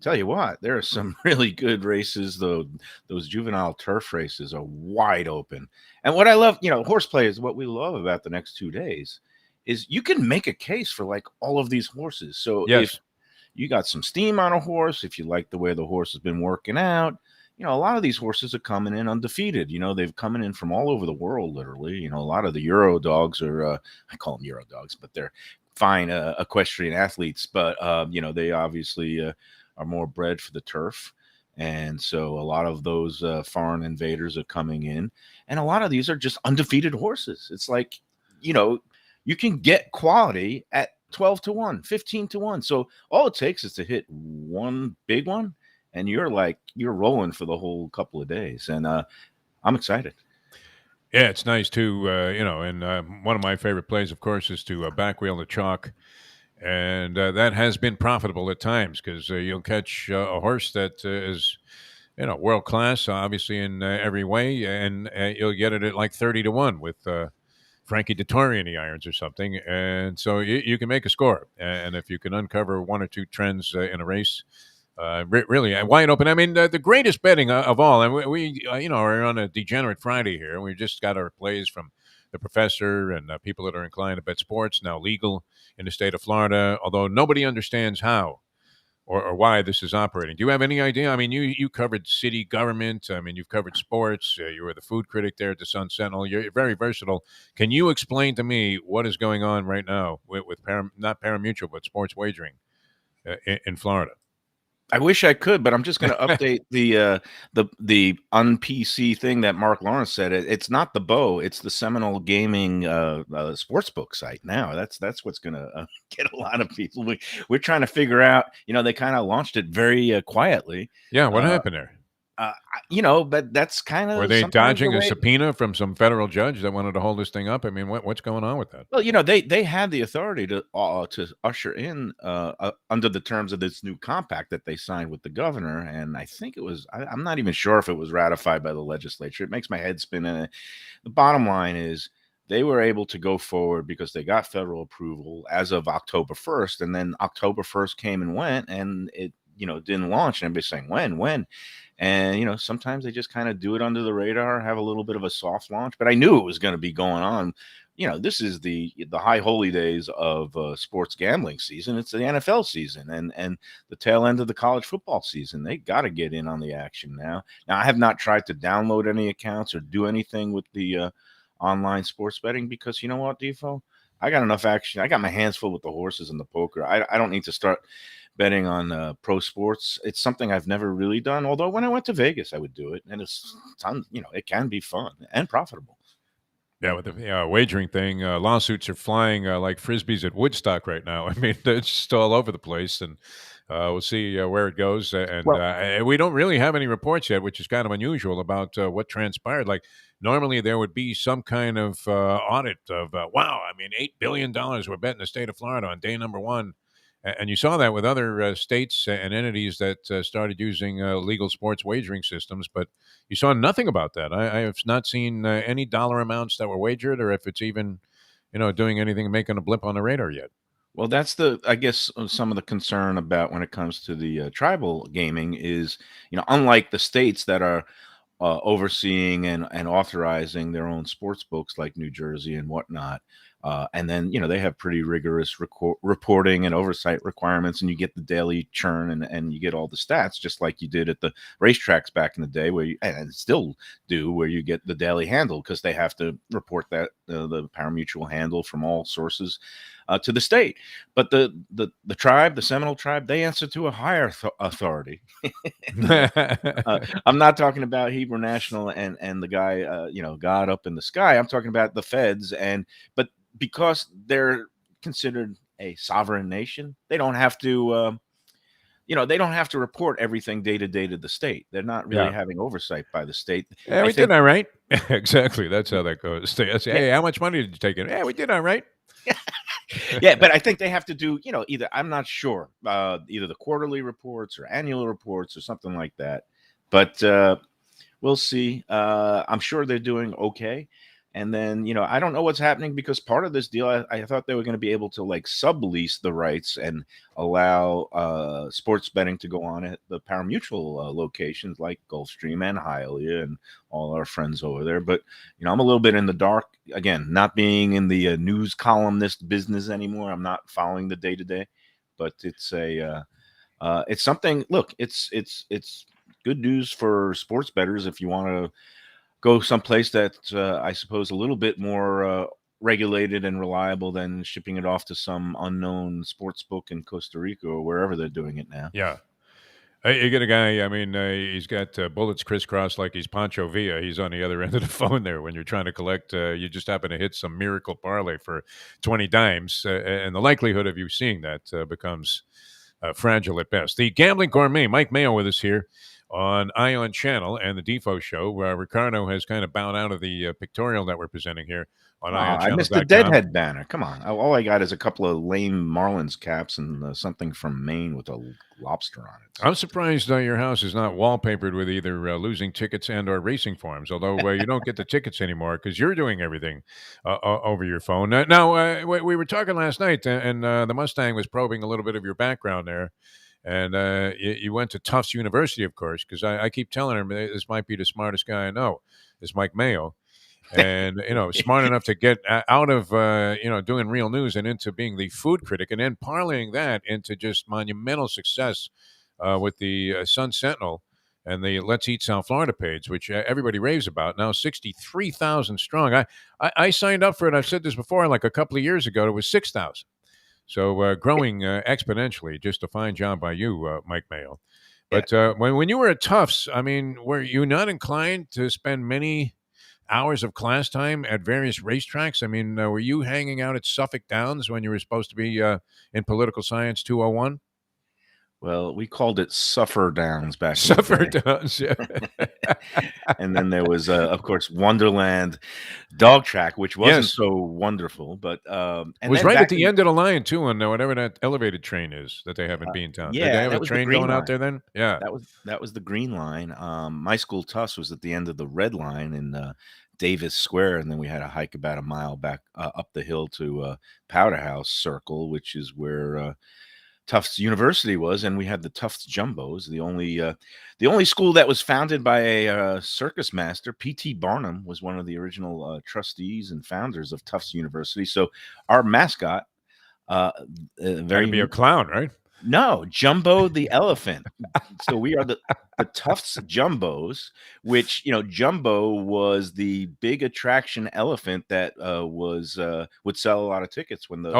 Tell you what, there are some really good races, though. Those juvenile turf races are wide open. And what I love, horseplay is what we love about the next 2 days is you can make a case for like all of these horses. So if you got some steam on a horse, if you like the way the horse has been working out, a lot of these horses are coming in undefeated. They've coming in from all over the world, literally. A lot of the Euro dogs are, I call them Euro dogs, but they're fine equestrian athletes. But, they obviously are more bred for the turf. And so a lot of those foreign invaders are coming in. And a lot of these are just undefeated horses. It's like, you can get quality at 12-1, 15-1. So all it takes is to hit one big one, and you're rolling for the whole couple of days. And I'm excited. Yeah, it's nice too. And one of my favorite plays, of course, is to back wheel the chalk. And that has been profitable at times because you'll catch a horse that is, world class, obviously in every way, and you'll get it at like 30-1 with Frankie Dettori in the irons or something, and so you can make a score. And if you can uncover one or two trends in a race, really wide open. I mean, the greatest betting of all, and we are on a Degenerate Friday here. We just got our plays from the professor and people that are inclined to bet sports, now legal in the state of Florida, although nobody understands how or why this is operating. Do you have any idea? I mean, you covered city government. I mean, you've covered sports. You were the food critic there at the Sun Sentinel. You're very versatile. Can you explain to me what is going on right now with not parimutuel, but sports wagering in Florida? I wish I could, but I'm just going to update the un-PC thing that Mark Lawrence said. It's not the Bow; it's the Seminole Gaming sportsbook site now. That's what's going to get a lot of people. We're trying to figure out. They kind of launched it very quietly. Yeah, what happened there? but that's kind of Were they dodging a subpoena from some federal judge that wanted to hold this thing up? I mean, what's going on with that? Well, they had the authority to usher in under the terms of this new compact that they signed with the governor, and I think it was. I'm not even sure if it was ratified by the legislature. It makes my head spin. And the bottom line is, they were able to go forward because they got federal approval as of October 1st, and then October 1st came and went, and it didn't launch. And everybody's saying when. And sometimes they just kind of do it under the radar, have a little bit of a soft launch. But I knew it was going to be going on. This is the high holy days of sports gambling season. It's the NFL season and the tail end of the college football season. They got to get in on the action now. Now, I have not tried to download any accounts or do anything with the online sports betting because you know what, Defo? I got enough action. I got my hands full with the horses and the poker. I don't need to start betting on pro sports. It's something I've never really done. Although when I went to Vegas, I would do it, and it's it can be fun and profitable. Yeah, with the wagering thing, lawsuits are flying like frisbees at Woodstock right now. I mean, it's just all over the place, and we'll see where it goes. And we don't really have any reports yet, which is kind of unusual about what transpired. Like normally there would be some kind of audit of, wow, I mean, $8 billion were bet in the state of Florida on day number one. And you saw that with other states and entities that started using legal sports wagering systems, but you saw nothing about that. I have not seen any dollar amounts that were wagered, or if it's even, doing anything, making a blip on the radar yet. Well, that's I guess, some of the concern about when it comes to the tribal gaming is, unlike the states that are overseeing and authorizing their own sports books like New Jersey and whatnot. And then, they have pretty rigorous reporting and oversight requirements, and you get the daily churn and you get all the stats, just like you did at the racetracks back in the day, and still do, where you get the daily handle because they have to report that the pari-mutuel handle from all sources to the state. But the tribe, the Seminole tribe, they answer to a higher authority. I'm not talking about Hebrew National and the guy, God up in the sky. I'm talking about the feds, but because they're considered a sovereign nation, they don't have to, they don't have to report everything day to day to the state. They're not really having oversight by the state. Yeah, we did all right. Exactly. That's how that goes. Say, hey, how much money did you take in? Yeah, we did all right. Yeah, but I think they have to do, either, I'm not sure, either the quarterly reports or annual reports or something like that. But we'll see. I'm sure they're doing okay. And then, I don't know what's happening because part of this deal, I thought they were going to be able to sublease the rights and allow sports betting to go on at the pari-mutuel locations like Gulfstream and Hialeah and all our friends over there. But, I'm a little bit in the dark. Again, not being in the news columnist business anymore. I'm not following the day to day, but it's it's something. Look, it's good news for sports bettors if you want to go someplace that's, I suppose, a little bit more regulated and reliable than shipping it off to some unknown sports book in Costa Rica or wherever they're doing it now. Yeah. You get a guy, I mean, he's got bullets crisscrossed like he's Pancho Villa. He's on the other end of the phone there when you're trying to collect. You just happen to hit some miracle parlay for 20 dimes, and the likelihood of you seeing that becomes fragile at best. The Gambling Gourmet, Mike Mayo with us here on Ion Channel and the Defo Show. Ricardo has kind of bowed out of the pictorial that we're presenting here on Ion Channel. I missed the Deadhead banner. Come on. All I got is a couple of lame Marlins caps and something from Maine with a lobster on it. I'm surprised your house is not wallpapered with either losing tickets and or racing forms, although you don't get the tickets anymore because you're doing everything over your phone. Now, we were talking last night, and the Mustang was probing a little bit of your background there. And you went to Tufts University, of course, because I keep telling her this might be the smartest guy I know, is Mike Mayo. And, smart enough to get out of, doing real news and into being the food critic and then parlaying that into just monumental success with the Sun Sentinel and the Let's Eat South Florida page, which everybody raves about. Now 63,000 strong. I signed up for it. I've said this before, like a couple of years ago, it was 6,000. So growing exponentially, just a fine job by you, Mike Mayo. But when you were at Tufts, I mean, were you not inclined to spend many hours of class time at various racetracks? I mean, were you hanging out at Suffolk Downs when you were supposed to be in Political Science 201? Well, we called it Suffer Downs back in Suffer the day. Downs, yeah. And then there was, of course, Wonderland Dog Track, which wasn't Yes. so wonderful, but It and was then right at back the in end of the line too, on whatever that elevated train is that they have in Beantown. Did they yeah, have that a was the train Green going out Line. there then? Yeah. That was the Green Line. My school Tufts was at the end of the Red Line in Davis Square, and then we had to hike about a mile back up the hill to Powder House Circle, which is where Tufts University was, and we had the Tufts Jumbos, the only school that was founded by a circus master. P.T. Barnum was one of the original trustees and founders of Tufts University. So our mascot, Very be a clown, right? No, Jumbo the elephant. So we are the Tufts Jumbos, which Jumbo was the big attraction elephant that would sell a lot of tickets when the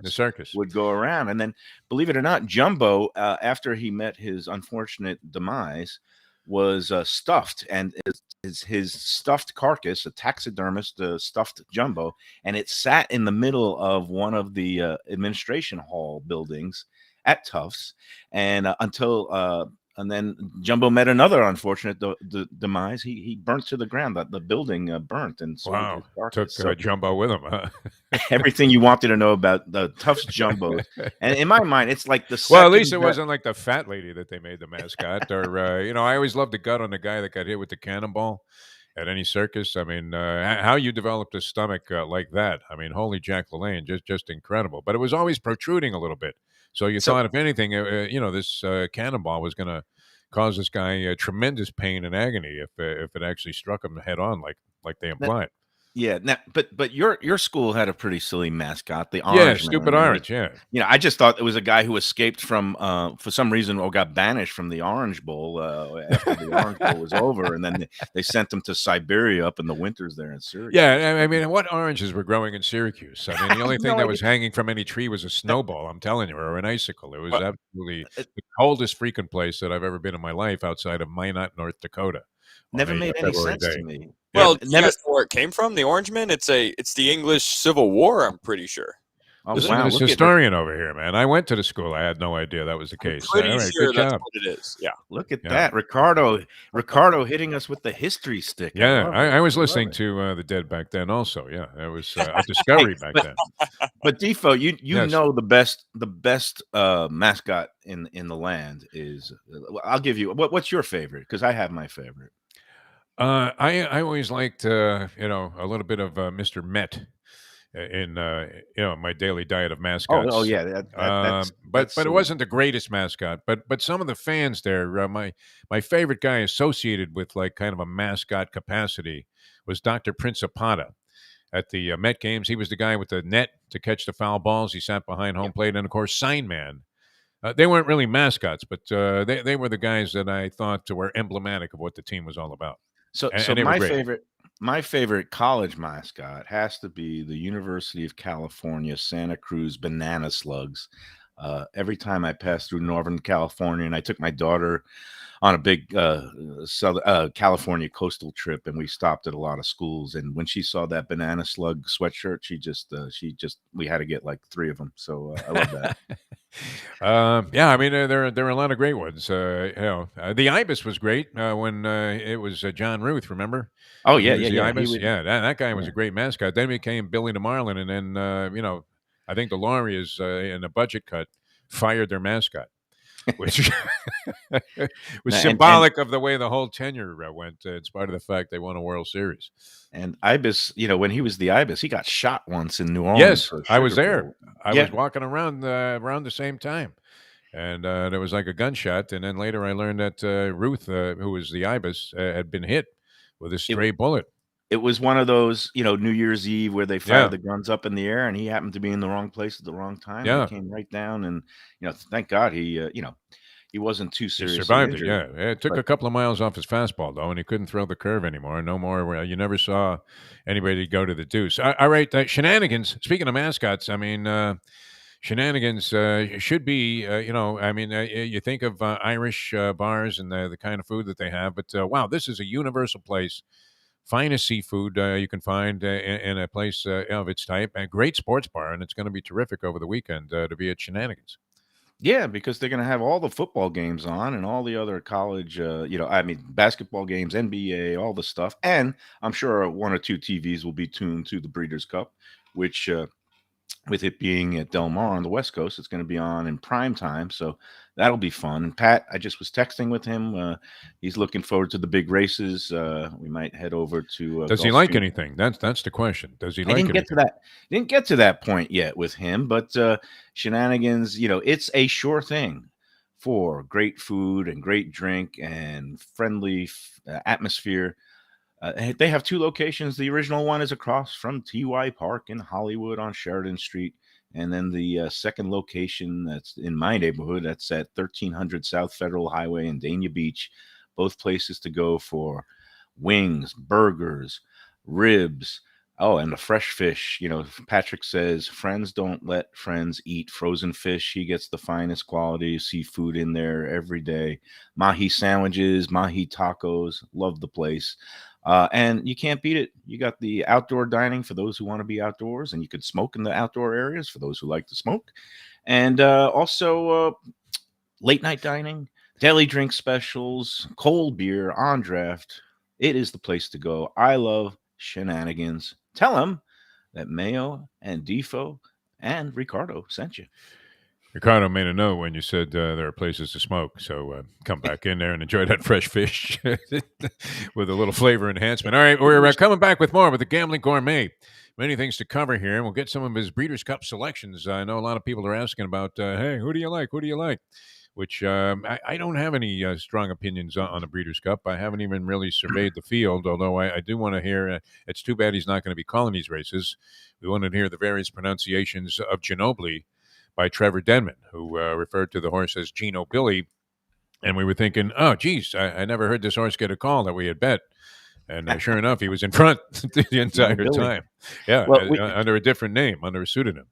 the circus would go around. And then, believe it or not, Jumbo, after he met his unfortunate demise, was stuffed, and his stuffed carcass, a taxidermist stuffed Jumbo, and it sat in the middle of one of the administration hall buildings at Tufts, and and then Jumbo met another unfortunate demise. He burnt to the ground. The building burnt, and so wow, his carcass. took Jumbo with him. Huh? Everything you wanted to know about the Tufts Jumbos, and in my mind, it's like the well, at least it second wasn't like the fat lady that they made the mascot, or I always loved the gut on the guy that got hit with the cannonball at any circus. I mean, how you developed a stomach like that? I mean, holy Jack LaLanne, just incredible. But it was always protruding a little bit. So you thought, if anything, this cannonball was going to cause this guy tremendous pain and agony if it actually struck him head on, like they implied. Yeah, now, but your school had a pretty silly mascot, the Orange Man. Stupid Orange. Yeah, I just thought it was a guy who escaped from, for some reason, or got banished from the Orange Bowl after the Orange Bowl was over, and then they sent him to Siberia up in the winters there in Syracuse. Yeah, I mean, what oranges were growing in Syracuse? I mean, the only thing that was hanging from any tree was a snowball. I'm telling you, or an icicle. It was absolutely the coldest freaking place that I've ever been in my life, outside of Minot, North Dakota. Never made any sense to me. Well, do you guys know where it came from? The Orangemen? It's the English Civil War, I'm pretty sure. Oh, Listen to this historian over here, man. I went to the school. I had no idea that was the case. Pretty All right, sure good that's job. what it is. Yeah. Look at that, Ricardo hitting us with the history stick. Yeah, I was listening to the Dead back then, also. Yeah, it was a discovery back then. But Defo, you Yes. know the best mascot in the land is. I'll give you. What's your favorite? Because I have my favorite. I always liked a little bit of Mr. Met in my daily diet of mascots. Oh yeah, but it wasn't the greatest mascot. But some of the fans there, my favorite guy associated with like kind of a mascot capacity was Dr. Principata. At the Met games, he was the guy with the net to catch the foul balls. He sat behind home plate, and of course, Sign Man. They weren't really mascots, but they were the guys that I thought were emblematic of what the team was all about. So And they were great. my favorite college mascot has to be the University of California Santa Cruz Banana Slugs. Every time I passed through Northern California, and I took my daughter on a big California coastal trip, and we stopped at a lot of schools. And when she saw that banana slug sweatshirt, she just we had to get like 3 of them. So I love that. Yeah, I mean there are a lot of great ones. The Ibis was great when it was John Ruth. Remember? Oh He yeah, was yeah, the yeah. Ibis. He would- Yeah, that guy was a great mascot. Then became Billy the Marlin, and then I think the Lauriers in a budget cut fired their mascot, which was And- symbolic of the way the whole tenure went. In spite of the fact they won a World Series. And Ibis, when he was the Ibis, he got shot once in New Orleans. Yes, for a I was Sugar there. Bowl. I Yeah. was walking around the same time, and there was like a gunshot. And then later I learned that Ruth, who was the Ibis, had been hit with a stray bullet. It was one of those, New Year's Eve where they Yeah. fired the guns up in the air, and he happened to be in the wrong place at the wrong time. Yeah. He came right down, and thank God he wasn't too He seriously survived it. injured. Yeah, it took But- a couple of miles off his fastball though, and he couldn't throw the curve anymore. No more. You never saw anybody go to the deuce. All right, shenanigans. Speaking of mascots, I mean. Shenanigans should be, you think of Irish bars and the kind of food that they have, but wow, this is a universal place. Finest seafood you can find in a place of its type. A great sports bar, and it's going to be terrific over the weekend to be at Shenanigans. Yeah, because they're going to have all the football games on and all the other college, basketball games, NBA, all the stuff. And I'm sure one or two TVs will be tuned to the Breeders' Cup, which, with it being at Del Mar on the West Coast, it's going to be on in prime time. So that'll be fun. And Pat, I just was texting with him. He's looking forward to the big races. We might head over to. Does he like anything? That's the question. Does he like anything? Didn't get to that point yet with him, but shenanigans, it's a sure thing for great food and great drink and friendly atmosphere. They have two locations. The original one is across from TY Park in Hollywood on Sheridan Street. And then the second location that's in my neighborhood, that's at 1300 South Federal Highway in Dania Beach. Both places to go for wings, burgers, ribs. Oh, and the fresh fish. Patrick says friends don't let friends eat frozen fish. He gets the finest quality seafood in there every day. Mahi sandwiches, mahi tacos. Love the place. And you can't beat it. You got the outdoor dining for those who want to be outdoors, and you could smoke in the outdoor areas for those who like to smoke. And also late night dining, daily drink specials, cold beer on draft. It is the place to go. I love shenanigans. Tell them that Mayo and Defo and Ricardo sent you. Ricardo made a note when you said there are places to smoke. So come back in there and enjoy that fresh fish with a little flavor enhancement. All right, we're coming back with more with the Gambling Gourmet. Many things to cover here. We'll get some of his Breeders' Cup selections. I know a lot of people are asking about, hey, who do you like? Who do you like? Which I don't have any strong opinions on the Breeders' Cup. I haven't even really surveyed the field, although I do want to hear. It's too bad he's not going to be calling these races. We wanted to hear the various pronunciations of Ginobili by Trevor Denman, who referred to the horse as Gino Billy. And we were thinking, oh, geez, I never heard this horse get a call that we had bet. And sure enough, he was in front the entire time. Yeah, well, under a different name, under a pseudonym,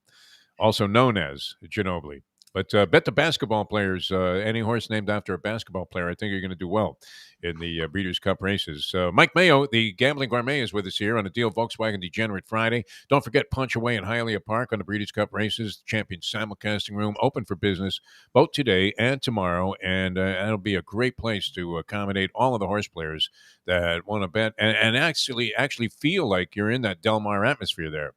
also known as Ginobili. But bet the basketball players, any horse named after a basketball player, I think you're going to do well in the Breeders' Cup races. Mike Mayo, the Gambling Gourmet, is with us here on a Deal Volkswagen Degenerate Friday. Don't forget Punch Away in Hialeah Park on the Breeders' Cup races. The Champion Simulcasting Room open for business both today and tomorrow. And that'll be a great place to accommodate all of the horse players that want to bet and actually feel like you're in that Del Mar atmosphere there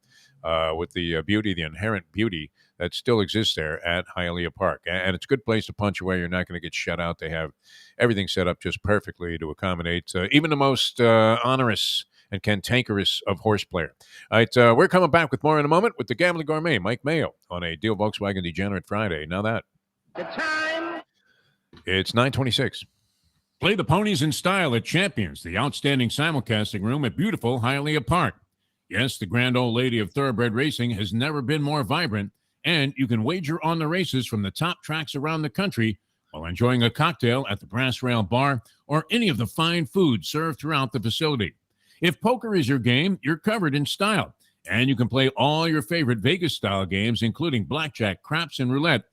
with the beauty, the inherent beauty that still exists there at Hialeah Park. And it's a good place to punch away. You're not going to get shut out. They have everything set up just perfectly to accommodate even the most onerous and cantankerous of horse player. All right, we're coming back with more in a moment with the Gambling Gourmet, Mike Mayo, on a Deal Volkswagen Degenerate Friday. Now that. The time. It's 9:26. Play the ponies in style at Champions, the outstanding simulcasting room at beautiful Hialeah Park. Yes, the grand old lady of thoroughbred racing has never been more vibrant. And you can wager on the races from the top tracks around the country while enjoying a cocktail at the Brass Rail Bar or any of the fine food served throughout the facility. If poker is your game, you're covered in style. And you can play all your favorite Vegas-style games, including blackjack, craps, and roulette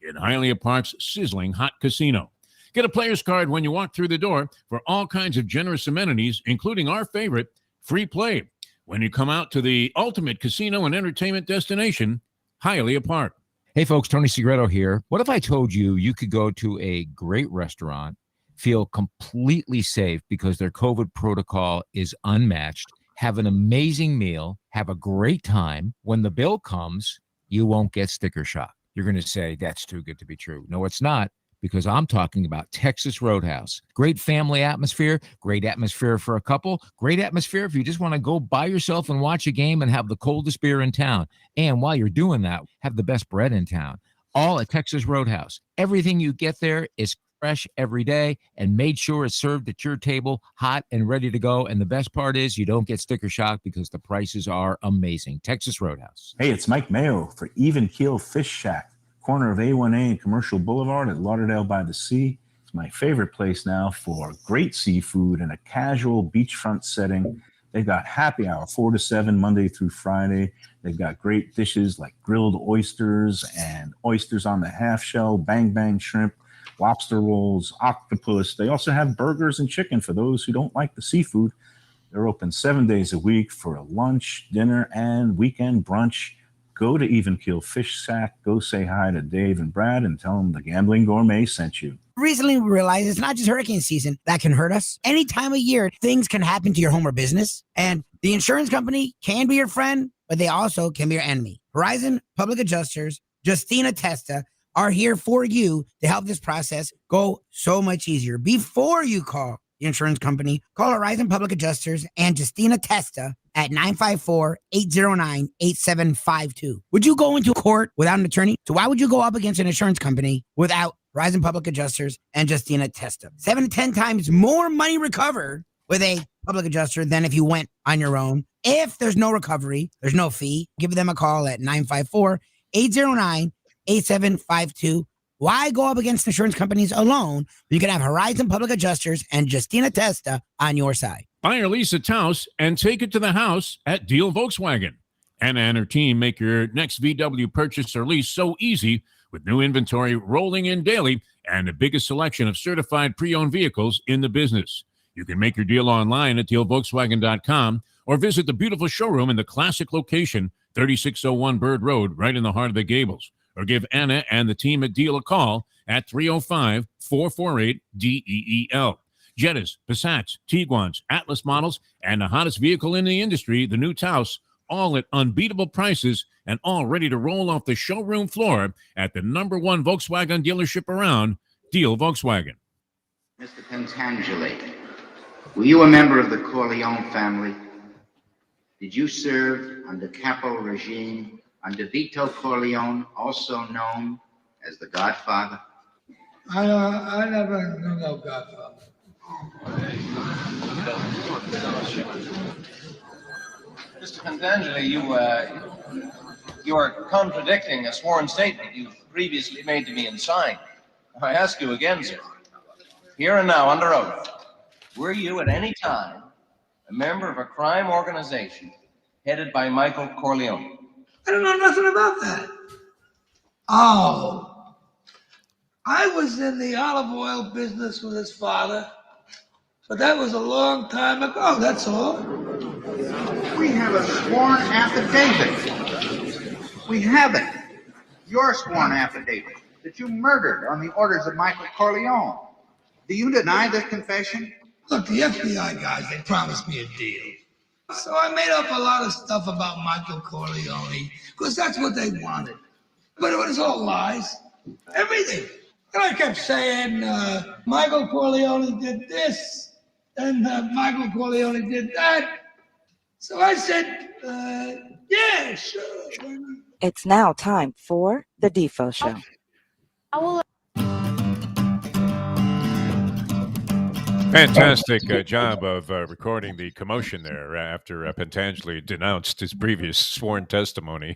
in Hialeah Park's sizzling hot casino. Get a player's card when you walk through the door for all kinds of generous amenities, including our favorite, free play, when you come out to the ultimate casino and entertainment destination, Hialeah Park. Hey, folks, Tony Segreto here. What if I told you you could go to a great restaurant, feel completely safe because their COVID protocol is unmatched, have an amazing meal, have a great time. When the bill comes, you won't get sticker shock. You're going to say, that's too good to be true. No, it's not, because I'm talking about Texas Roadhouse. Great family atmosphere, great atmosphere for a couple, great atmosphere if you just want to go by yourself and watch a game and have the coldest beer in town. And while you're doing that, have the best bread in town. All at Texas Roadhouse. Everything you get there is fresh every day and made sure it's served at your table, hot and ready to go. And the best part is you don't get sticker shock because the prices are amazing. Texas Roadhouse. Hey, it's Mike Mayo for Even Keel Fish Shack, corner of A1A and Commercial Boulevard at Lauderdale by the Sea. It's my favorite place now for great seafood in a casual beachfront setting. They've got happy hour 4 to 7 Monday through Friday. They've got great dishes like grilled oysters and oysters on the half shell, bang bang shrimp, lobster rolls, octopus. They also have burgers and chicken for those who don't like the seafood. They're open 7 days a week for a lunch, dinner, and weekend brunch. go to Even Keel Fish Sack, go say hi to Dave and Brad and tell them the Gambling Gourmet sent you. Recently, we realized it's not just hurricane season that can hurt us. Any time of year, things can happen to your home or business. And the insurance company can be your friend, but they also can be your enemy. Horizon Public Adjusters, Justina Testa, are here for you to help this process go so much easier. Before you call the insurance company, call Horizon Public Adjusters and Justina Testa at 954-809-8752. Would you go into court without an attorney? So why would you go up against an insurance company without Horizon Public Adjusters and Justina Testa? 7 to 10 times more money recovered with a public adjuster than if you went on your own. If there's no recovery, there's no fee. Give them a call at 954-809-8752. Why go up against insurance companies alone? You can have Horizon Public Adjusters and Justina Testa on your side. Buy or lease a Taos and take it to the house at Deal Volkswagen. Anna and her team make your next VW purchase or lease so easy with new inventory rolling in daily and the biggest selection of certified pre-owned vehicles in the business. You can make your deal online at dealvolkswagen.com or visit the beautiful showroom in the classic location, 3601 Bird Road, right in the heart of the Gables. Or give Anna and the team at Deal a call at 305-448-DEEL. Jettas, Passats, Tiguans, Atlas models, and the hottest vehicle in the industry, the new Taos, all at unbeatable prices and all ready to roll off the showroom floor at the #1 Volkswagen dealership around, Deal Volkswagen. Mr. Pentangeli, were you a member of the Corleone family? Did you serve under Capo regime under Vito Corleone, also known as the Godfather? I never knew no Godfather. Mr. Pentangeli, you are contradicting a sworn statement you previously made to me and signed. I ask you again, sir, here and now under oath, were you at any time a member of a crime organization headed by Michael Corleone? I don't know nothing about that. Oh, I was in the olive oil business with his father, but that was a long time ago, that's all. We have a sworn affidavit. We have it. Your sworn affidavit that you murdered on the orders of Michael Corleone. Do you deny this confession? Look, the FBI guys, they promised me a deal. So I made up a lot of stuff about Michael Corleone, because that's what they wanted. But it was all lies. Everything. And I kept saying, Michael Corleone did this, and Michael Corleone did that. So I said, yeah, sure. It's now time for the Defo Show. Fantastic job of recording the commotion there after Pentangeli denounced his previous sworn testimony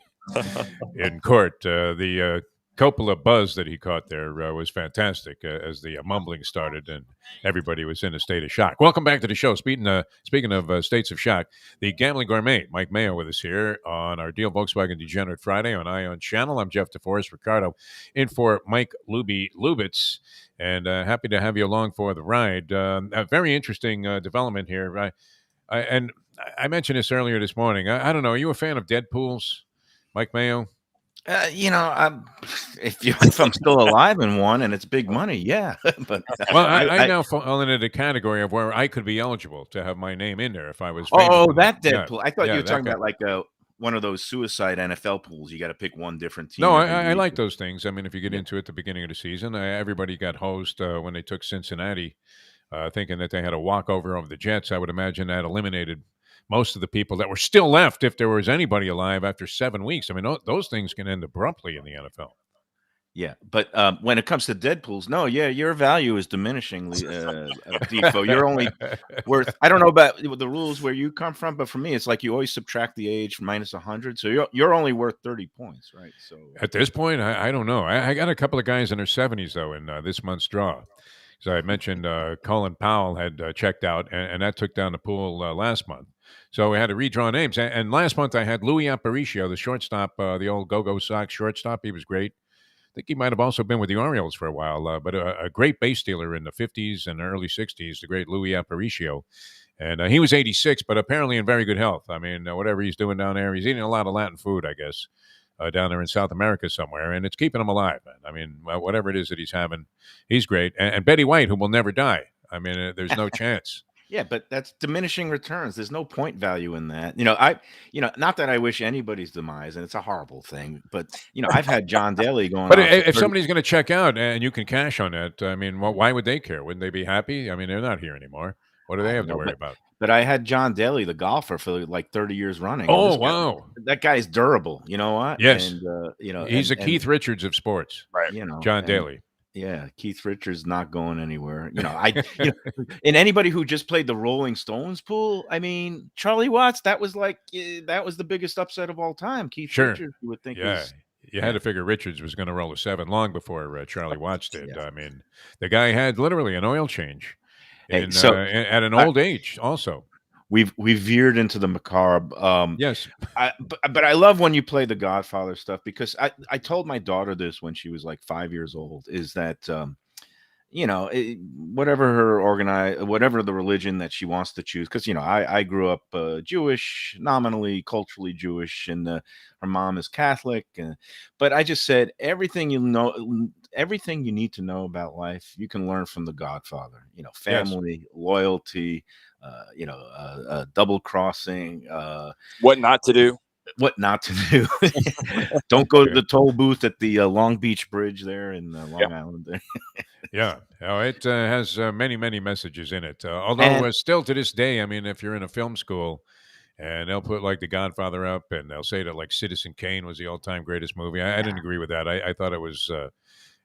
in court. The Coppola buzz that he caught there was fantastic as the mumbling started and everybody was in a state of shock. Welcome back to the show. Speaking of states of shock, the Gambling Gourmet, Mike Mayo with us here on our Deal Volkswagen Degenerate Friday on Ion Channel. I'm Jeff Deforrest, Ricardo in for Mike Lubitz, and happy to have you along for the ride. A very interesting development here. I mentioned this earlier this morning. I don't know. Are you a fan of Deadpools, Mike Mayo? If I'm still alive in one and it's big money, yeah. But well, I now fall into the category of where I could be eligible to have my name in there if I was. That Deadpool. I thought you were talking about like one of those suicide NFL pools. You got to pick one different team. No, I like those things. I mean, if you get into it at the beginning of the season, everybody got hosed when they took Cincinnati, thinking that they had a walkover over the Jets. I would imagine that eliminated most of the people that were still left, if there was anybody alive after 7 weeks. I mean, those things can end abruptly in the NFL. Yeah, but when it comes to Deadpools, no, yeah, your value is diminishing, Defo. You're only worth, I don't know about the rules where you come from, but for me, it's like you always subtract the age from minus 100. So you're only worth 30 points, right? So at this point, I don't know. I got a couple of guys in their 70s, though, in this month's draw. So I mentioned Colin Powell had checked out, and that took down the pool last month. So we had to redraw names. And last month I had Louis Aparicio, the shortstop, the old Go-Go Sox shortstop. He was great. I think he might have also been with the Orioles for a while, but a great base stealer in the 50s and early 60s, the great Louis Aparicio. And he was 86, but apparently in very good health. I mean, whatever he's doing down there, he's eating a lot of Latin food, I guess. down there in South America somewhere, and it's keeping him alive, man. I mean, whatever it is that he's having, he's great. And Betty White, who will never die. I mean, there's no chance. Yeah, but that's diminishing returns. There's no point value in that. Not that I wish anybody's demise, and it's a horrible thing, but I've had John Daly going. But if somebody's going to check out and you can cash on it, I mean, why would they care? Wouldn't they be happy? I mean, they're not here anymore. What do they have to worry about? But I had John Daly, the golfer, for like 30 years running. Oh, wow. That guy's durable. You know what? Yes. And, he's a Keith Richards of sports. Right. John Daly. Yeah, Keith Richards not going anywhere. And anybody who just played the Rolling Stones pool, I mean, Charlie Watts, that was the biggest upset of all time. Keith Richards, you would think. Yeah. You had to figure Richards was going to roll a 7 long before Charlie Watts did. Yeah. I mean, the guy had literally an oil change at an old age also. We've veered into the macabre. Yes. But I love when you play the Godfather stuff, because I told my daughter this when she was like 5 years old, is that whatever the religion that she wants to choose, because I grew up Jewish, nominally culturally Jewish, and her mom is Catholic, but I just said everything you need to know about life you can learn from the Godfather. Family, loyalty, double crossing, what not to do. Don't go to the toll booth at the Long Beach Bridge there in Long Island. Yeah, it has many messages in it. Although still to this day, I mean, if you're in a film school and they'll put like The Godfather up, and they'll say that like Citizen Kane was the all-time greatest movie. I didn't agree with that. I thought it was.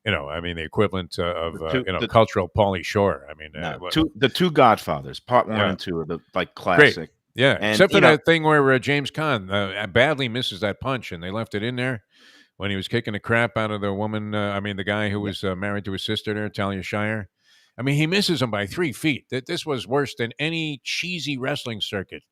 I mean, the equivalent of cultural Pauly Shore. I mean, the two Godfathers, part 1 and 2, are the classic. Great. Yeah, and, except for that thing where James Caan badly misses that punch, and they left it in there when he was kicking the crap out of the woman. The guy who was married to his sister there, Talia Shire. I mean, he misses him by 3 feet. This was worse than any cheesy wrestling circuit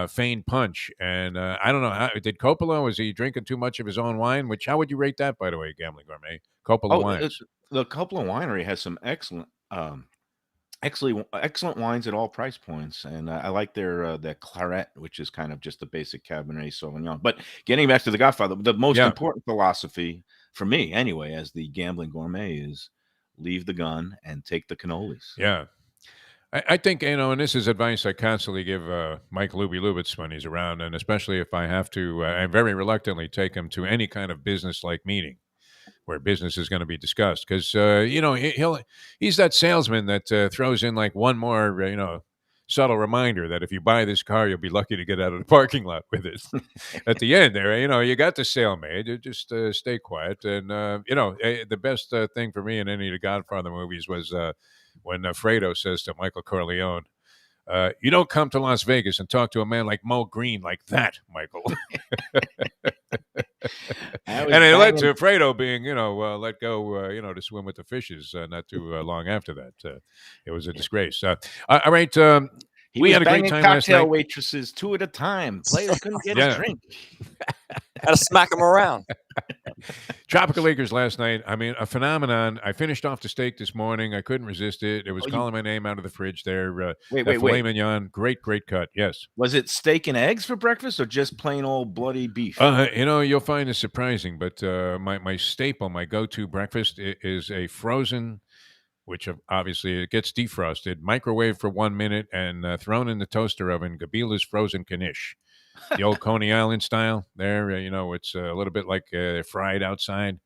feigned punch. And I don't know, did Coppola, was he drinking too much of his own wine? How would you rate that, by the way, Gambling Gourmet? Coppola wines. The Coppola Winery has some excellent wines at all price points, and I like their Claret, which is kind of just the basic Cabernet Sauvignon. But getting back to the Godfather, the most important philosophy for me, anyway, as the Gambling Gourmet, is leave the gun and take the cannolis. Yeah. I think, and this is advice I constantly give Mike Lubitz when he's around, and especially if I have to, I very reluctantly take him to any kind of business-like meeting where business is going to be discussed, because he's that salesman that throws in like one more subtle reminder that if you buy this car, you'll be lucky to get out of the parking lot with it. At the end there, you got the sale made. Just stay quiet. And the best thing for me in any of the Godfather movies was when Fredo says to Michael Corleone, you don't come to Las Vegas and talk to a man like Mo Green like that, Michael. And it led to Fredo being, let go, to swim with the fishes not too long after that. It was a disgrace. All right. We had a great time last night. Cocktail waitresses 2 at a time. Players couldn't get a drink. Had to smack them around. Tropical Acres last night. I mean, a phenomenon. I finished off the steak this morning. I couldn't resist it. It was calling my name out of the fridge there. Wait. Filet mignon. Great cut. Yes. Was it steak and eggs for breakfast or just plain old bloody beef? You'll find this surprising, but my staple, my go-to breakfast is a frozen, which obviously it gets defrosted, microwaved for 1 minute, and thrown in the toaster oven, Gabila's frozen knish. The old Coney Island style there. It's a little bit like fried outside,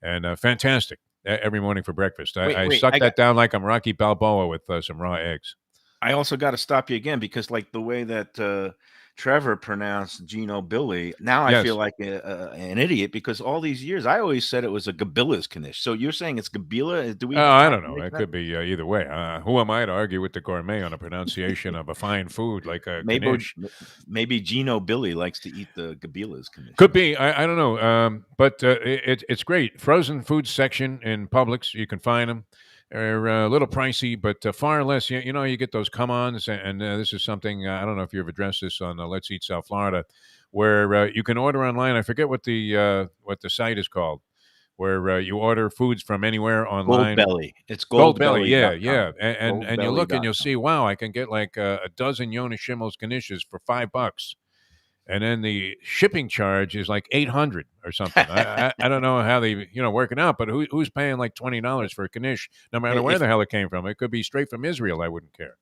and fantastic every morning for breakfast. I suck that down like I'm Rocky Balboa with some raw eggs. I also got to stop you again, because like the way that Trevor pronounced Gino Billy, now I feel like an idiot, because all these years I always said it was a Gabila's knish. So you're saying it's Gabila? Do we? I don't know. It could be either way. Who am I to argue with the gourmet on a pronunciation of a fine food like a knish? Maybe Gino Billy likes to eat the Gabila's knish. Could be. I don't know. But it's great. Frozen food section in Publix. You can find them. They're a little pricey, but far less. You get those come-ons, and this is something I don't know if you've addressed this on Let's Eat South Florida, where you can order online. I forget what the site is called, where you order foods from anywhere online. Goldbelly. It's Goldbelly. Yeah. And you look and you'll see, wow, I can get like a dozen Yona Schimmel's knishes for $5. and then the shipping charge is like $800 or something. I don't know how they work it out, but who's paying like $20 for a knish, no matter where the hell it came from? It could be straight from Israel. I wouldn't care.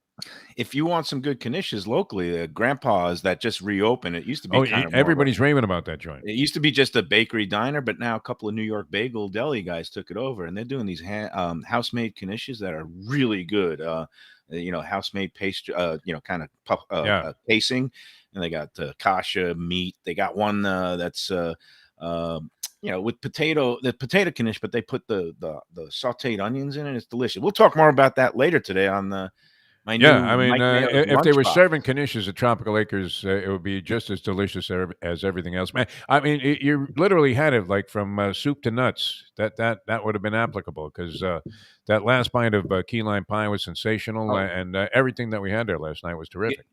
If you want some good knishes locally, Grandpa's that just reopened. It used to be everybody's raving about that joint. It used to be just a bakery diner, but now a couple of New York bagel deli guys took it over, and they're doing these house-made knishes that are really good. House-made pastry, kind of pacing, and they got kasha meat. They got one that's with the potato knish, but they put the sautéed onions in it. It's delicious. We'll talk more about that later today on the. If they were serving knishes at Tropical Acres, it would be just as delicious as everything else. Man, I mean, you literally had it like from soup to nuts. That would have been applicable because that last bite of key lime pie was sensational, and everything that we had there last night was terrific.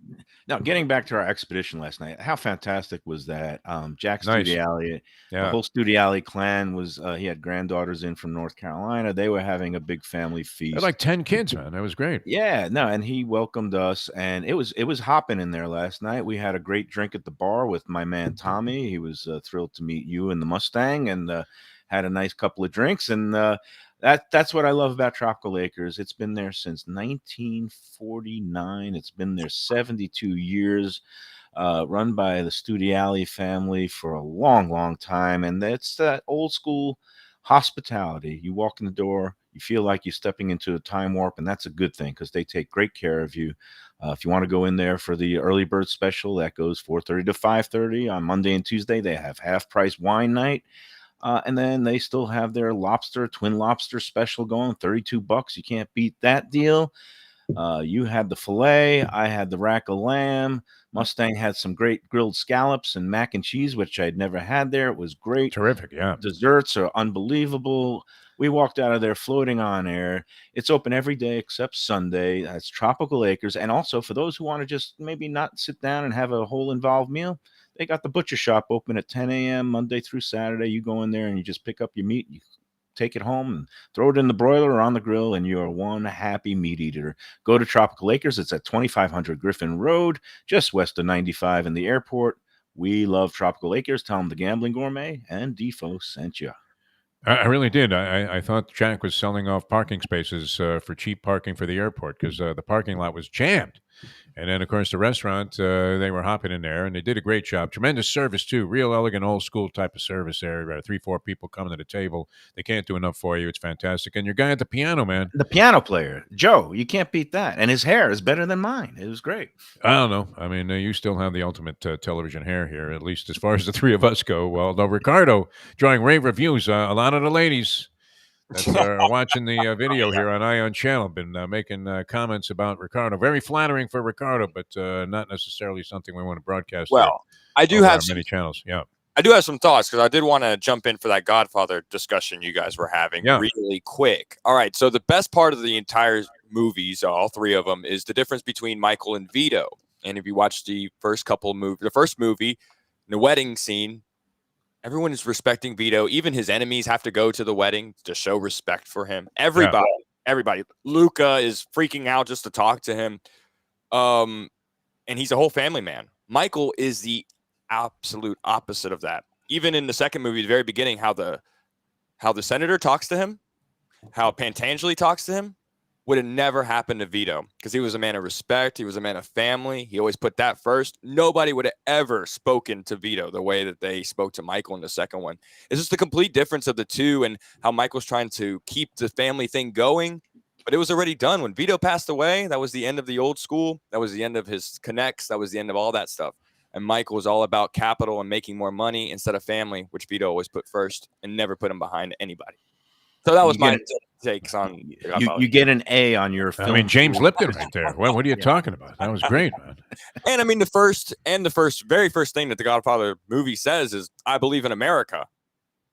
Now, getting back to our expedition last night, how fantastic was that? Jack Studiali, the whole Studiali clan was. He had granddaughters in from North Carolina. They were having a big family feast. Like 10 kids, man. That was great. Yeah, no, and he welcomed us, and it was hopping in there last night. We had a great drink at the bar with my man Tommy. He was thrilled to meet you in the Mustang, and had a nice couple of drinks, and that's what I love about Tropical Acres. It's been there since 1949. It's been there 72 years, run by the Studiali family for a long, long time, and that's that old school hospitality. You walk in the door, you feel like you're stepping into a time warp, and that's a good thing because they take great care of you. If you want to go in there for the early bird special, that goes 4:30 to 5:30 on Monday and Tuesday. They have half price wine night. And then they still have their twin lobster special going, $32. You can't beat that deal. You had the filet. I had the rack of lamb. Mustang had some great grilled scallops and mac and cheese, which I'd never had there. It was great. Terrific, yeah. Desserts are unbelievable. We walked out of there floating on air. It's open every day except Sunday. That's Tropical Acres. And also for those who want to just maybe not sit down and have a whole involved meal, they got the butcher shop open at 10 a.m. Monday through Saturday. You go in there and you just pick up your meat. You take it home and throw it in the broiler or on the grill, and you're one happy meat eater. Go to Tropical Acres. It's at 2500 Griffin Road, just west of 95 in the airport. We love Tropical Acres. Tell them the Gambling Gourmet and Defo sent you. I really did. I thought Jack was selling off parking spaces for cheap parking for the airport because the parking lot was jammed. And then, of course, the restaurant, they were hopping in there, and they did a great job. Tremendous service, too. Real elegant, old-school type of service there. 3-4 people coming to the table. They can't do enough for you. It's fantastic. And your guy at the piano, man. The piano player, Joe, you can't beat that. And his hair is better than mine. It was great. I don't know. I mean, you still have the ultimate television hair here, at least as far as the three of us go. Well, though Ricardo drawing rave reviews. A lot of the ladies that are watching the video here on Ion Channel have been making comments about Ricardo. Very flattering for Ricardo, but not necessarily something we want to broadcast. Well, I do have many channels. Yeah, I do have some thoughts because I did want to jump in for that Godfather discussion you guys were having really quick. All right, so the best part of the entire movies, all three of them, is the difference between Michael and Vito. And if you watch the first movie, the wedding scene, everyone is respecting Vito. Even his enemies have to go to the wedding to show respect for him. Everybody. Luca is freaking out just to talk to him. And he's a whole family man. Michael is the absolute opposite of that. Even in the second movie, the very beginning, how the senator talks to him, how Pantangeli talks to him, would have never happened to Vito because he was a man of respect. He was a man of family. He always put that first. Nobody would have ever spoken to Vito the way that they spoke to Michael in the second one. It's just the complete difference of the two and how Michael's trying to keep the family thing going. But it was already done. When Vito passed away, that was the end of the old school. That was the end of his connects. That was the end of all that stuff. And Michael was all about capital and making more money instead of family, which Vito always put first and never put him behind anybody. So that was my takes on. You get an A on your film. I mean, James Lipton right there. Well, what are you talking about? That was great, man. And I mean, the very first thing that the Godfather movie says is, "I believe in America."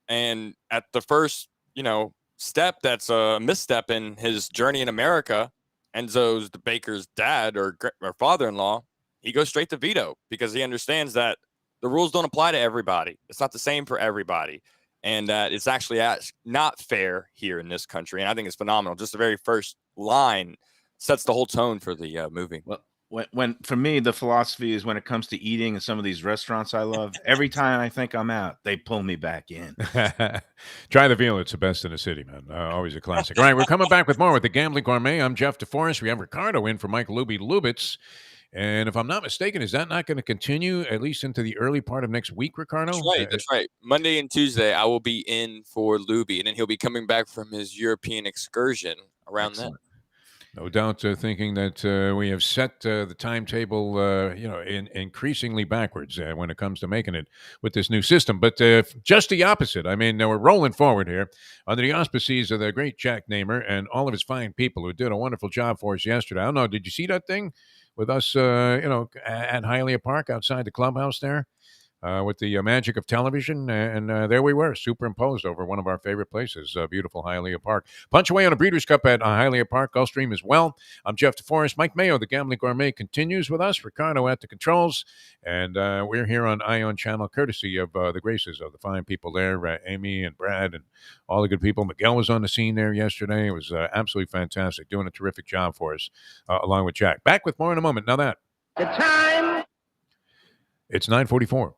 And at the first, step, that's a misstep in his journey in America. Enzo's the baker's dad or father-in-law. He goes straight to Vito because he understands that the rules don't apply to everybody. It's not the same for everybody. And it's actually not fair here in this country. And I think it's phenomenal. Just the very first line sets the whole tone for the movie. Well, when for me, the philosophy is when it comes to eating in some of these restaurants I love, every time I think I'm out, they pull me back in. Try the veal. It's the best in the city, man. Always a classic. All right, we're coming back with more with the Gambling Gourmet. I'm Jeff Deforrest. We have Ricardo in for Mike Lubitz. And if I'm not mistaken, is that not going to continue at least into the early part of next week, Ricardo? That's right. Monday and Tuesday, I will be in for Lubie, and then he'll be coming back from his European excursion around then. No doubt thinking that we have set the timetable, increasingly backwards when it comes to making it with this new system. But just the opposite. I mean, we're rolling forward here under the auspices of the great Jack Namer and all of his fine people who did a wonderful job for us yesterday. I don't know, did you see that thing with us, at Hialeah Park outside the clubhouse there? With the magic of television, and there we were, superimposed over one of our favorite places, beautiful Hialeah Park. Punch away on a Breeders' Cup at Hialeah Park, Gulfstream as well. I'm Jeff Deforrest. Mike Mayo, the Gambling Gourmet, continues with us. Ricardo at the controls, and we're here on Ion Channel, courtesy of the graces of the fine people there, Amy and Brad and all the good people. Miguel was on the scene there yesterday. It was absolutely fantastic, doing a terrific job for us, along with Jack. Back with more in a moment. Now that The time. it's 9:44.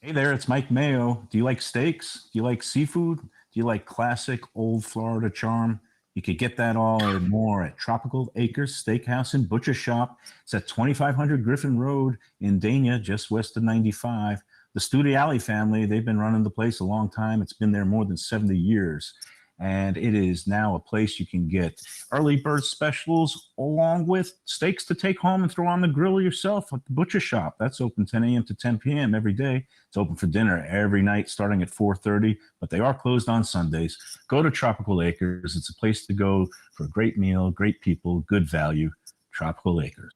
Hey there, it's Mike Mayo. Do you like steaks? Do you like seafood? Do you like classic old Florida charm? You could get that all and more at Tropical Acres Steakhouse and Butcher Shop. It's at 2500 Griffin Road in Dania, just west of 95. The Studiali family, they've been running the place a long time. It's been there more than 70 years. And it is now a place you can get early bird specials along with steaks to take home and throw on the grill yourself at the Butcher Shop. That's open 10 a.m. to 10 p.m. every day. It's open for dinner every night starting at 4:30, but they are closed on Sundays. Go to Tropical Acres. It's a place to go for a great meal, great people, good value. Tropical Acres.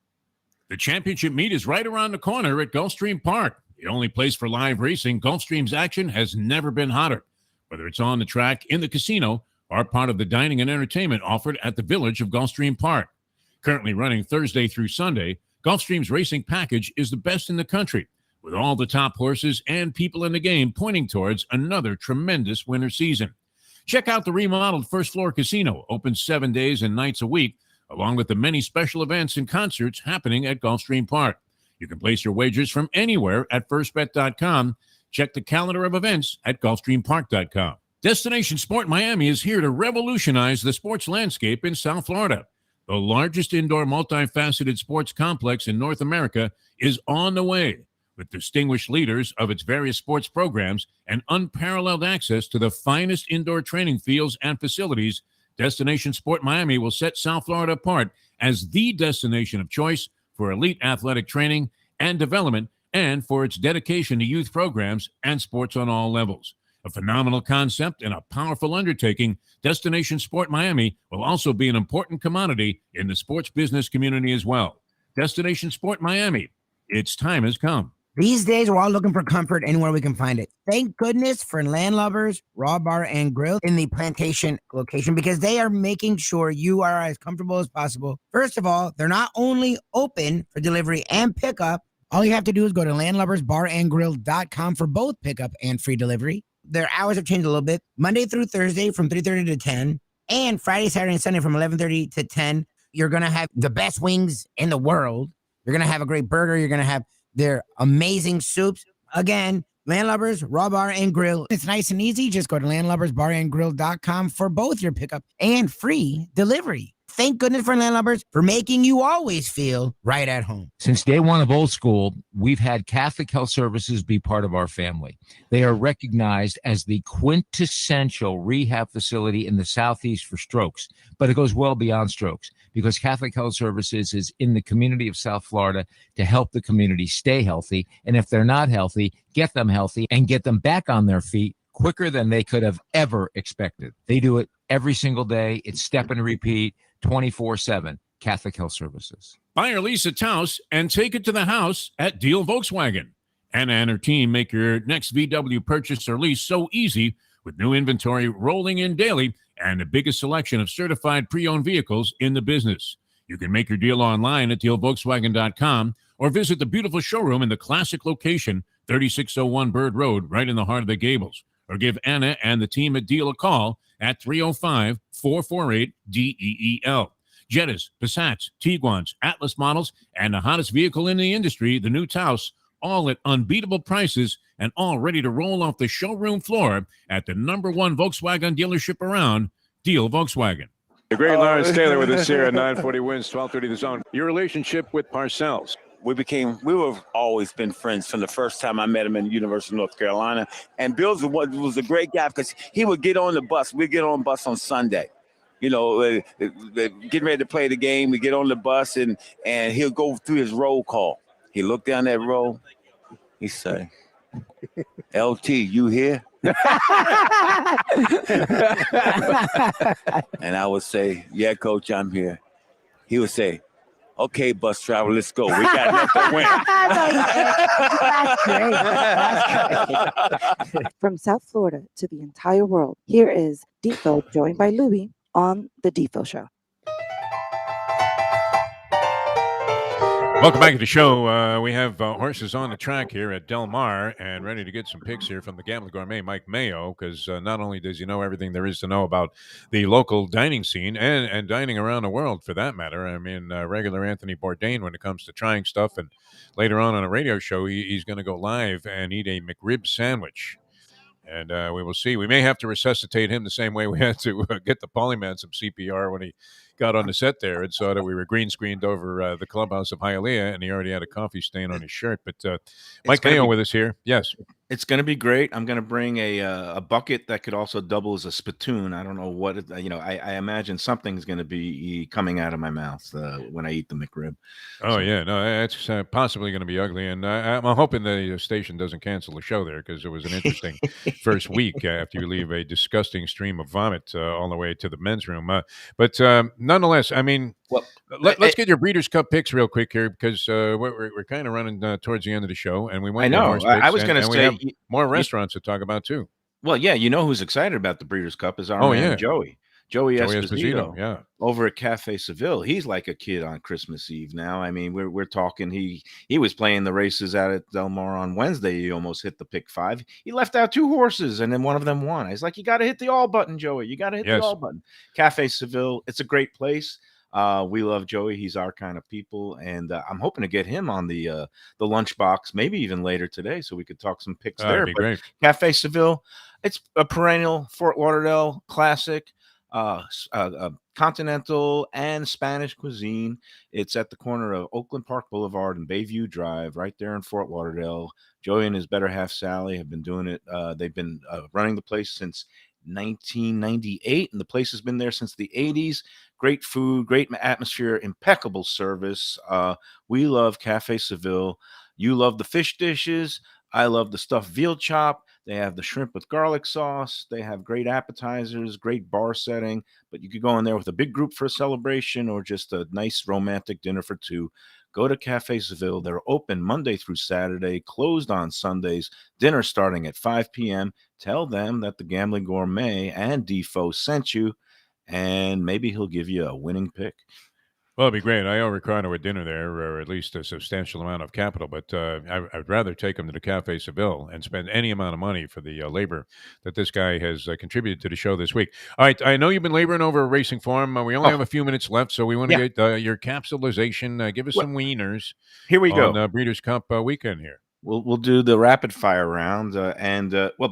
The championship meet is right around the corner at Gulfstream Park. The only place for live racing, Gulfstream's action has never been hotter. Whether it's on the track, in the casino, or part of the dining and entertainment offered at the Village of Gulfstream Park. Currently running Thursday through Sunday, Gulfstream's racing package is the best in the country, with all the top horses and people in the game pointing towards another tremendous winter season. Check out the remodeled first floor casino, open 7 days and nights a week, along with the many special events and concerts happening at Gulfstream Park. You can place your wagers from anywhere at firstbet.com. Check the calendar of events at GulfstreamPark.com. Destination Sport Miami is here to revolutionize the sports landscape in South Florida. The largest indoor multifaceted sports complex in North America is on the way, with distinguished leaders of its various sports programs and unparalleled access to the finest indoor training fields and facilities. Destination Sport Miami will set South Florida apart as the destination of choice for elite athletic training and development, and for its dedication to youth programs and sports on all levels. A phenomenal concept and a powerful undertaking, Destination Sport Miami will also be an important commodity in the sports business community as well. Destination Sport Miami, its time has come. These days, we're all looking for comfort anywhere we can find it. Thank goodness for Landlubbers Raw Bar and Grill in the Plantation location, because they are making sure you are as comfortable as possible. First of all, they're not only open for delivery and pickup. All you have to do is go to landlubbersbarandgrill.com for both pickup and free delivery. Their hours have changed a little bit. Monday through Thursday from 3:30 to 10, and Friday, Saturday, and Sunday from 11:30 to 10. You're going to have the best wings in the world. You're going to have a great burger. You're going to have their amazing soups. Again, Landlubbers Raw Bar and Grill. It's nice and easy. Just go to landlubbersbarandgrill.com for both your pickup and free delivery. Thank goodness for Landlubbers for making you always feel right at home. Since day one of Old School, we've had Catholic Health Services be part of our family. They are recognized as the quintessential rehab facility in the Southeast for strokes, but it goes well beyond strokes because Catholic Health Services is in the community of South Florida to help the community stay healthy. And if they're not healthy, get them healthy and get them back on their feet quicker than they could have ever expected. They do it every single day. It's step and repeat. 24/7, Catholic Health Services. Buy or lease a Taos and take it to the house at Deal Volkswagen. Anna and her team make your next VW purchase or lease so easy with new inventory rolling in daily and the biggest selection of certified pre-owned vehicles in the business. You can make your deal online at dealvolkswagen.com or visit the beautiful showroom in the classic location, 3601 Bird Road, right in the heart of the Gables. Or give Anna and the team at Deal a call at 305-448-DEEL. Jettas, Passats, Tiguans, Atlas models, and the hottest vehicle in the industry, the new Taos, all at unbeatable prices and all ready to roll off the showroom floor at the #1 Volkswagen dealership around, Deal Volkswagen. The great Lawrence Taylor with us here at 940 Wins, 1230 The Zone. Your relationship with Parcells. We've always been friends from the first time I met him in the University of North Carolina. And Bill was a great guy because he would get on the bus. We'd get on the bus on Sunday. You know, getting ready to play the game, we get on the bus and he'll go through his roll call. He looked down that roll. He say, LT, you here? And I would say, yeah, coach, I'm here. He would say, okay, bus driver, let's go. We got enough to win. That's great. From South Florida to the entire world, here is Defo, joined by Lubie on the Defo Show. Welcome back to the show. We have horses on the track here at Del Mar and ready to get some picks here from the Gambling Gourmet, Mike Mayo, because not only does he know everything there is to know about the local dining scene and dining around the world, for that matter. I mean, regular Anthony Bourdain when it comes to trying stuff. And later on a radio show, he's going to go live and eat a McRib sandwich. And we will see. We may have to resuscitate him the same way we had to get the Polyman some CPR when he got on the set there and saw that we were green screened over the clubhouse of Hialeah, and he already had a coffee stain on his shirt. But Mike Mayo with us here. Yes. It's going to be great. I'm going to bring a bucket that could also double as a spittoon. I don't know what, I imagine something's going to be coming out of my mouth when I eat the McRib. Oh, yeah. No, it's possibly going to be ugly. And I'm hoping the station doesn't cancel the show there because it was an interesting first week after you leave a disgusting stream of vomit all the way to the men's room. But nonetheless, I mean, let's get your Breeders' Cup picks real quick here because we're kind of running towards the end of the show. And we want to horse picks. I was going to say, more restaurants to talk about too. Well, yeah, you know who's excited about the Breeders' Cup is our man Joey Esposito, yeah, over at Cafe Seville. He's like a kid on Christmas Eve now. I mean, we're talking. He was playing the races out at Del Mar on Wednesday. He almost hit the pick 5. He left out 2 horses, and then one of them won. I was like, you got to hit the all button, Joey. You got to hit the all button. Cafe Seville. It's a great place. We love Joey. He's our kind of people, and I'm hoping to get him on the lunchbox, maybe even later today, so we could talk some picks there. That'd be great. Cafe Seville, it's a perennial Fort Lauderdale classic, continental and Spanish cuisine. It's at the corner of Oakland Park Boulevard and Bayview Drive, right there in Fort Lauderdale. Joey and his better half Sally have been doing it. They've been running the place since 1998, and the place has been there since the 80s. Great food, great atmosphere, impeccable service. We love Cafe Seville. You love the fish dishes. I love the stuffed veal chop. They have the shrimp with garlic sauce. They have great appetizers, great bar setting. But you could go in there with a big group for a celebration or just a nice romantic dinner for 2. Go to Cafe Seville. They're open Monday through Saturday, closed on Sundays, dinner starting at 5 p.m. Tell them that the Gambling Gourmet and Defo sent you, and maybe he'll give you a winning pick. Well, it'd be great. I owe Ricardo a dinner there, or at least a substantial amount of capital. But I'd rather take him to the Cafe Seville and spend any amount of money for the labor that this guy has contributed to the show this week. All right, I know you've been laboring over a racing form. We only have a few minutes left, so we want to get your capsulization. Give us some wieners. Here we go. On Breeders' Cup weekend here. We'll do the rapid fire round,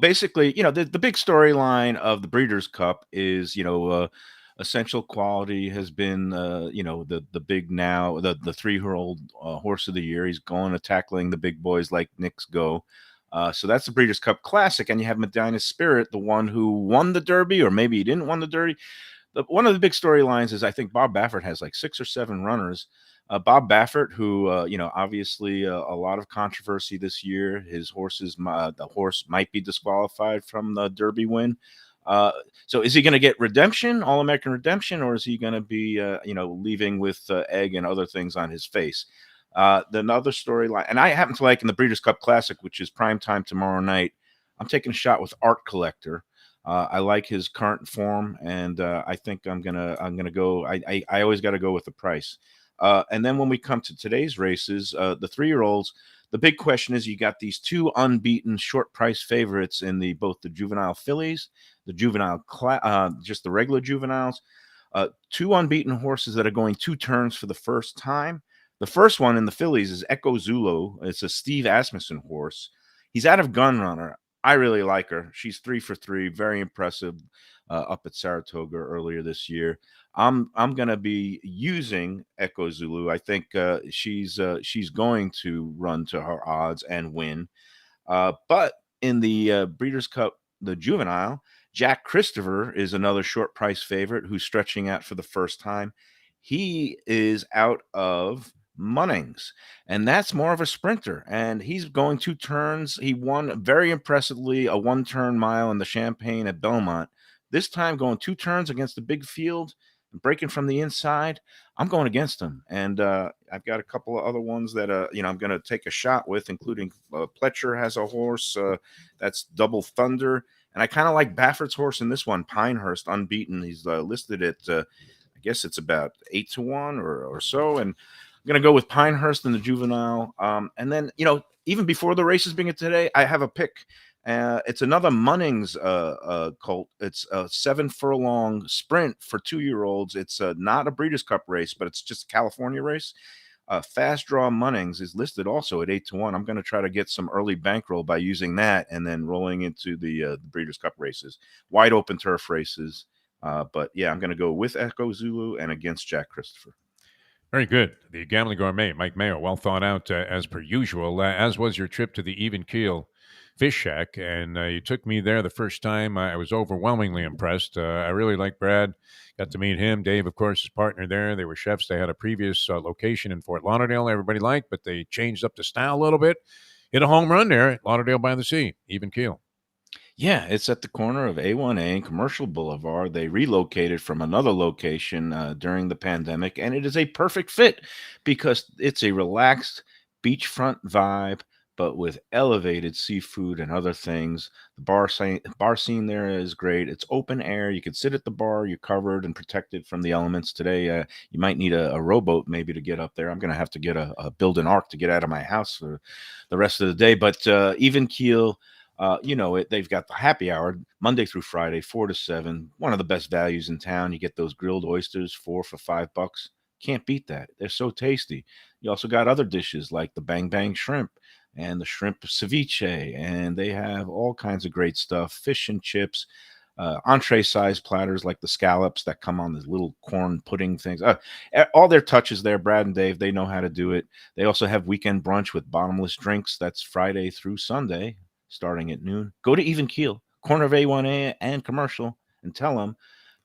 basically, the big storyline of the Breeders' Cup is, Essential Quality has been, the big now, the 3-year-old horse of the year. He's going to tackling the big boys like Knicks Go. So that's the Breeders' Cup Classic. And you have Medina Spirit, the one who won the Derby, or maybe he didn't win the Derby. One of the big storylines is I think Bob Baffert has like 6 or 7 runners. Bob Baffert, who, obviously a lot of controversy this year. His the horse might be disqualified from the Derby win. So is he going to get redemption, All-American redemption, or is he going to be, leaving with egg and other things on his face? Another storyline, and I happen to like in the Breeders' Cup Classic, which is primetime tomorrow night, I'm taking a shot with Art Collector. I like his current form, and I think I'm gonna go. I always got to go with the price. And then when we come to today's races, the 3-year-olds, the big question is you got these 2 unbeaten short price favorites in both the juvenile fillies, the juvenile just the regular juveniles. 2 unbeaten horses that are going 2 turns for the first time. The first one in the fillies is Echo Zulu. It's a Steve Asmussen horse. He's out of Gun Runner. I really like her. She's 3 for 3, very impressive up at Saratoga earlier this year. I'm going to be using Echo Zulu. I think she's going to run to her odds and win. But in the Breeders' Cup, the juvenile, Jack Christopher is another short price favorite who's stretching out for the first time. He is out of Munnings, and that's more of a sprinter, and he's going 2 turns. He won very impressively a 1-turn mile in the Champagne at Belmont. This time going 2 turns against the big field, breaking from the inside. I'm going against him, and I've got a couple of other ones that I'm going to take a shot with, including Pletcher has a horse that's Double Thunder, and I kind of like Baffert's horse in this one, Pinehurst, unbeaten. He's listed at I guess it's about 8 to 1 or so, and I'm going to go with Pinehurst in the juvenile. And then, even before the races being today, I have a pick. It's another Munnings colt. It's a 7 furlong sprint for 2-year-olds. It's not a Breeders' Cup race, but it's just a California race. Fast Draw Munnings is listed also at 8 to 1. I'm going to try to get some early bankroll by using that and then rolling into the Breeders' Cup races. Wide open turf races. But yeah, I'm going to go with Echo Zulu and against Jack Christopher. Very good. The Gambling Gourmet, Mike Mayo, well thought out as per usual, as was your trip to the Even Keel Fish Shack. And you took me there the first time. I was overwhelmingly impressed. I really liked Brad. Got to meet him. Dave, of course, his partner there. They were chefs. They had a previous location in Fort Lauderdale everybody liked, but they changed up the style a little bit. Hit a home run there at Lauderdale by the Sea, Even Keel. Yeah, it's at the corner of A1A and Commercial Boulevard. They relocated from another location during the pandemic, and it is a perfect fit because it's a relaxed beachfront vibe, but with elevated seafood and other things. The bar scene there is great. It's open air. You can sit at the bar. You're covered and protected from the elements. Today, you might need a rowboat maybe to get up there. I'm going to have to get build an ark to get out of my house for the rest of the day. But Even Keel, they've got the happy hour Monday through Friday, 4 to 7. One of the best values in town. You get those grilled oysters, 4 for $5. Can't beat that. They're so tasty. You also got other dishes like the Bang Bang shrimp and the shrimp ceviche, and they have all kinds of great stuff. Fish and chips, entree-sized platters like the scallops that come on these little corn pudding things. All their touches there, Brad and Dave, they know how to do it. They also have weekend brunch with bottomless drinks. That's Friday through Sunday, starting at noon. Go to Even Keel, corner of A1A and Commercial, and tell them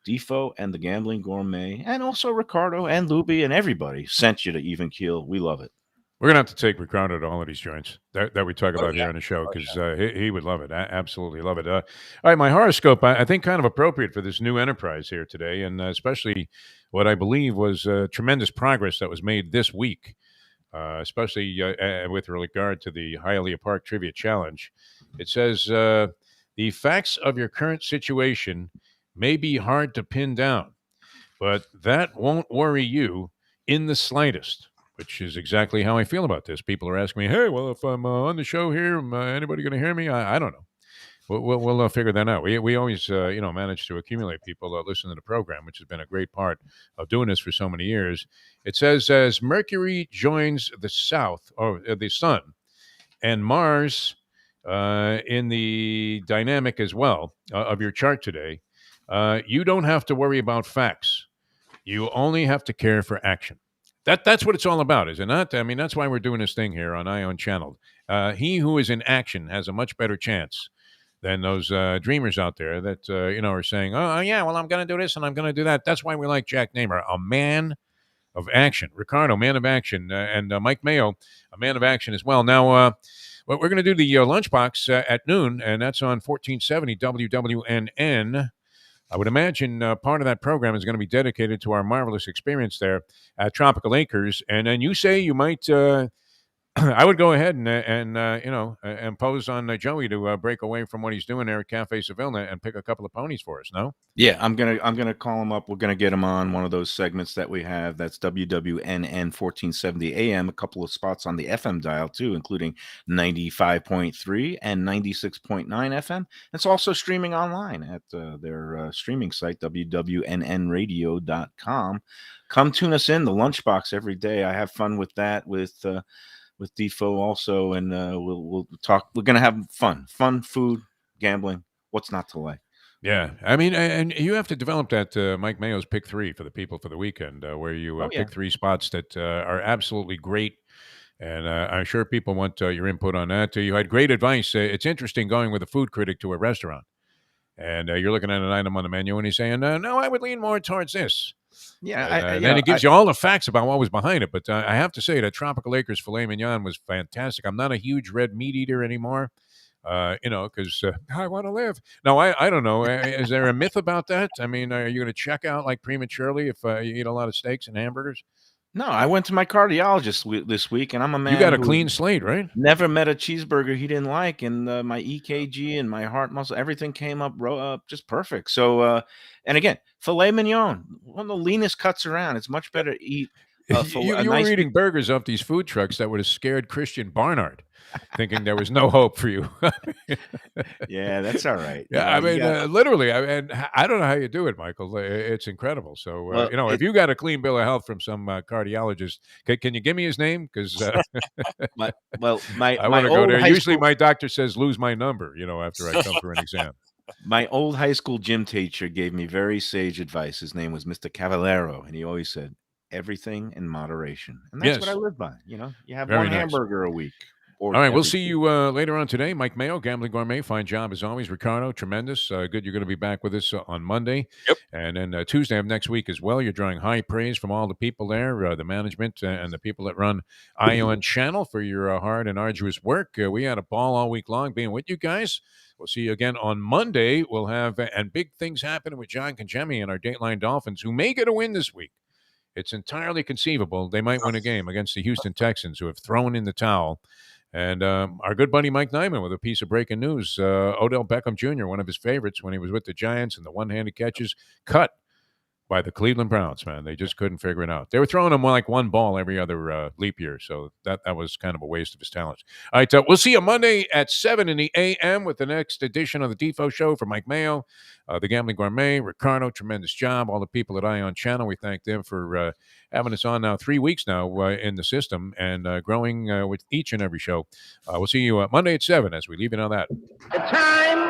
Defo and the Gambling Gourmet, and also Ricardo and Lubie and everybody sent you to Even Keel. We love it. We're going to have to take Ricardo to all of these joints that we talk about here on the show because he would love it. I absolutely love it. All right, my horoscope, I think kind of appropriate for this new enterprise here today, and especially what I believe was tremendous progress that was made this week, especially with regard to the Hialeah Park Trivia Challenge. It says, the facts of your current situation may be hard to pin down, but that won't worry you in the slightest. Which is exactly how I feel about this. People are asking me, hey, well, if I'm on the show here, anybody going to hear me? I don't know. We'll figure that out. We always, manage to accumulate people listening to the program, which has been a great part of doing this for so many years. It says, as Mercury joins the south, or the sun, and Mars in the dynamic as well of your chart today, you don't have to worry about facts. You only have to care for action. That's what it's all about, is it not? I mean, that's why we're doing this thing here on Ion Channel. He who is in action has a much better chance than those dreamers out there that, are saying, oh, yeah, well, I'm going to do this and I'm going to do that. That's why we like Jack Namer, a man of action. Ricardo, man of action. And Mike Mayo, a man of action as well. Now, we're going to do the Lunchbox at noon, and that's on 1470 WWNN. I would imagine part of that program is going to be dedicated to our marvelous experience there at Tropical Acres. And then you say you might I would go ahead and impose on Joey to break away from what he's doing there at Cafe Seville and pick a couple of ponies for us. No? Yeah, I'm gonna call him up. We're gonna get him on one of those segments that we have. That's WWNN 1470 AM. A couple of spots on the FM dial too, including 95.3 and 96.9 FM. It's also streaming online at their streaming site wwnnradio.com. Come tune us in the lunchbox every day. I have fun with that with Defo also, and we'll talk. We're gonna have fun, food, gambling. What's not to like? Yeah, I mean, and you have to develop that Mike Mayo's pick three for the people for the weekend, where you pick three spots that are absolutely great. And I'm sure people want your input on that. You had great advice. It's interesting going with a food critic to a restaurant, and you're looking at an item on the menu, and he's saying, "No, I would lean more towards this." Yeah, and then it gives you all the facts about what was behind it. But I have to say that Tropical Acres filet mignon was fantastic. I'm not a huge red meat eater anymore. Because I want to live. No, I don't know. Is there a myth about that? I mean, are you going to check out like prematurely if you eat a lot of steaks and hamburgers? No, I went to my cardiologist this week, and I'm a man. You got a clean slate, right? Never met a cheeseburger he didn't like, and my EKG and my heart muscle, everything came up just perfect. So, and again, filet mignon, one of the leanest cuts around. It's much better to eat. You were eating burgers off these food trucks that would have scared Christian Barnard, thinking there was no hope for you. Yeah, that's all right. Yeah, I mean, literally, and I don't know how you do it, Michael. It's incredible. So, if you got a clean bill of health from some cardiologist, can you give me his name? Because I want to go there. Usually, my doctor says lose my number. After I come for an exam. My old high school gym teacher gave me very sage advice. His name was Mr. Cavallero, and he always said, everything in moderation. And that's what I live by. You have Very one nice. hamburger a week. All right, we'll see you later on today. Mike Mayo, Gambling Gourmet, fine job as always. Ricardo, tremendous. Good you're going to be back with us on Monday. Yep. And then Tuesday of next week as well. You're drawing high praise from all the people there, the management and the people that run Ion Channel for your hard and arduous work. We had a ball all week long being with you guys. We'll see you again on Monday. We'll have and big things happening with John Conjemi and our Dateline Dolphins, who may get a win this week. It's entirely conceivable they might win a game against the Houston Texans, who have thrown in the towel. And our good buddy Mike Nyman with a piece of breaking news. Odell Beckham Jr., one of his favorites when he was with the Giants, and the one-handed catches cut by the Cleveland Browns, man. They just couldn't figure it out. They were throwing him like one ball every other leap year, so that was kind of a waste of his talents. All right, we'll see you Monday at 7 in the a.m. with the next edition of the Defo Show for Mike Mayo, the Gambling Gourmet, Ricardo, tremendous job. All the people at Ion Channel, we thank them for having us on now 3 weeks now in the system and growing with each and every show. We'll see you Monday at 7 as we leave you on that. The time